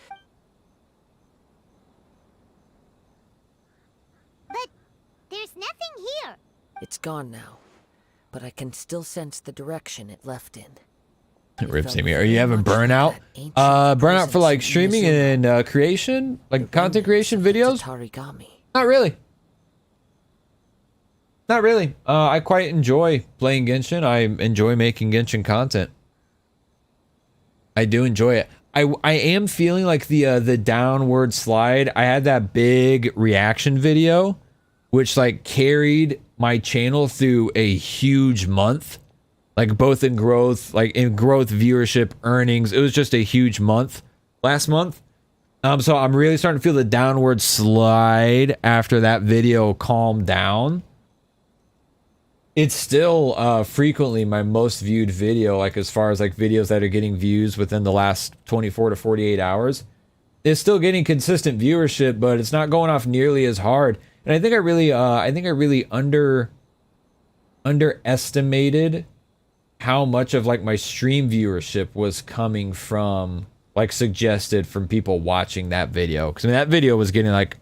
S2: But there's nothing here.
S3: It's gone now, but I can still sense the direction it left in.
S1: Rips me. Are you having burnout? Burnout for like streaming and creation, like content creation videos? Not really. Not really. I quite enjoy playing Genshin. I enjoy making Genshin content. I do enjoy it. I am feeling like the downward slide. I had that big reaction video, which like carried my channel through a huge month, like both in growth, viewership, earnings. It was just a huge month last month. So I'm really starting to feel the downward slide after that video calmed down. It's still frequently my most viewed video, like as far as like videos that are getting views within the last 24 to 48 hours. It's still getting consistent viewership, but it's not going off nearly as hard. And I think I really underestimated how much of like my stream viewership was coming from, like, suggested from people watching that video. Because I mean, that video was getting like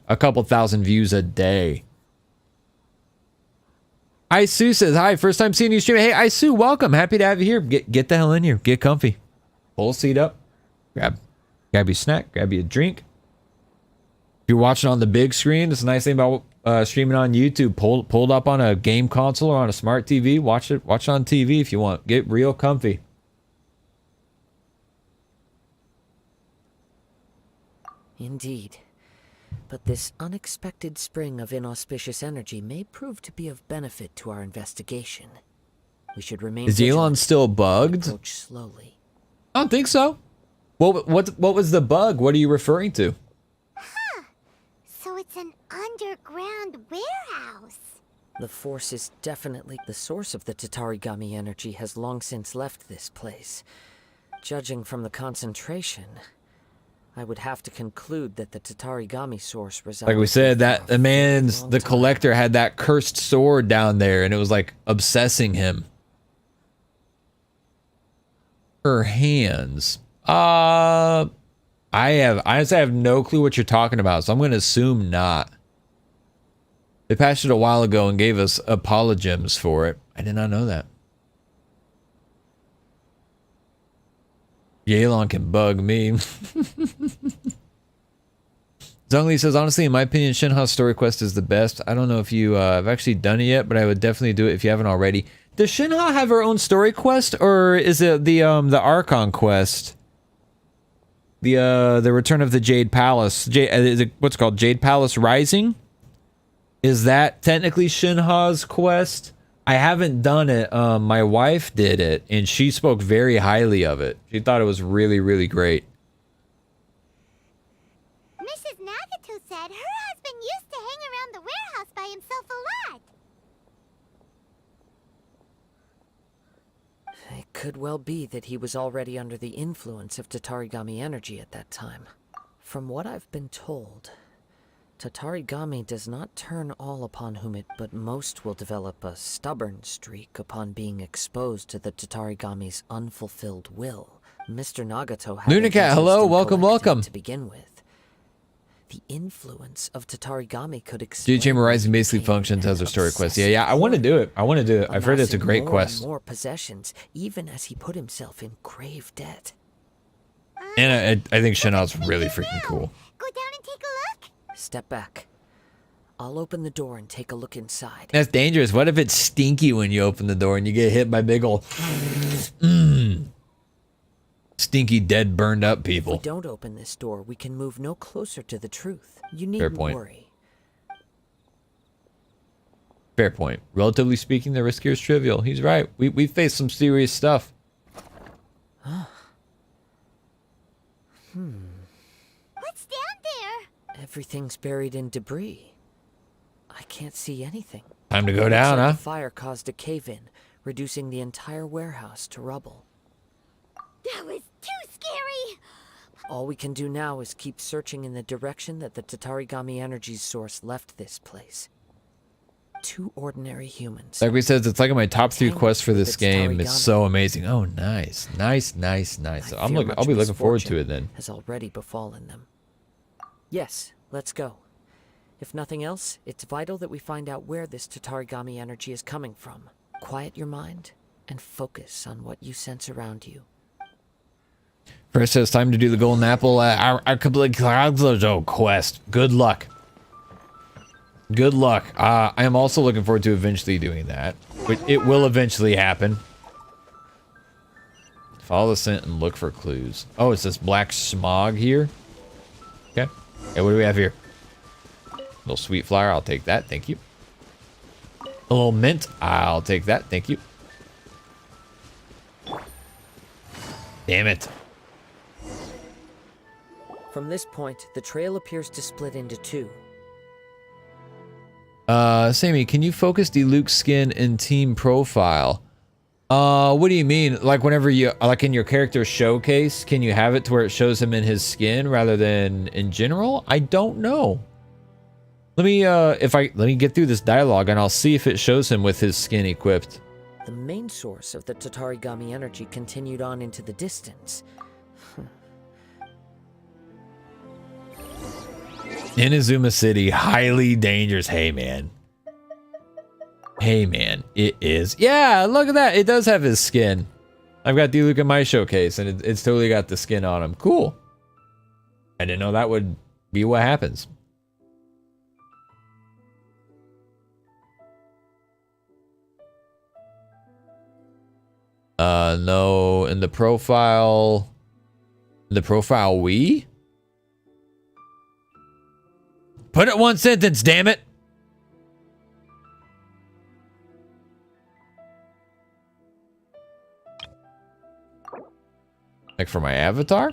S1: a couple thousand views a day. Isu says, hi, first time seeing you stream. Hey, Isu, welcome. Happy to have you here. Get the hell in here. Get comfy. Pull a seat up. Grab you a snack. Grab you a drink. If you're watching on the big screen, it's a nice thing about streaming on YouTube. Pulled up on a game console or on a smart TV. Watch it on TV if you want. Get real comfy.
S3: Indeed. But this unexpected spring of inauspicious energy may prove to be of benefit to our investigation. We should remain
S1: Is Elon still bugged?
S3: Approach slowly.
S1: I don't think so. What was the bug? What are you referring to?
S2: Huh. So it's an underground warehouse.
S3: The force is definitely the source of the Tatarigami energy has long since left this place. Judging from the concentration, I would have to conclude that the Tatarigami source resides.
S1: Like we said, that the collector had that cursed sword down there, and it was like obsessing him. Her hands. I honestly have no clue what you're talking about, so I'm gonna assume not. They patched it a while ago and gave us apologems for it. I did not know that. Yealon can bug me. Zhongli says, honestly, in my opinion, Shinha's story quest is the best. I don't know if you have actually done it yet, but I would definitely do it if you haven't already. Does Shinha have her own story quest, or is it the Archon quest? The Return of the Jade Palace. Is it what's called Jade Palace Rising? Is that technically Shinha's quest? I haven't done it. My wife did it, and she spoke very highly of it. She thought it was really, really great.
S2: Mrs. Nagato said her husband used to hang around the warehouse by himself a lot.
S3: It could well be that he was already under the influence of Tatarigami energy at that time. From what I've been told, Tatarigami does not turn all upon whom it, but most will develop a stubborn streak upon being exposed to the Tatarigami's unfulfilled will. Mr. Nagato had
S1: Lunacat, hello, welcome.
S3: To begin with, the influence of Tatarigami could explain.
S1: Chamber Rising basically functions as a story quest. Yeah, I want to do it. I've heard it's a great quest.
S3: More possessions, even as he put himself in grave debt.
S1: And I think Shinha's really freaking cool.
S2: Go down and take a look.
S3: Step back. I'll open the door and take a look inside.
S1: That's dangerous. What if it's stinky when you open the door and you get hit by big ol' stinky, dead, burned up people?
S3: If we don't open this door, we can move no closer to the truth. You needn't worry.
S1: Fair point. Relatively speaking, the risk here is trivial. He's right. We faced some serious stuff.
S2: What's down there?
S3: Everything's buried in debris. I can't see anything.
S1: Time to go down, huh?
S3: The fire caused a cave-in, reducing the entire warehouse to rubble.
S2: That was too scary.
S3: All we can do now is keep searching in the direction that the Tatarigami energy source left this place. Two ordinary humans.
S1: Like we said, it's like my top 3 quests for this game. It's so amazing. Oh, nice. So I'll be looking forward to it then.
S3: Has already befallen them. Yes, let's go. If nothing else, it's vital that we find out where this Tatarigami energy is coming from. Quiet your mind and focus on what you sense around you.
S1: First, it's time to do the Golden Apple quest. Good luck. Good luck. I am also looking forward to eventually doing that. It will eventually happen. Follow the scent and look for clues. Oh, it's this black smog here. Okay. Hey, what do we have here? A little sweet flower. I'll take that. Thank you. A little mint. I'll take that. Thank you. Damn it.
S3: From this point, the trail appears to split into two.
S1: Sammy, can you focus Diluc's skin in team profile? What do you mean? Like whenever you, like in your character showcase, can you have it to where it shows him in his skin rather than in general? I don't know. Let me, let me get through this dialogue and I'll see if it shows him with his skin equipped.
S3: The main source of the Tatarigami energy continued on into the distance.
S1: Inazuma City, highly dangerous. Hey, man. Hey, man. It is. Yeah, look at that. It does have his skin. I've got Diluc in my showcase, and it's totally got the skin on him. Cool. I didn't know that would be what happens. No. In the profile... we? Put it one sentence, damn it! Like for my avatar?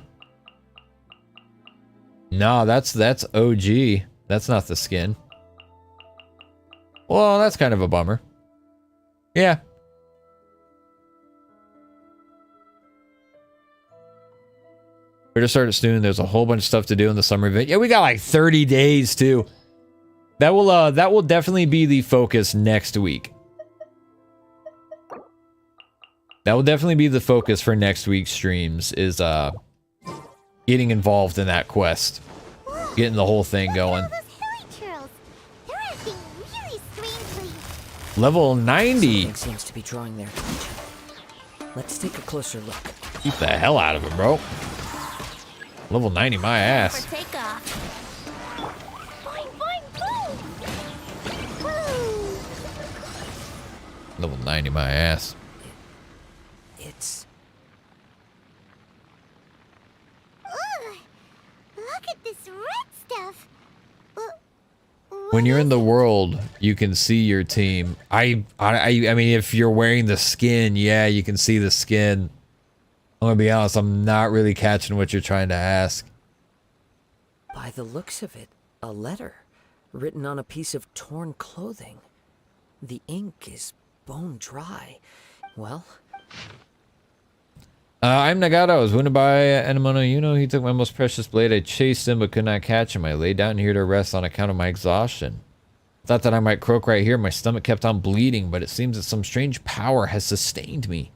S1: No, that's OG. That's not the skin. Well, that's kind of a bummer. Yeah. We're just starting soon. There's a whole bunch of stuff to do in the summer event. Yeah, we got like 30 days too. That will definitely be the focus next week. That will definitely be the focus for next week's streams, is getting involved in that quest. Getting the whole thing going. Level 90.
S3: Something seems to be drawing their attention. Let's take a closer look.
S1: Keep the hell out of it, bro. Level 90 my ass. Level 90 my ass.
S3: It's...
S2: Ugh, look at this red stuff.
S1: When you're in the world, you can see your team. I mean, if you're wearing the skin, yeah, you can see the skin. I'm gonna be honest, I'm not really catching what you're trying to ask.
S3: By the looks of it, a letter written on a piece of torn clothing. The ink is bone dry. Well...
S1: I'm Nagata. I was wounded by Enemono. You know, he took my most precious blade. I chased him but could not catch him. I lay down here to rest on account of my exhaustion. Thought that I might croak right here. My stomach kept on bleeding, but it seems that some strange power has sustained me.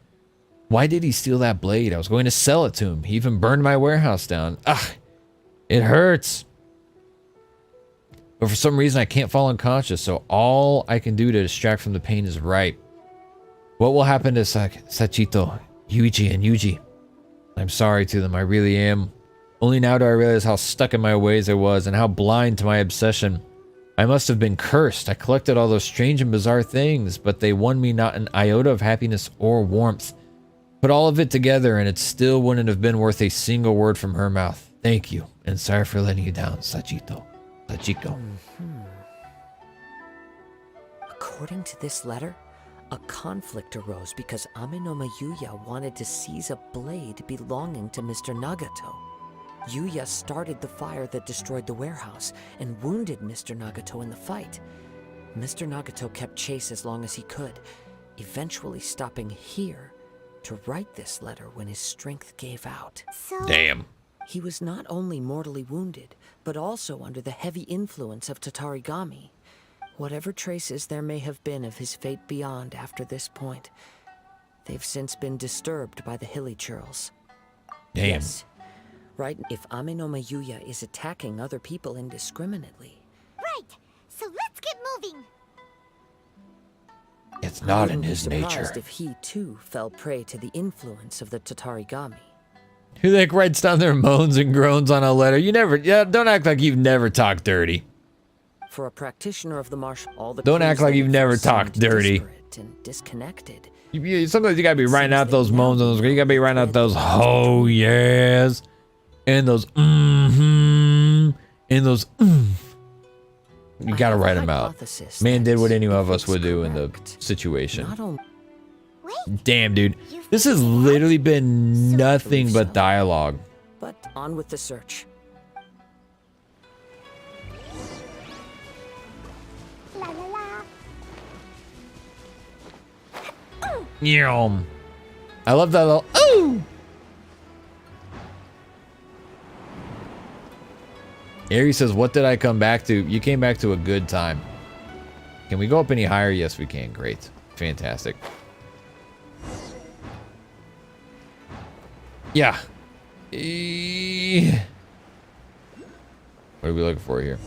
S1: Why did he steal that blade? I was going to sell it to him. He even burned my warehouse down. Ugh, it hurts. But for some reason, I can't fall unconscious, so all I can do to distract from the pain is write. What will happen to Sachito, Yuichi, and Yuji? I'm sorry to them, I really am. Only now do I realize how stuck in my ways I was and how blind to my obsession. I must have been cursed. I collected all those strange and bizarre things, but they won me not an iota of happiness or warmth. Put all of it together and it still wouldn't have been worth a single word from her mouth. Thank you, and sorry for letting you down, Sachito. Sachiko.
S3: According to this letter, a conflict arose because Amenoma Yuya wanted to seize a blade belonging to Mr. Nagato. Yuya started the fire that destroyed the warehouse and wounded Mr. Nagato in the fight. Mr. Nagato kept chase as long as he could, eventually stopping here to write this letter when his strength gave out.
S1: Damn.
S3: He was not only mortally wounded, but also under the heavy influence of Tatarigami. Whatever traces there may have been of his fate beyond after this point, they've since been disturbed by the hilly churls.
S1: Damn.
S3: Yes, right, if Amenoma Yuya is attacking other people indiscriminately.
S2: Right, so let's get moving.
S1: It's not in his
S3: surprised
S1: nature.
S3: If he too fell prey to the influence of the Tatarigami.
S1: Who the heck writes down their moans and groans on a letter? You never, don't act like you've never talked dirty.
S3: For a practitioner of the martial, all the
S1: Don't act like you've never talked dirty.
S3: And disconnected.
S1: Sometimes you gotta be writing out those moans and those. You gotta be writing out those oh yes, and those and those. You gotta write them out. Man did what any of us would do in the situation. Damn, dude, this has literally been nothing but dialogue.
S3: But on with the search.
S1: Yum. I love that little ooh. Aries says, what did I come back to? You came back to a good time. Can we go up any higher? Yes, we can. Great. Fantastic. Yeah. What are we looking for here?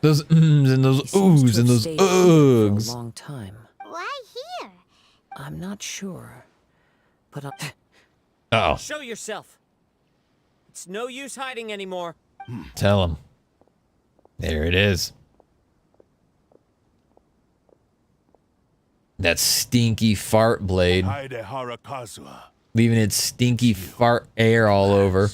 S1: Those ums and those oohs and those ughs.
S3: For a long time.
S2: Why here?
S3: I'm not sure, but
S1: Uh-oh.
S14: Show yourself. It's no use hiding anymore.
S1: Tell him. There it is. That stinky fart blade.
S8: Kaidehara Kazuha.
S1: Leaving its stinky fart air all over.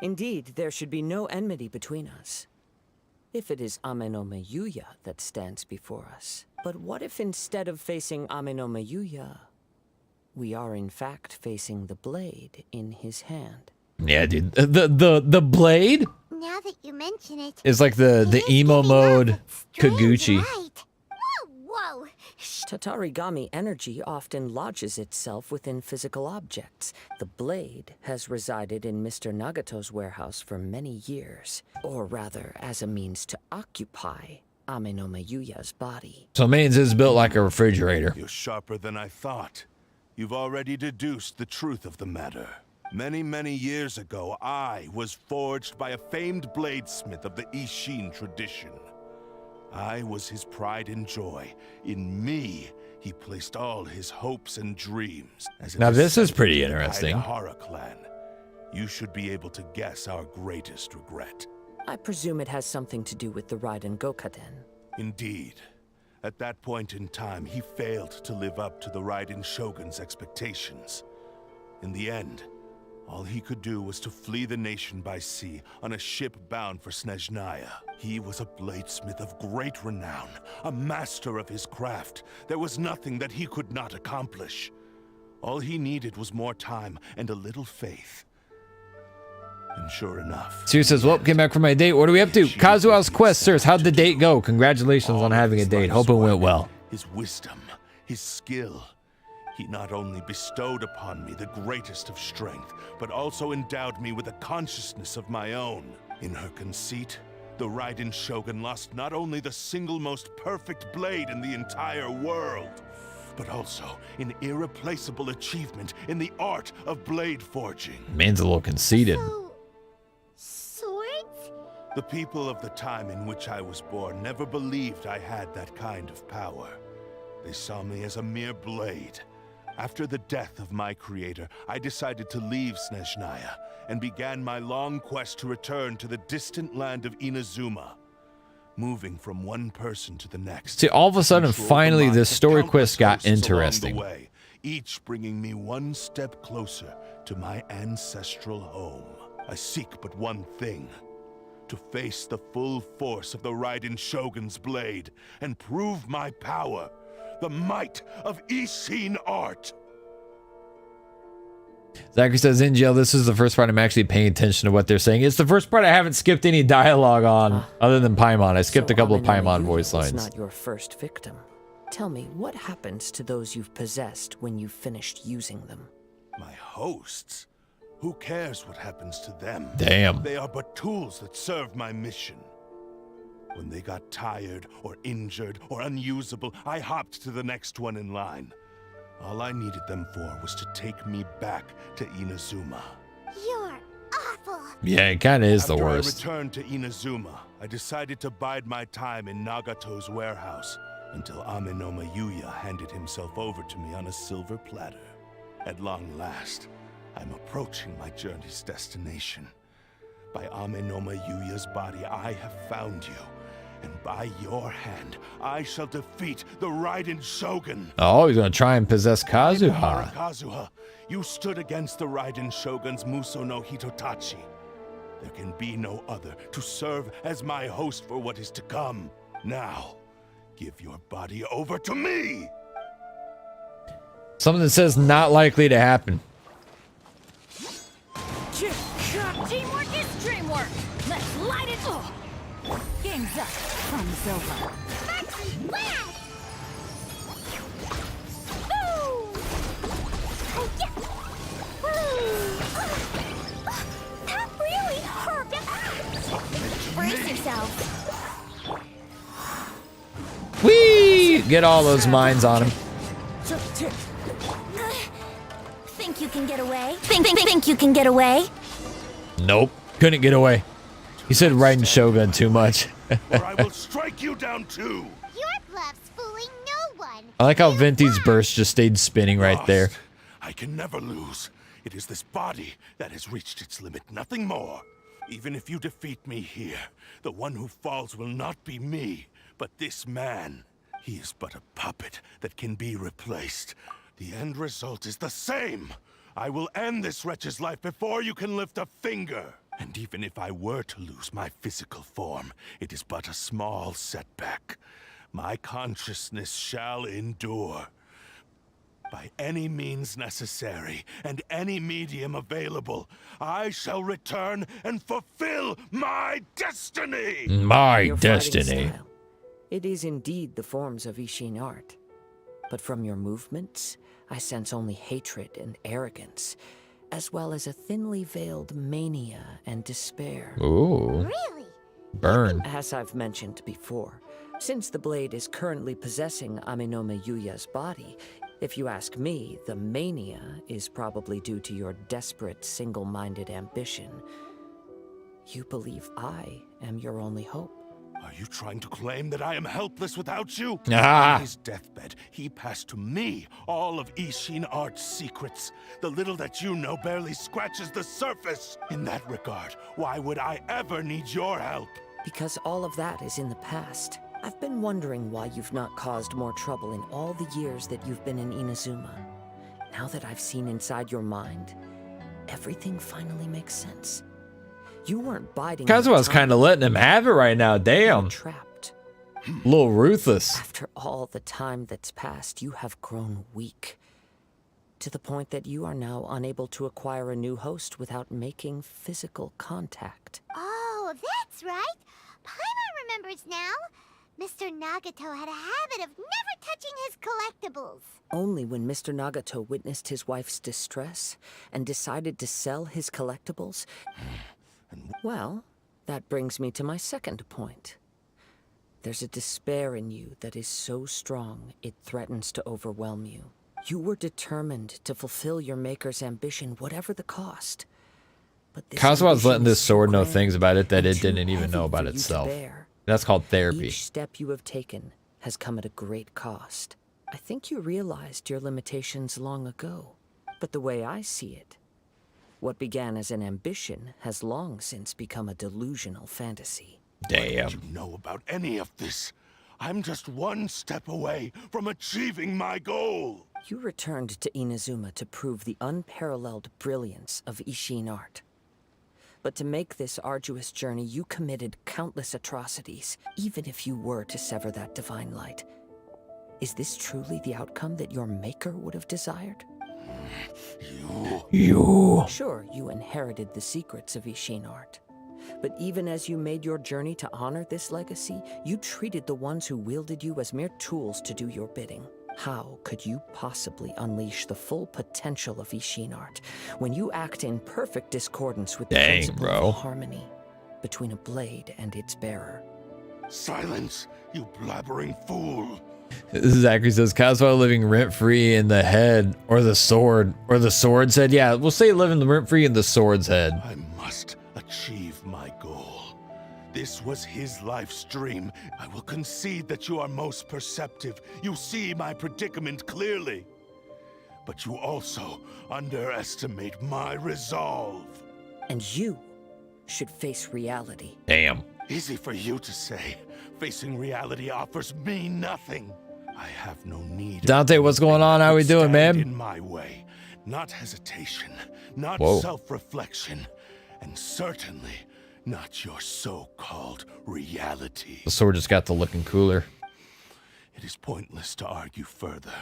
S3: Indeed, there should be no enmity between us. If it is Amenoma Yuya that stands before us. But what if instead of facing Amenoma Yuya, we are in fact facing the blade in his hand?
S1: Yeah, dude. The blade?
S2: Now that you mention it,
S1: It's like the emo mode Kaguchi.
S2: right? Whoa!
S3: Tatarigami energy often lodges itself within physical objects. The blade has resided in Mr. Nagato's warehouse for many years, or rather, as a means to occupy Amenoma Yuya's body.
S1: So it means it's built like a refrigerator.
S8: You're sharper than I thought. You've already deduced the truth of the matter. Many, many years ago, I was forged by a famed bladesmith of the Ishin tradition. I was his pride and joy. In me, he placed all his hopes and dreams.
S1: Now this is pretty interesting.
S8: Kaidahara clan. You should be able to guess our greatest regret.
S3: I presume it has something to do with the Raiden Gokaden.
S8: Indeed. At that point in time, he failed to live up to the Raiden Shogun's expectations. In the end, all he could do was to flee the nation by sea on a ship bound for Snezhnaya. He was a bladesmith of great renown, a master of his craft. There was nothing that he could not accomplish. All he needed was more time and a little faith. And sure enough...
S1: Sue says, well, came back from my date. What are we up to? Kazuha's quest, sirs. How'd the date go? Congratulations on having a date. Hope it went well.
S8: His wisdom, his skill... He not only bestowed upon me the greatest of strength, but also endowed me with a consciousness of my own. In her conceit, the Raiden Shogun lost not only the single most perfect blade in the entire world, but also an irreplaceable achievement in the art of blade forging.
S1: Man's a little conceited.
S2: Swords?
S8: The people of the time in which I was born never believed I had that kind of power. They saw me as a mere blade. After the death of my creator, I decided to leave Snezhnaya and began my long quest to return to the distant land of Inazuma. Moving from one person to the next.
S1: See, all of a sudden, finally, this story quest got interesting.
S8: Along the way, each bringing me one step closer to my ancestral home. I seek but one thing. To face the full force of the Raiden Shogun's blade and prove my power. The might of Ishin art.
S1: Zachary says, in jail, this is the first part I'm actually paying attention to what they're saying. It's the first part I haven't skipped any dialogue on, other than Paimon. I skipped a couple of Paimon voice lines.
S3: It's not your first victim. Tell me, what happens to those you've possessed when you've finished using them?
S8: My hosts? Who cares what happens to them?
S1: Damn.
S8: They are but tools that serve my mission. When they got tired, or injured, or unusable, I hopped to the next one in line. All I needed them for was to take me back to Inazuma.
S2: You're awful.
S1: Yeah, it kind of is the worst.
S8: After I returned to Inazuma, I decided to bide my time in Nagato's warehouse until Amenoma Yuya handed himself over to me on a silver platter. At long last, I'm approaching my journey's destination. By Amenoma Yuya's body, I have found you. And by your hand, I shall defeat the Raiden Shogun.
S1: Oh, he's gonna try and possess Kazuha.
S8: Kazuha, you stood against the Raiden Shogun's Muso no Hitotachi. There can be no other to serve as my host for what is to come. Now, give your body over to me!
S1: Something that says not likely to happen.
S4: Teamwork is dreamwork. Let's light it up.
S7: Game's up. Fun's over.
S2: That really hurt. Brace yourself.
S1: Whee! Get all those mines on him.
S2: Think you can get away? Think you can get away?
S1: Nope. Couldn't get away. He said Raiden Shogun too much.
S8: Or I will strike you down too.
S2: Your bluff's fooling no one.
S1: I like how Venti's burst just stayed spinning right there.
S8: I can never lose. It is this body that has reached its limit, nothing more. Even if you defeat me here, the one who falls will not be me, but this man. He is but a puppet that can be replaced. The end result is the same. I will end this wretch's life before you can lift a finger. And even if I were to lose my physical form, it is but a small setback. My consciousness shall endure. By any means necessary, and any medium available, I shall return and fulfill my destiny!
S1: My
S3: Your
S1: destiny.
S3: fighting style. It is indeed the forms of Ishin art. But from your movements, I sense only hatred and arrogance, as well as a thinly veiled mania and despair.
S1: Ooh.
S2: Really?
S1: Burn.
S3: As I've mentioned before, since the blade is currently possessing Amenome Yuya's body, if you ask me, the mania is probably due to your desperate, single-minded ambition. You believe I am your only hope.
S8: Are you trying to claim that I am helpless without you?
S1: Ah.
S8: On his deathbed, he passed to me all of Ishin Art's secrets. The little that you know barely scratches the surface. In that regard, why would I ever need your help?
S3: Because all of that is in the past. I've been wondering why you've not caused more trouble in all the years that you've been in Inazuma. Now that I've seen inside your mind, everything finally makes sense. You weren't biding.
S1: Kazuha's kind of letting him have it right now. Damn.
S3: Trapped.
S1: A little ruthless.
S3: After all the time that's passed, you have grown weak. To the point that you are now unable to acquire a new host without making physical contact.
S2: Oh, that's right. Paimon remembers now. Mr. Nagato had a habit of never touching his collectibles.
S3: Only when Mr. Nagato witnessed his wife's distress and decided to sell his collectibles. Well, that brings me to my second point. There's a despair in you that is so strong it threatens to overwhelm you. You were determined to fulfill your maker's ambition, whatever the cost. But this
S1: Kazuha's letting
S3: ambition
S1: this
S3: is
S1: sword
S3: so
S1: know
S3: grand
S1: things about it that
S3: and
S1: it
S3: too
S1: didn't even know
S3: heavy
S1: about
S3: for you to
S1: itself.
S3: bear.
S1: That's called therapy.
S3: Each step you have taken has come at a great cost. I think you realized your limitations long ago. But the way I see it, what began as an ambition has long since become a delusional fantasy.
S1: Damn.
S8: What do you know about any of this? I'm just one step away from achieving my goal.
S3: You returned to Inazuma to prove the unparalleled brilliance of Ishin art. But to make this arduous journey, you committed countless atrocities, even if you were to sever that divine light. Is this truly the outcome that your maker would have desired?
S1: You.
S3: Sure, you inherited the secrets of Ishin art. But even as you made your journey to honor this legacy, you treated the ones who wielded you as mere tools to do your bidding. How could you possibly unleash the full potential of Ishin art when you act in perfect discordance with the principle of harmony between a blade and its bearer?
S8: Silence, you blabbering fool.
S1: Zachary says Kazuha living rent-free in the head or the sword or the sword's head. Yeah, we'll say living rent-free in the sword's head.
S8: I must achieve my goal. This was his life's dream. I will concede that you are most perceptive. You see my predicament clearly. But you also underestimate my resolve.
S3: And you should face reality.
S1: Damn.
S8: Easy for you to say. Facing reality offers me nothing. I have no need.
S1: Dante, what's going on? How we doing, man?
S8: In my way. Not hesitation, not self-reflection, and certainly not your so-called reality.
S1: The sword just got to looking cooler.
S8: It is pointless to argue further,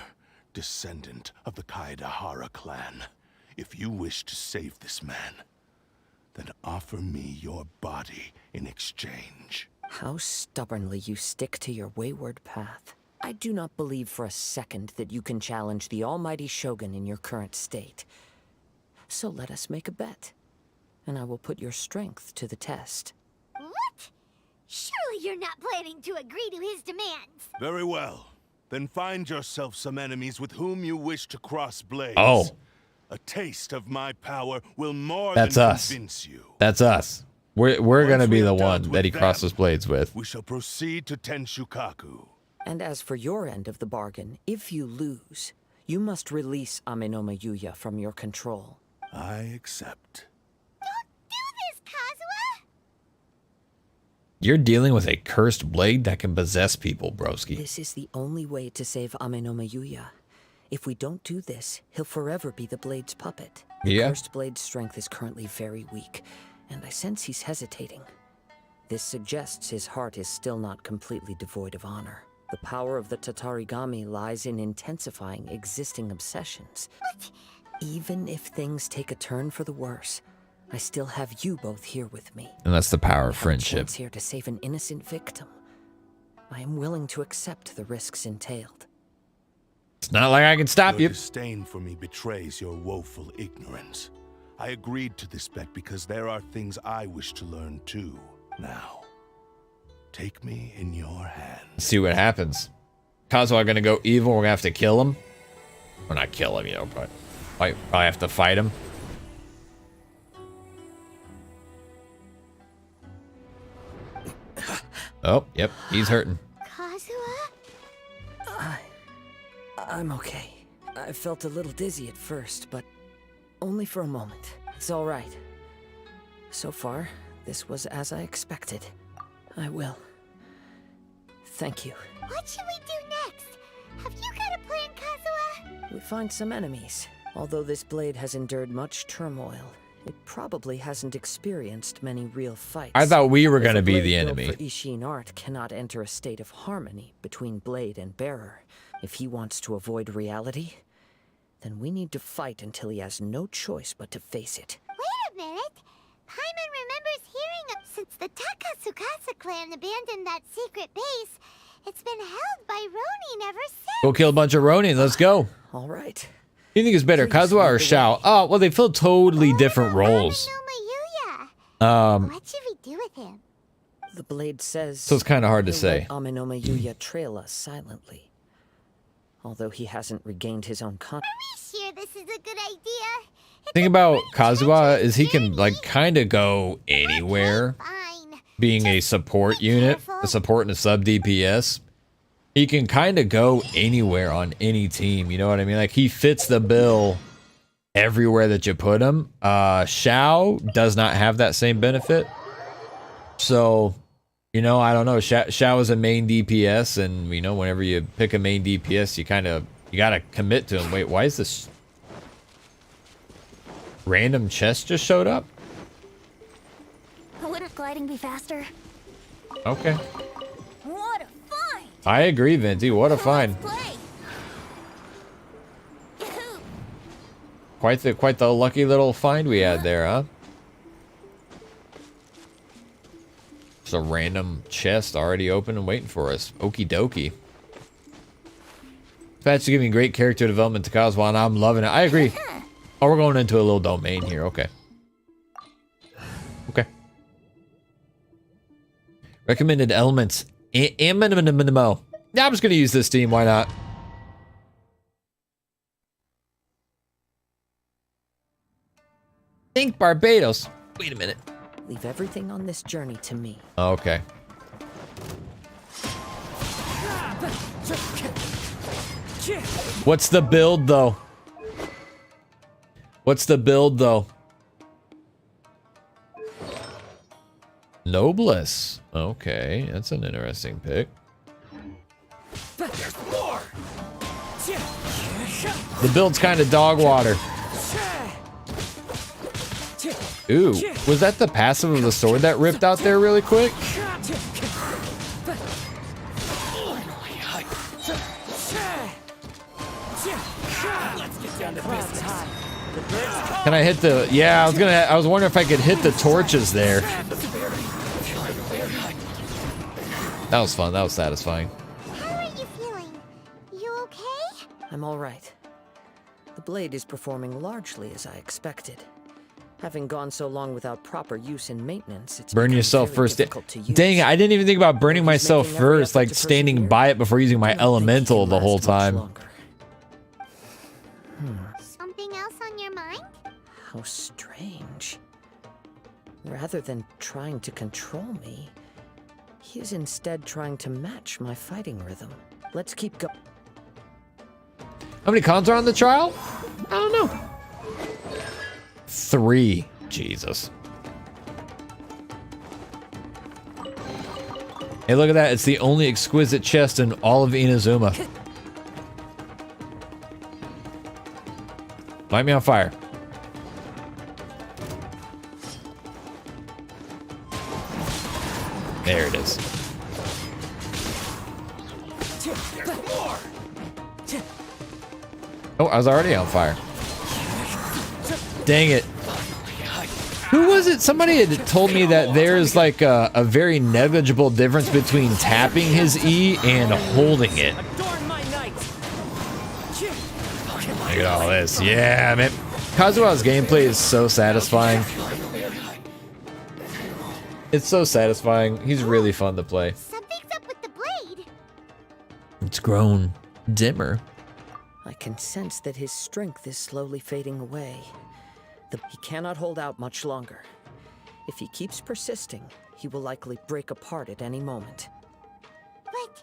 S8: descendant of the Kaedahara clan. If you wish to save this man, then offer me your body in exchange.
S3: How stubbornly you stick to your wayward path. I do not believe for a second that you can challenge the almighty Shogun in your current state. So let us make a bet, and I will put your strength to the test.
S2: What? Surely you're not planning to agree to his demands.
S8: Very well. Then find yourself some enemies with whom you wish to cross blades.
S1: Oh.
S8: A taste of my power will more
S1: That's
S8: than
S1: us.
S8: convince you.
S1: That's us. We're gonna be the one
S8: with
S1: that he
S8: them,
S1: crosses blades with.
S8: We shall proceed to Tenshukaku.
S3: And as for your end of the bargain, if you lose, you must release Amenoma Yuya from your control.
S8: I accept.
S2: Don't do this, Kazuha!
S1: You're dealing with a cursed blade that can possess people, broski.
S3: This is the only way to save Amenoma Yuya. If we don't do this, he'll forever be the blade's puppet. The cursed blade's strength is currently very weak, and I sense he's hesitating. This suggests his heart is still not completely devoid of honor. The power of the Tatarigami lies in intensifying existing obsessions.
S2: What?
S3: Even if things take a turn for the worse, I still have you both here with me.
S1: And that's the power of
S3: I have a
S1: friendship.
S3: chance here to save an innocent victim. I am willing to accept the risks entailed.
S1: It's not like I can stop
S8: Your
S1: you.
S8: disdain for me betrays your woeful ignorance. I agreed to this bet because there are things I wish to learn too. Now, take me in your hands.
S1: Let's see what happens. Kazuha gonna go evil. We're gonna have to kill him. Or not kill him, you know, but probably have to fight him. Oh, yep, he's hurting.
S2: Kazuha?
S3: I'm okay. I felt a little dizzy at first, but only for a moment. It's all right. So far, this was as I expected. I will. Thank you.
S2: What should we do next? Have you got a plan, Kazuha?
S3: We find some enemies. Although this blade has endured much turmoil, it probably hasn't experienced many real fights.
S1: I thought we were gonna
S3: If a
S1: be
S3: blade
S1: the
S3: built
S1: enemy.
S3: for Ishin art cannot enter a state of harmony between blade and bearer. If he wants to avoid reality, then we need to fight until he has no choice but to face it.
S2: Wait a minute. Paimon remembers hearing of since the Takatsukasa clan abandoned that secret base. It's been held by Ronin ever since.
S1: Go kill a bunch of Ronin. Let's go.
S3: All right.
S1: Who do you think is better, Kazuha or Shao? Oh, well, they fill totally different roles.
S2: What should we do with him?
S3: The blade says...
S1: So it's kind of hard to
S3: he'll
S1: say.
S3: let Amenoma Yuya trail us silently. Although he hasn't regained his own
S2: Are we sure this is a good idea?
S1: Thing about Kazuha is he can, like, kind of go anywhere. Being a support unit, a support and a sub DPS. He can kind of go anywhere on any team, you know what I mean? Like, he fits the bill everywhere that you put him. Shao does not have that same benefit. So, you know, I don't know. Shao is a main DPS, and, you know, whenever you pick a main DPS, you gotta commit to him. Wait, why is this random chest just showed up?
S2: Wouldn't gliding be faster?
S1: Okay.
S2: What a find!
S1: I agree, Venti. What a find. Quite the lucky little find we had there, huh? Just a random chest already open and waiting for us. Okie dokie. Patch is giving great character development to Kazuha, and I'm loving it. I agree. Oh, we're going into a little domain here. Okay. Okay. Recommended elements. Yeah, I'm just going to use this team. Why not? Think Barbados. Wait a minute.
S3: Leave everything on this journey to me.
S1: Okay. What's the build, though? What's the build, though? Noblesse. Okay, that's an interesting pick. The build's kind of dog water. Ooh, was that the passive of the sword that ripped out there really quick? Can I hit the... Yeah, I was wondering if I could hit the torches there. That was fun. That was satisfying.
S2: How are you feeling? You okay?
S3: I'm all right. The blade is performing largely as I expected. Having gone so long without proper use and maintenance, it's
S1: Burn
S3: become
S1: yourself
S3: very
S1: first.
S3: difficult to use.
S1: Dang it, I didn't even think about burning myself
S3: making every
S1: first,
S3: effort
S1: like
S3: to
S1: standing
S3: persevere.
S1: by it before using my
S3: I don't think
S1: elemental
S3: he'll
S1: the whole
S3: last much
S1: time.
S3: longer.
S2: Something else on your mind?
S3: How strange. Rather than trying to control me, he is instead trying to match my fighting rhythm. Let's keep going.
S1: How many cons are on the trial? I don't know. 3. Jesus. Hey, look at that. It's the only exquisite chest in all of Inazuma. Light me on fire. There it is. Oh, I was already on fire. Dang it. Who was it? Somebody had told me that there's like a very negligible difference between tapping his E and holding it. Look at all this. Yeah, man. Kazuha's gameplay is so satisfying. It's so satisfying. He's really fun to play.
S2: Something's up with the blade.
S1: It's grown dimmer.
S3: I can sense that his strength is slowly fading away. He cannot hold out much longer. If he keeps persisting, he will likely break apart at any moment.
S2: But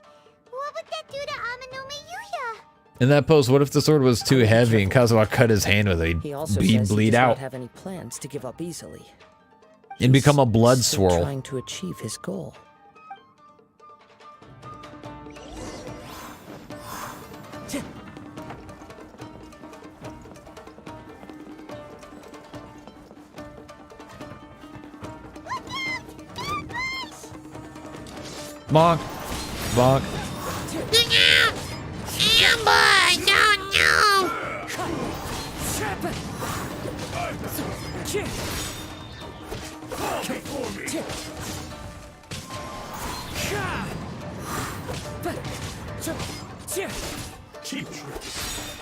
S2: what would that do to Amano Miyuya?
S1: In that post, what if the sword was too heavy and Kazuha cut his hand with it?
S3: He also
S1: He'd
S3: says he
S1: bleed
S3: does
S1: out
S3: not have any plans to give up easily.
S1: and become a blood
S3: He's still
S1: swirl.
S3: trying to achieve his goal.
S1: Bonk. Bonk.
S2: Amber! No, no!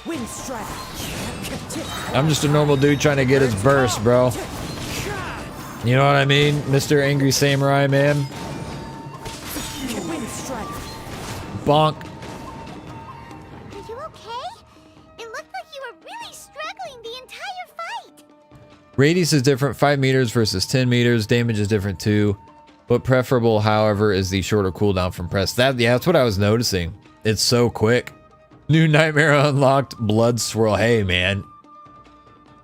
S3: Wind strike.
S1: I'm just a normal dude trying to get his burst, bro. You know what I mean, Mr. Angry Samurai Man?
S3: Wind strike.
S1: Bonk.
S2: Are you okay? It looked like you were really struggling the entire fight.
S1: Radius is different, 5 meters versus 10 meters. Damage is different too. But preferable, however, is the shorter cooldown from press. Yeah, that's what I was noticing. It's so quick. New nightmare unlocked, blood swirl. Hey, man.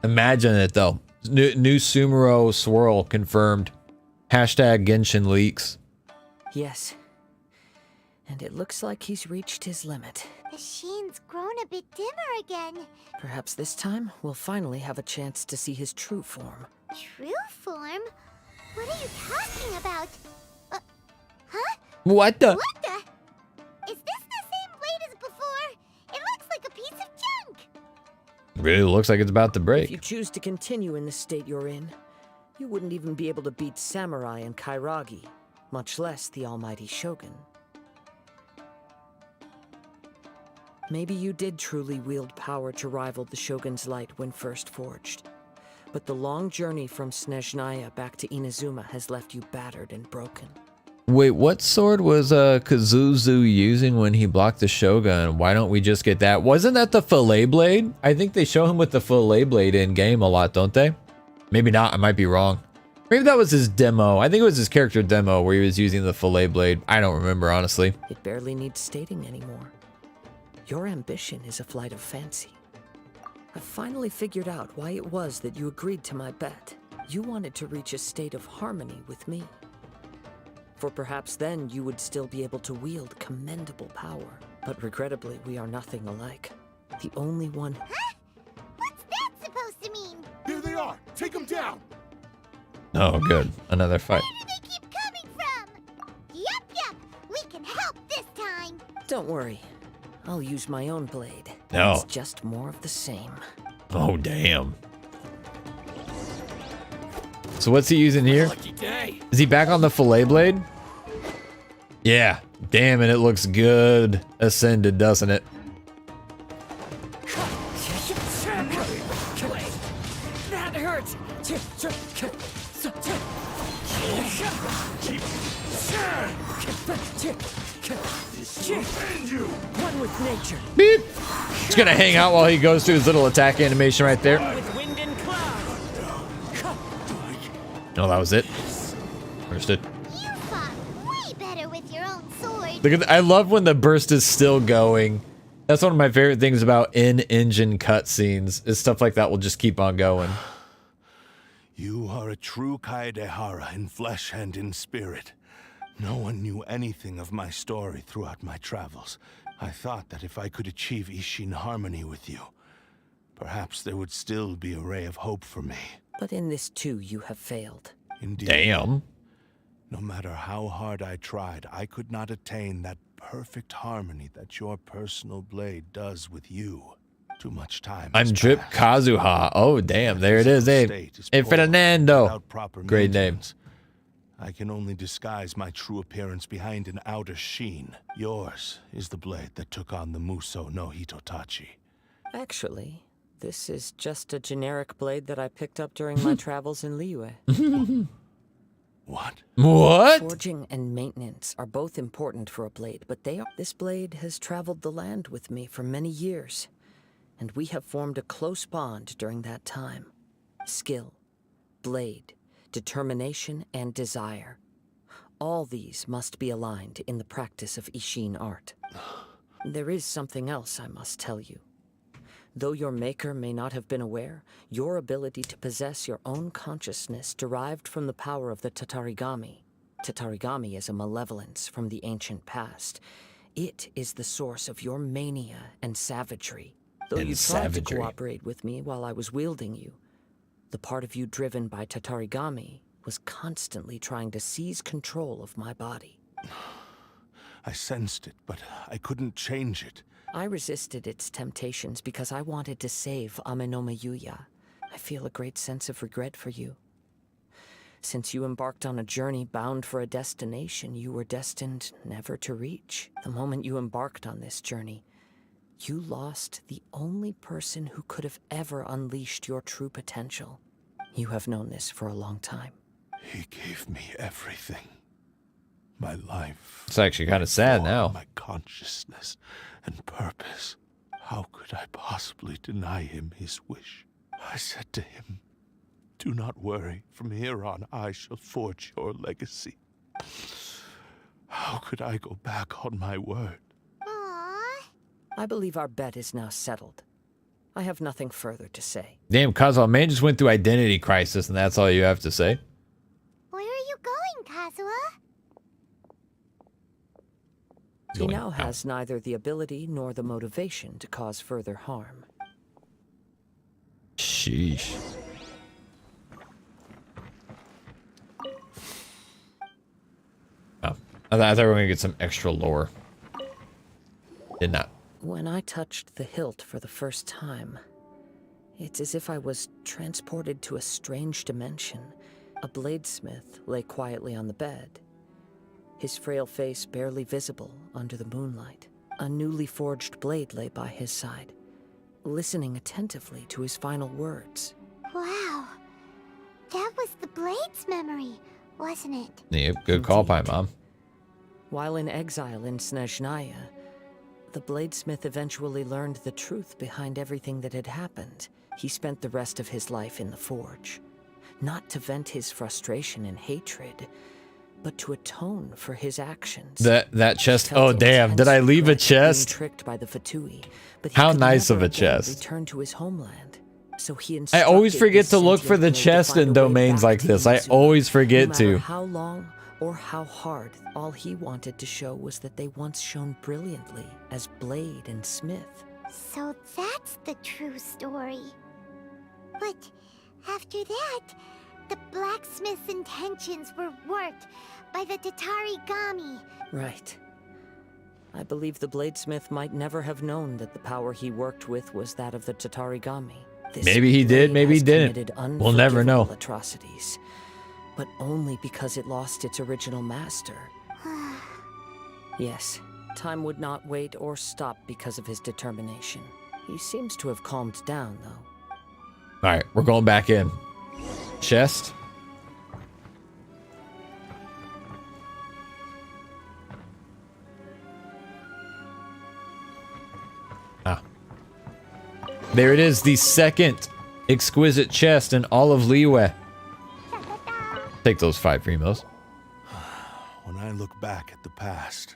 S1: Imagine it, though. New Sumero swirl confirmed. Hashtag Genshin leaks.
S3: Yes. And it looks like he's reached his limit.
S2: The sheen's grown a bit dimmer again.
S3: Perhaps this time, we'll finally have a chance to see his true form.
S2: True form? What are you talking about? Huh?
S1: What the?
S2: What the? Is this the same blade as before? It looks like a piece of junk.
S1: Really looks like it's about to
S3: If
S1: break.
S3: you choose to continue in the state you're in, you wouldn't even be able to beat Samurai and Kairagi, much less the almighty Shogun. Maybe you did truly wield power to rival the Shogun's light when first forged. But the long journey from Snezhnaya back to Inazuma has left you battered and broken.
S1: Wait, what sword was Kazuzu using when he blocked the Shogun? Why don't we just get that? Wasn't that the fillet blade? I think they show him with the fillet blade in game a lot, don't they? Maybe not, I might be wrong. Maybe that was his demo. I think it was his character demo where he was using the fillet blade. I don't remember, honestly.
S3: It barely needs stating anymore. Your ambition is a flight of fancy. I've finally figured out why it was that you agreed to my bet. You wanted to reach a state of harmony with me. For perhaps then you would still be able to wield commendable power. But regrettably, we are nothing alike. The only one...
S2: Huh? What's that supposed to mean?
S8: Here they are! Take them down!
S1: Oh, good. Another fight.
S2: Where do they keep coming from? Yup, we can help this time.
S3: Don't worry. I'll use my own blade.
S1: No.
S3: It's just more of the same.
S1: Oh, damn. So what's he using here? Is he back on the fillet blade? Yeah. Damn it, it looks good. Ascended, doesn't it?
S3: That hurts! One with nature.
S1: Beep. It's gonna hang out while he goes through his little attack animation right there.
S3: With wind and cloud.
S1: Oh, that was it. Understood.
S2: You fought way better with your own sword.
S1: Look at I love when the burst is still going. That's one of my favorite things about in-engine cutscenes. Is stuff like that will just keep on going.
S8: You are a true Kaedehara in flesh and in spirit. No one knew anything of my story throughout my travels. I thought that if I could achieve Ishin harmony with you, perhaps there would still be a ray of hope for me.
S3: But in this too, you have failed.
S8: Indeed.
S1: Damn.
S8: No matter how hard I tried, I could not attain that perfect harmony that your personal blade does with you. Too much time.
S1: I'm Drip Kazuha. Oh, damn. There it is. Hey, hey Fernando. Great name.
S8: I can only disguise my true appearance behind an outer sheen. Yours is the blade that took on the Muso no Hitotachi.
S3: Actually, this is just a generic blade that I picked up during my travels in Liyue.
S8: What?
S1: What?
S3: Forging and maintenance are both important for a blade, but this blade has traveled the land with me for many years, and we have formed a close bond during that time. Skill, blade, determination, and desire. All these must be aligned in the practice of Ishin art. There is something else I must tell you. Though your maker may not have been aware, your ability to possess your own consciousness derived from the power of the Tatarigami. Tatarigami is a malevolence from the ancient past. It is the source of your mania and savagery. Though you tried to cooperate with me while I was wielding you, the part of you driven by Tatarigami was constantly trying to seize control of my body.
S8: I sensed it, but I couldn't change it.
S3: I resisted its temptations because I wanted to save Amenoma Yuya. I feel a great sense of regret for you. Since you embarked on a journey bound for a destination you were destined never to reach. The moment you embarked on this journey, you lost the only person who could have ever unleashed your true potential. You have known this for a long time.
S8: He gave me everything. My life.
S1: It's actually kind of sad now.
S8: My consciousness and purpose. How could I possibly deny him his wish? I said to him, "Do not worry. From here on, I shall forge your legacy." How could I go back on my word?
S3: I believe our bet is now settled. I have nothing further to say.
S1: Damn, Kazuha, man just went through identity crisis, and that's all you have to say?
S2: Where are you going, Kazuha?
S3: He now has neither the ability nor the motivation to cause further harm.
S1: Sheesh. Oh, I thought we were gonna get some extra lore. Did not.
S3: When I touched the hilt for the first time, it's as if I was transported to a strange dimension. A bladesmith lay quietly on the bed, his frail face barely visible under the moonlight. A newly forged blade lay by his side, listening attentively to his final words.
S2: Wow. That was the blade's memory, wasn't it?
S1: Yep, good call, Pie Mom.
S3: While in exile in Snezhnaya, the bladesmith eventually learned the truth behind everything that had happened. He spent the rest of his life in the forge, not to vent his frustration and hatred, but to atone for his actions.
S1: That chest. Oh damn! Did I leave a chest?
S3: Tricked by the Fatui, but
S1: how nice of a chest.
S3: Return to his homeland. So he
S1: I always forget to look for the chest in domains like this. I always forget to.
S3: How long or how hard, all he wanted to show was that they once shone brilliantly as blade and smith.
S2: So that's the true story. But after that, the blacksmith's intentions were worked by the Tatarigami.
S3: Right. I believe the bladesmith might never have known that the power he worked with was that of the Tatarigami.
S1: Maybe he did, maybe he didn't. We'll never know.
S3: Atrocities, but only because it lost its original master. Yes, time would not wait or stop because of his determination. He seems to have calmed down, though.
S1: Alright, we're going back in. Chest. Ah. There it is, the second exquisite chest in all of Liyue. Take those 5 primos.
S8: When I look back at the past,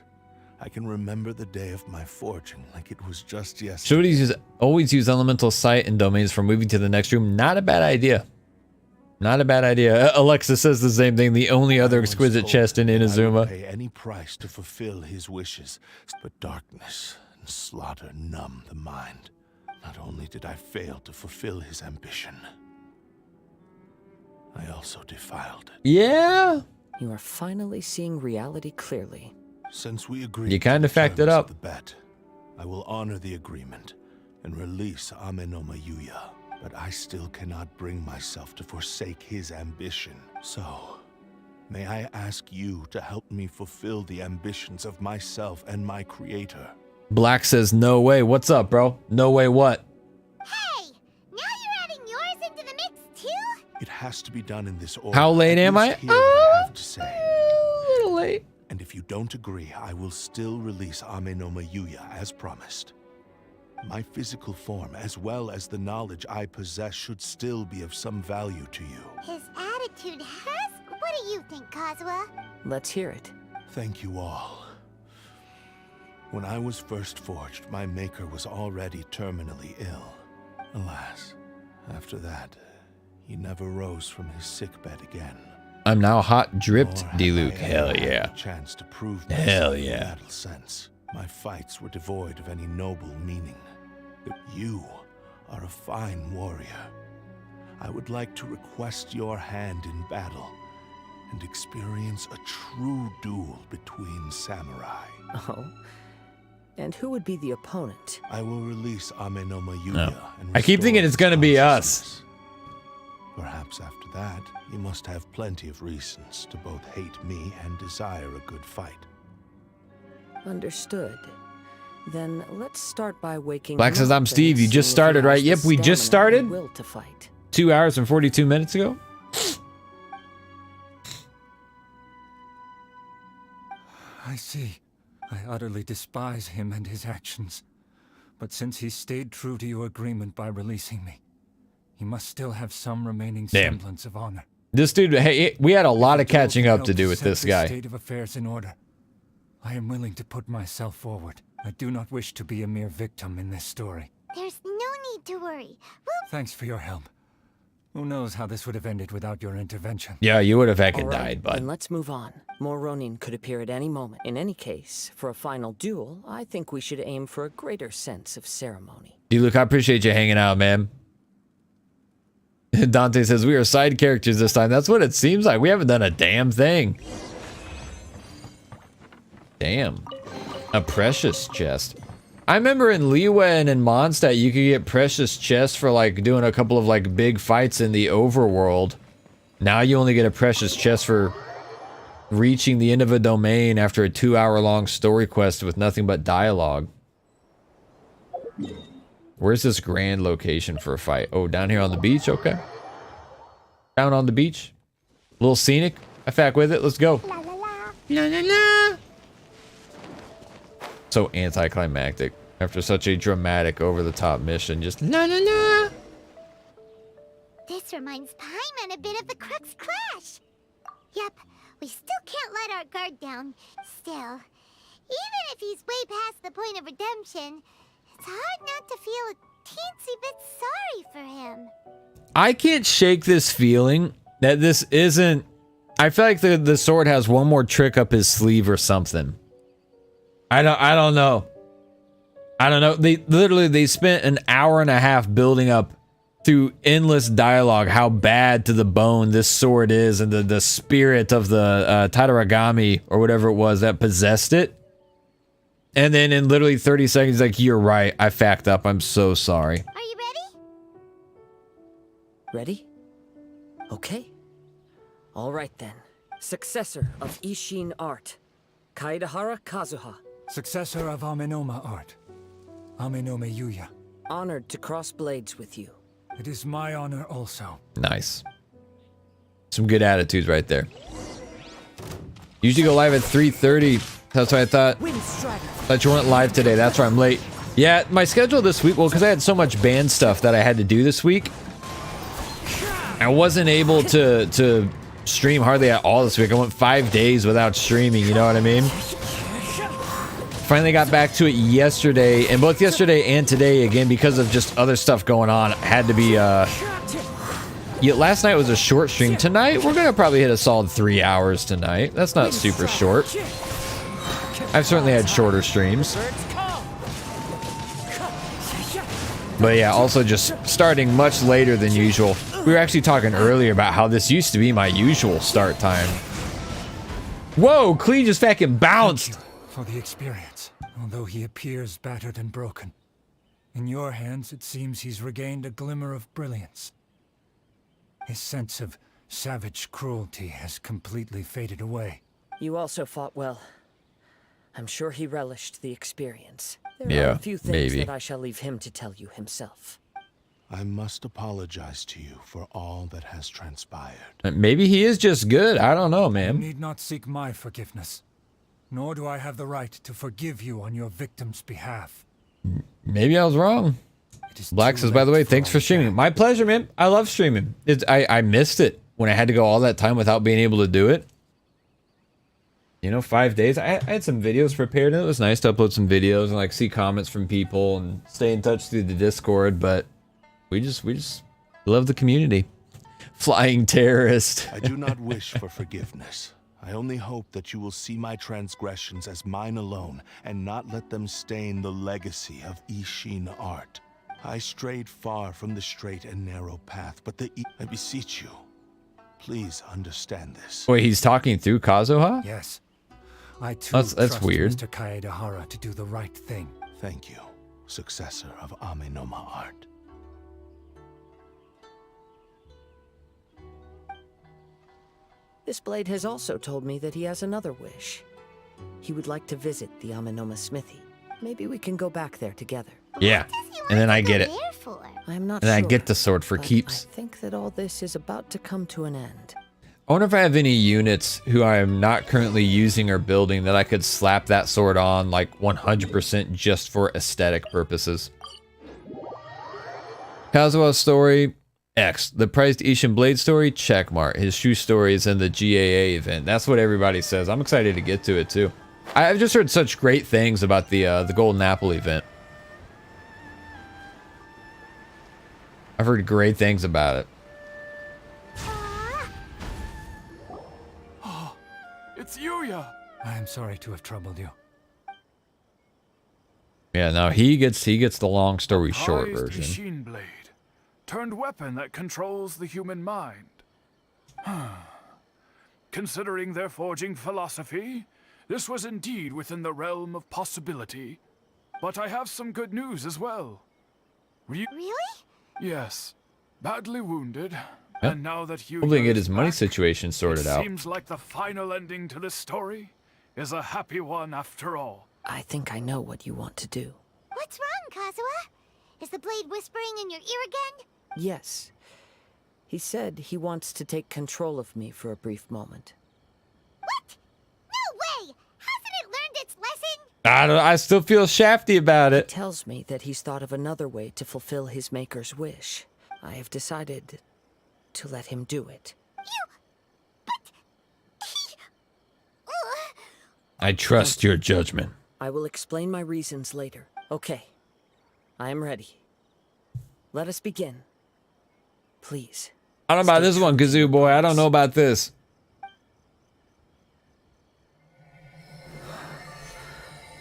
S8: I can remember the day of my forging like it was just yesterday.
S1: Should always use elemental sight and domains for moving to the next room. Not a bad idea. Not a bad idea. Alexa says the same thing. The only other exquisite chest in Inazuma.
S8: Pay any price to fulfill his wishes, but darkness and slaughter numb the mind. Not only did I fail to fulfill his ambition, I also defiled it.
S1: Yeah.
S3: You are finally seeing reality clearly.
S8: Since we agreed
S1: You kind of fact it up.
S8: the bet, I will honor the agreement and release Amenoma Yuya. But I still cannot bring myself to forsake his ambition. So, may I ask you to help me fulfill the ambitions of myself and my creator?
S1: Black says, no way. What's up, bro? No way what?
S2: Hey, now you're adding yours into the mix too?
S8: It has to be done in this order.
S1: How late am I?
S8: Hear what I have to say.
S1: A little late.
S8: And if you don't agree, I will still release Amenoma Yuya as promised. My physical form, as well as the knowledge I possess, should still be of some value to you.
S2: His attitude has... What do you think, Kazuha?
S3: Let's hear it.
S8: Thank you all. When I was first forged, my maker was already terminally ill. Alas, after that, he never rose from his sickbed again.
S1: I'm now hot dripped,
S8: Nor
S1: D-Luke.
S8: had I
S1: Hell
S8: ever had
S1: yeah.
S8: a chance to prove
S1: Hell
S8: myself in
S1: yeah.
S8: battle sense. My fights were devoid of any noble meaning. But you are a fine warrior. I would like to request your hand in battle and experience a true duel between samurai.
S3: Oh? And who would be the opponent?
S8: I will release Amenoma Yuya.
S1: No.
S8: And
S1: I keep
S8: restore
S1: thinking it's gonna be us.
S8: Perhaps after that, you must have plenty of reasons to both hate me and desire a good fight.
S3: Understood. Then let's start by waking
S1: Black
S3: him
S1: says,
S3: up
S1: I'm
S3: and
S1: Steve. You just
S3: seeing if he
S1: started,
S3: has
S1: right?
S3: the
S1: Yep, we just
S3: stamina and
S1: started.
S3: will to fight.
S1: 2 hours and 42 minutes ago.
S11: I see. I utterly despise him and his actions. But since he stayed true to your agreement by releasing me, he must still have some remaining
S1: Damn.
S11: semblance of honor.
S1: This dude, hey, we had a lot of
S11: If the duel
S1: catching
S11: can
S1: up
S11: help
S1: to do with
S11: set
S1: this guy.
S11: state of affairs in order, I am willing to put myself forward. I do not wish to be a mere victim in this story.
S2: There's no need to worry. We'll...
S11: Thanks for your help. Who knows how this would have ended without your intervention?
S1: Yeah, you would have heckin'
S3: All right,
S1: died, bud.
S3: then let's move on. More Ronin could appear at any moment. In any case, for a final duel, I think we should aim for a greater sense of ceremony.
S1: D-Luke, I appreciate you hanging out, man. Dante says, we are side characters this time. That's what it seems like. We haven't done a damn thing. Damn. A precious chest. I remember in Liyue and in Mondstadt, you could get precious chests for like doing a couple of like big fights in the overworld. Now you only get a precious chest for reaching the end of a domain after a 2-hour-long story quest with nothing but dialogue. Where's this grand location for a fight? Oh, down here on the beach? Okay. Down on the beach. A little scenic. I fact with it. Let's go.
S2: La la la.
S1: La la la. So anticlimactic. After such a dramatic, over-the-top mission. Just la la la.
S2: This reminds Paimon a bit of the Crux Clash. Yep, we still can't let our guard down. Still, even if he's way past the point of redemption, it's hard not to feel a teensy bit sorry for him.
S1: I can't shake this feeling that this isn't... I feel like the sword has one more trick up his sleeve or something. I don't know. I don't know. They spent an hour and a half building up through endless dialogue how bad to the bone this sword is and the spirit of the Tadaragami or whatever it was that possessed it. And then in literally 30 seconds, like, you're right. I facked up. I'm so sorry.
S2: Are you ready?
S3: Ready? Okay. All right then. Successor of Ishin art, Kaedahara Kazuha.
S11: Successor of Amenoma art, Amenoma Yuya.
S3: Honored to cross blades with you.
S11: It is my honor also.
S1: Nice. Some good attitudes right there. Usually go live at 3:30. That's what I thought. Thought you weren't live today. That's why I'm late. Yeah, my schedule this week, well, because I had so much band stuff that I had to do this week, I wasn't able to stream hardly at all this week. I went 5 days without streaming, you know what I mean? Finally got back to it yesterday, and both yesterday and today, again, because of just other stuff going on, had to be, yeah, last night was a short stream. Tonight, we're gonna probably hit a solid 3 hours tonight. That's not super short. I've certainly had shorter streams. But yeah, also just starting much later than usual. We were actually talking earlier about how this used to be my usual start time. Whoa, Klee just fucking bounced.
S11: for the experience, although he appears battered and broken. In your hands, it seems he's regained a glimmer of brilliance. His sense of savage cruelty has completely faded away.
S3: You also fought well. I'm sure he relished the experience. There are a few things that I shall leave him to tell you himself.
S8: I must apologize to you for all that has transpired.
S1: Maybe he is just good. I don't know, man.
S11: You need not seek my forgiveness. Nor do I have the right to forgive you on your victim's behalf.
S1: Maybe I was wrong. Black says, by the way, thanks for streaming. My pleasure, man. I love streaming. I missed it when I had to go all that time without being able to do it. You know, 5 days. I had some videos prepared, and it was nice to upload some videos and like see comments from people and stay in touch through the Discord. But we just love the community. Flying terrorist.
S8: I do not wish for forgiveness. I only hope that you will see my transgressions as mine alone and not let them stain the legacy of Ishin art. I strayed far from the straight and narrow path, but I beseech you, please understand this.
S1: Wait, he's talking through Kazuha?
S11: Yes. I too
S1: that's weird.
S11: Mr. Kaedehara to do the right thing.
S8: Thank you, successor of Amenoma art.
S3: This blade has also told me that he has another wish. He would like to visit the Amenoma smithy. Maybe we can go back there together.
S1: Yeah, and then I get it.
S3: I'm not
S1: and
S3: sure.
S1: I get the sword for
S3: but
S1: keeps.
S3: I think that all this is about to come to an end.
S1: I wonder if I have any units who I am not currently using or building that I could slap that sword on like 100% just for aesthetic purposes. Kazuha's story, X. The prized Ishin Blade story, checkmark. His shoe story is in the GAA event. That's what everybody says. I'm excited to get to it too. I've just heard such great things about the Golden Apple event. I've heard great things about it.
S5: It's Yuya!
S11: I am sorry to have troubled you.
S1: Yeah, now he gets the long story short version.
S5: Ishin blade, turned weapon that controls the human mind. Considering their forging philosophy, this was indeed within the realm of possibility. But I have some good news as well.
S2: Really?
S5: Yes. Badly wounded.
S1: Yep.
S5: And now that Yuya
S1: Hopefully he can get
S5: is
S1: his money
S5: back,
S1: situation sorted out.
S5: It seems like the final ending to this story is a happy one after all.
S3: I think I know what you want to do.
S2: What's wrong, Kazuha? Is the blade whispering in your ear again?
S3: Yes. He said he wants to take control of me for a brief moment.
S2: What? No way! Hasn't it learned its lesson?
S1: I still feel shafty about it.
S3: He tells me that he's thought of another way to fulfill his maker's wish. I have decided to let him do it.
S1: I trust your judgment.
S3: I will explain my reasons later. Okay. I am ready. Let us begin. Please.
S1: I don't know about this one, Kazoo boy. I don't know about this.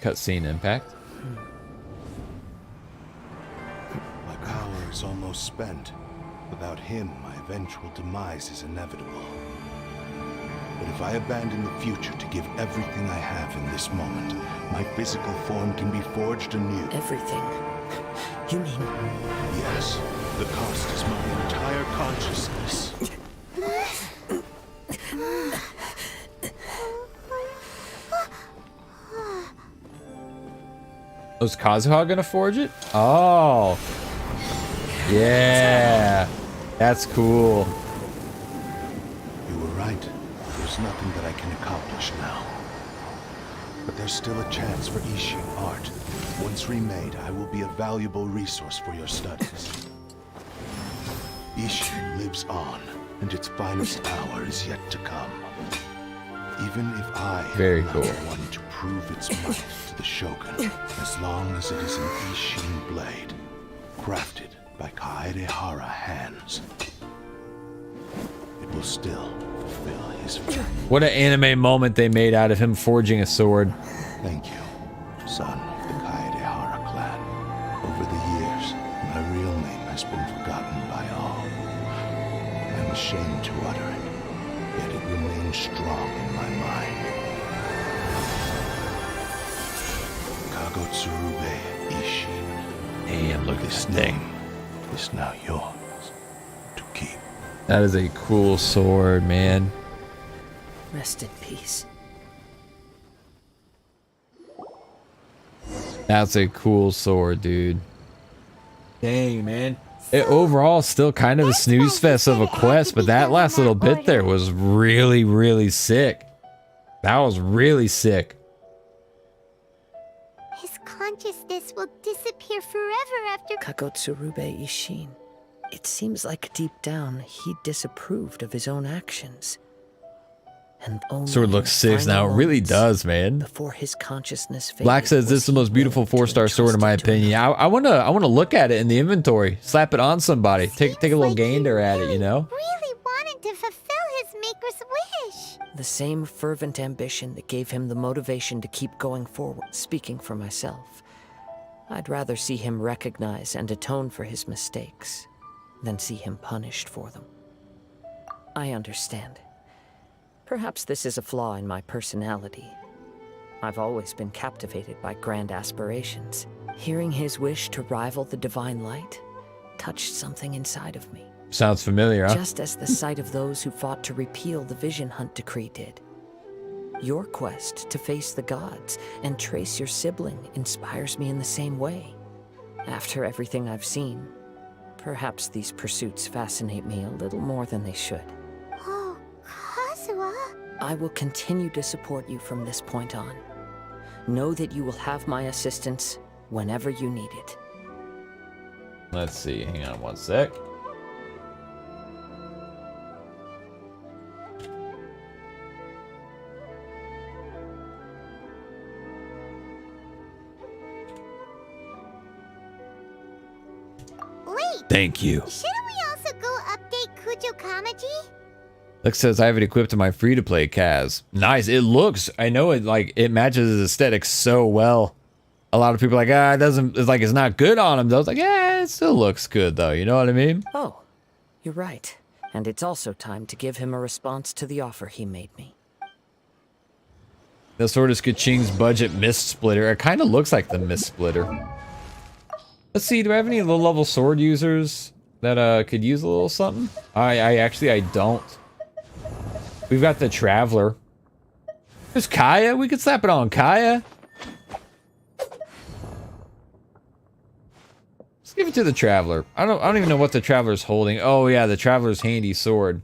S1: Cutscene impact.
S8: My power is almost spent. Without him, my eventual demise is inevitable. But if I abandon the future to give everything I have in this moment, my physical form can be forged anew.
S3: Everything? You mean?
S8: Yes. The cost is my entire consciousness.
S1: Was Kazuha gonna forge it? Oh. Yeah. That's cool.
S8: You were right. There's nothing that I can accomplish now. But there's still a chance for Ishin art. Once remade, I will be a valuable resource for your studies. Ishin lives on, and its finest hour is yet to come. Even if I am not the one to prove its might to the Shogun, as long as it is an Ishin blade, crafted by Kaedehara hands, it will still fulfill his fate.
S1: What an anime moment they made out of him forging a sword.
S8: Thank you, son of the Kaedehara clan. Over the years, my real name has been forgotten by all. I'm ashamed to utter it, yet it remains strong in my mind. Kagotsurube Ishin.
S1: Damn, look at this thing.
S8: It's now yours to keep.
S1: That is a cool sword, man.
S3: Rest in peace.
S1: That's a cool sword, dude. Dang, man. It overall still kind of a snooze fest of a quest, but that last little bit there was really, really sick. That was really sick.
S2: His consciousness will disappear forever after
S3: Kagotsurube Ishin. It seems like deep down he disapproved of his own actions. And only
S1: Sword looks sick now. It really does, man.
S3: Before his consciousness faded,
S1: Black says this is the most beautiful 4-star sword in my opinion. I wanna look at it in the inventory. Slap it on somebody. Take a little gander at it, you know?
S2: really wanted to fulfill his maker's wish.
S3: The same fervent ambition that gave him the motivation to keep going forward. Speaking for myself, I'd rather see him recognize and atone for his mistakes than see him punished for them. I understand. Perhaps this is a flaw in my personality. I've always been captivated by grand aspirations. Hearing his wish to rival the divine light touched something inside of me.
S1: Sounds familiar, huh?
S3: Just as the sight of those who fought to repeal the Vision Hunt decree did. Your quest to face the gods and trace your sibling inspires me in the same way. After everything I've seen, perhaps these pursuits fascinate me a little more than they should.
S2: Oh, Kazuha.
S3: I will continue to support you from this point on. Know that you will have my assistance whenever you need it.
S1: Let's see. Hang on one sec.
S2: Wait.
S1: Thank you.
S2: Shouldn't we also go update Kujo Kamaji?
S1: Luke says I have it equipped in my free-to-play Kaz. Nice. It looks. I know it it matches his aesthetic so well. A lot of people are like, it doesn't. It's like it's not good on him though. It's like, yeah, it still looks good though. You know what I mean?
S3: Oh, you're right. And it's also time to give him a response to the offer he made me.
S1: The sword is Kaching's budget mist splitter. It kind of looks like the mist splitter. Let's see. Do I have any low-level sword users that could use a little something? I don't. We've got the Traveler. There's Kaya. We could slap it on Kaya. Let's give it to the Traveler. I don't even know what the Traveler's holding. Oh yeah, the Traveler's handy sword.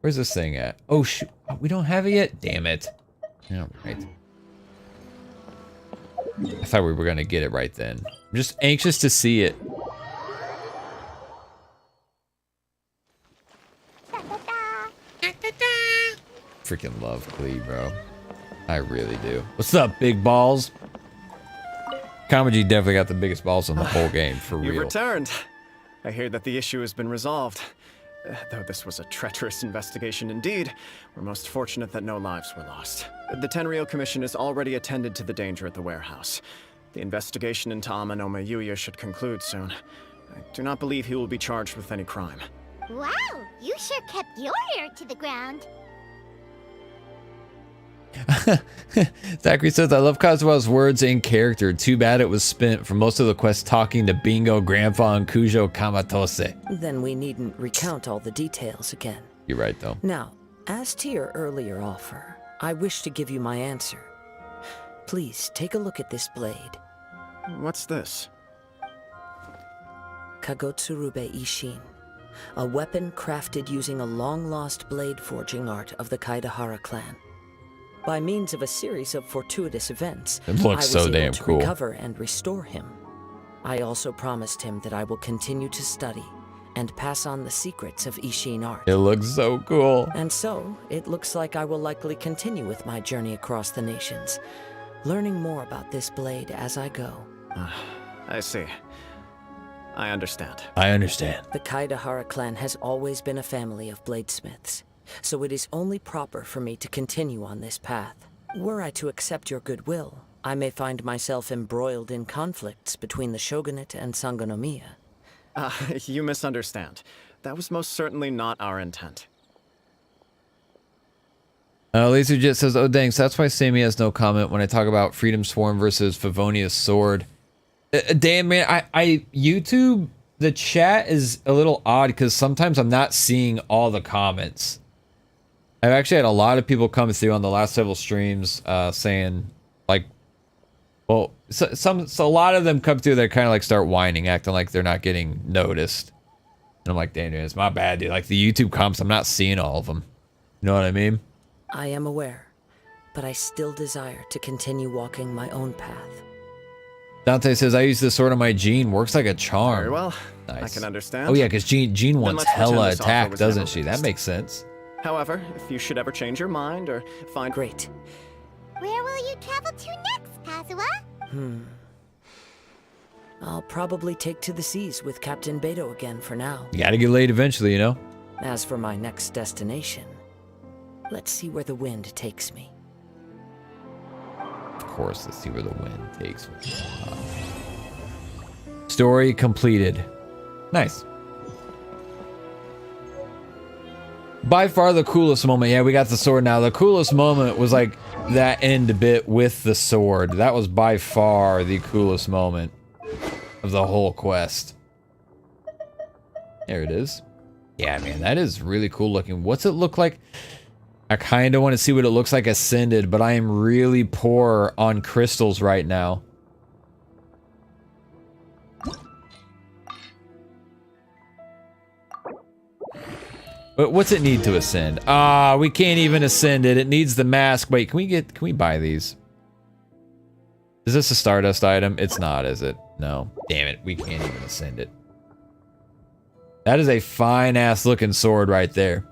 S1: Where's this thing at? Oh shoot. Oh, we don't have it yet? Damn it. All right. I thought we were gonna get it right then. I'm just anxious to see it. Freaking love Klee, bro. I really do. What's up, big balls? Kamaji definitely got the biggest balls in the whole game, for real.
S10: You've returned. I hear that the issue has been resolved. Though this was a treacherous investigation indeed, we're most fortunate that no lives were lost. The Tenryou Commission has already attended to the danger at the warehouse. The investigation into Amanoma Yuya should conclude soon. I do not believe he will be charged with any crime.
S2: Wow, you sure kept your ear to the ground.
S1: Zachary says, I love Kazuha's words and character. Too bad it was spent for most of the quest talking to Bingo, Grandpa, and Kujo Kamatose.
S3: Then we needn't recount all the details again.
S1: You're right, though.
S3: Now, as to your earlier offer, I wish to give you my answer. Please, take a look at this blade.
S10: What's this?
S3: Kagotsurube Ishin. A weapon crafted using a long-lost blade forging art of the Kaidahara clan. By means of a series of fortuitous events,
S1: it looks so damn cool.
S3: I was able to recover and restore him. I also promised him that I will continue to study and pass on the secrets of Ishin art.
S1: It looks so cool.
S3: And so, it looks like I will likely continue with my journey across the nations, learning more about this blade as I go.
S10: I see. I understand.
S1: I understand.
S3: The Kaidahara clan has always been a family of bladesmiths, so it is only proper for me to continue on this path. Were I to accept your goodwill, I may find myself embroiled in conflicts between the shogunate and Sangonomiya.
S10: You misunderstand. That was most certainly not our intent.
S1: Laser Jet says, oh dang, so that's why Sammy has no comment when I talk about Freedom Swarm versus Favonia's sword. Damn, man, I YouTube, the chat is a little odd because sometimes I'm not seeing all the comments. I've actually had a lot of people come through on the last several streams saying, like, well, so a lot of them come through that kind of like start whining, acting like they're not getting noticed. And I'm like, damn, dude, it's my bad, dude. Like, the YouTube comments, I'm not seeing all of them. You know what I mean?
S3: I am aware, but I still desire to continue walking my own path.
S1: Dante says, I use this sword on my Jean. Works like a charm.
S10: Very well.
S1: Nice.
S10: I can understand.
S1: Oh, yeah, because Jean wants
S10: let's pretend
S1: hella
S10: this offer
S1: attack,
S10: was
S1: doesn't
S10: never
S1: she? That
S10: raised.
S1: makes sense.
S10: However, if you should ever change your mind or find...
S3: Great.
S2: Where will you travel to next, Kazuha?
S3: I'll probably take to the seas with Captain Beto again for now.
S1: You gotta get laid eventually, you know?
S3: As for my next destination, let's see where the wind takes me.
S1: Of course, let's see where the wind takes me. Story completed. Nice. By far the coolest moment. Yeah, we got the sword now. The coolest moment was like that end bit with the sword. That was by far the coolest moment of the whole quest. There it is. Yeah, man, that is really cool looking. What's it look like? I kind of want to see what it looks like ascended, but I am really poor on crystals right now. But what's it need to ascend? Ah, we can't even ascend it. It needs the mask. Wait, can we buy these? Is this a Stardust item? It's not, is it? No. Damn it, we can't even ascend it. That is a fine-ass looking sword right there.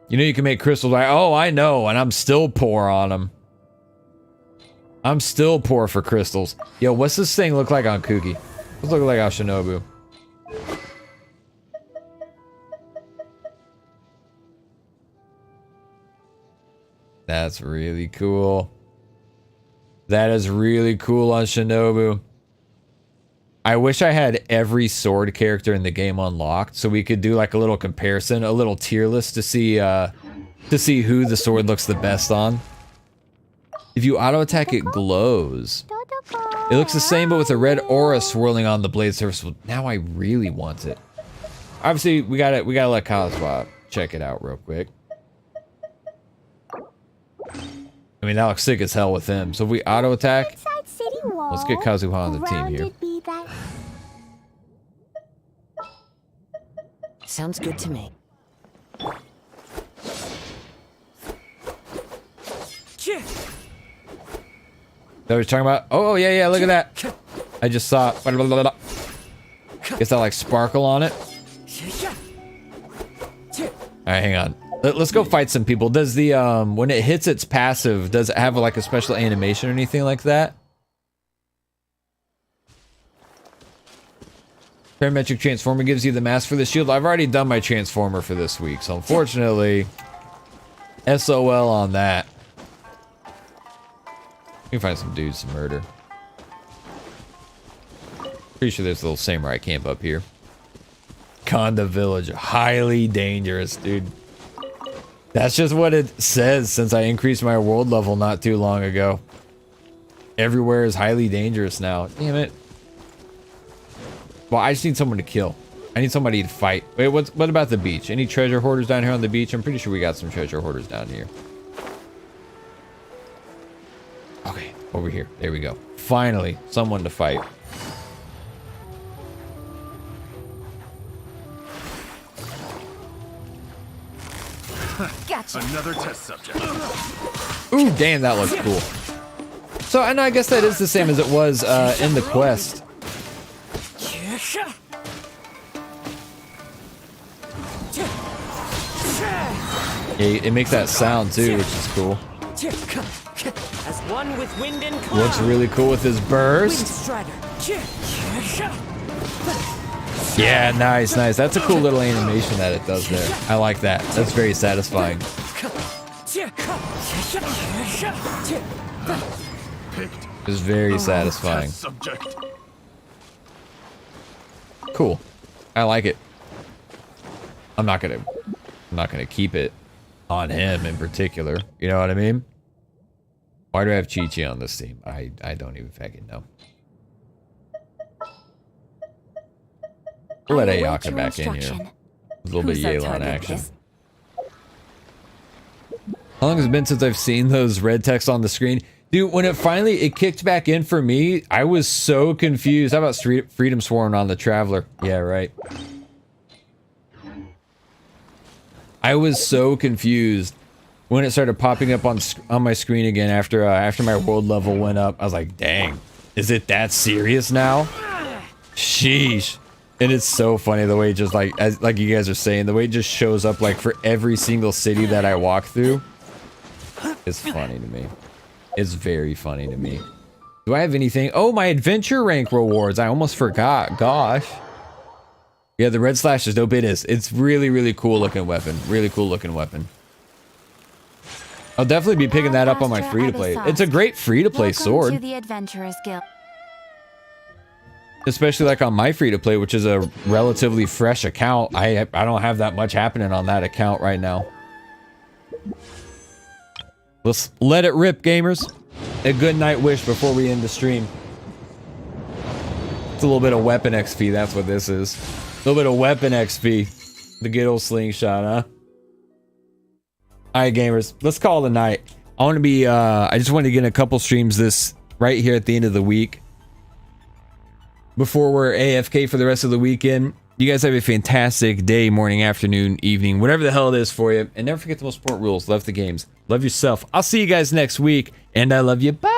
S1: You know you can make crystals like, oh, I know, and I'm still poor on them. I'm still poor for crystals. Yo, what's this thing look like on Kuki? What's it look like on Shinobu? That's really cool. That is really cool on Shinobu. I wish I had every sword character in the game unlocked so we could do like a little comparison, a little tier list to see who the sword looks the best on. If you auto attack, it glows. It looks the same but with a red aura swirling on the blade surface. Well, now I really want it. Obviously, we gotta let Kazuha check it out real quick. I mean, that looks sick as hell with him. So if we auto attack, let's get Kazuha on the team here.
S3: Sounds good to me.
S1: Is that what you're talking about? Oh, yeah, yeah, look at that. I just saw it. Gets that like sparkle on it. Alright, hang on. Let's go fight some people. Does the, when it hits its passive, does it have like a special animation or anything like that? Parametric Transformer gives you the mask for the shield. I've already done my Transformer for this week, so unfortunately, SOL on that. We can find some dudes to murder. Pretty sure there's a little samurai camp up here. Konda Village. Highly dangerous, dude. That's just what it says since I increased my world level not too long ago. Everywhere is highly dangerous now. Damn it. Well, I just need someone to kill. I need somebody to fight. Wait, what about the beach? Any treasure hoarders down here on the beach? I'm pretty sure we got some treasure hoarders down here. Okay, over here. There we go. Finally, someone to fight.
S2: Gotcha.
S5: Another test subject.
S1: Ooh, damn, that looks cool. So, and I guess that is the same as it was in the quest. Yeah, it makes that sound too, which is cool.
S14: As one with wind and cloud.
S1: Looks really cool with his burst. Yeah, nice, nice. That's a cool little animation that it does there. I like that. That's very satisfying. It's very satisfying. Cool. I like it. I'm not gonna keep it. on him in particular. You know what I mean? Why do I have Chi-Chi on this team? I don't even fucking know. We'll let Ayaka back in here. A little bit Yelan action. How long has it been since I've seen those red text on the screen? Dude, when it kicked back in for me, I was so confused. How about Freedom Sworn on the Traveler? Yeah, right. I was so confused when it started popping up on my screen again after my world level went up. I was like, dang, is it that serious now? Sheesh. And it's so funny the way it just like you guys are saying, the way it just shows up like for every single city that I walk through. It's funny to me. It's very funny to me. Do I have anything? Oh, my adventure rank rewards. I almost forgot. Gosh. Yeah, the red slash is dope. It is. It's really, really cool looking weapon. Really cool looking weapon. I'll definitely be picking that up on my free-to-play. It's a great free-to-play sword.
S2: To the Adventurers Guild.
S1: Especially like on my free-to-play, which is a relatively fresh account. I don't have that much happening on that account right now. Let's let it rip, gamers. A good night wish before we end the stream. It's a little bit of weapon XP, that's what this is. A little bit of weapon XP. The good old slingshot, huh? Alright, gamers, let's call it a night. I just wanted to get a couple streams this right here at the end of the week. Before we're AFK for the rest of the weekend. You guys have a fantastic day, morning, afternoon, evening, whatever the hell it is for you. And never forget the most important rules. Love the games. Love yourself. I'll see you guys next week. And I love you. Bye.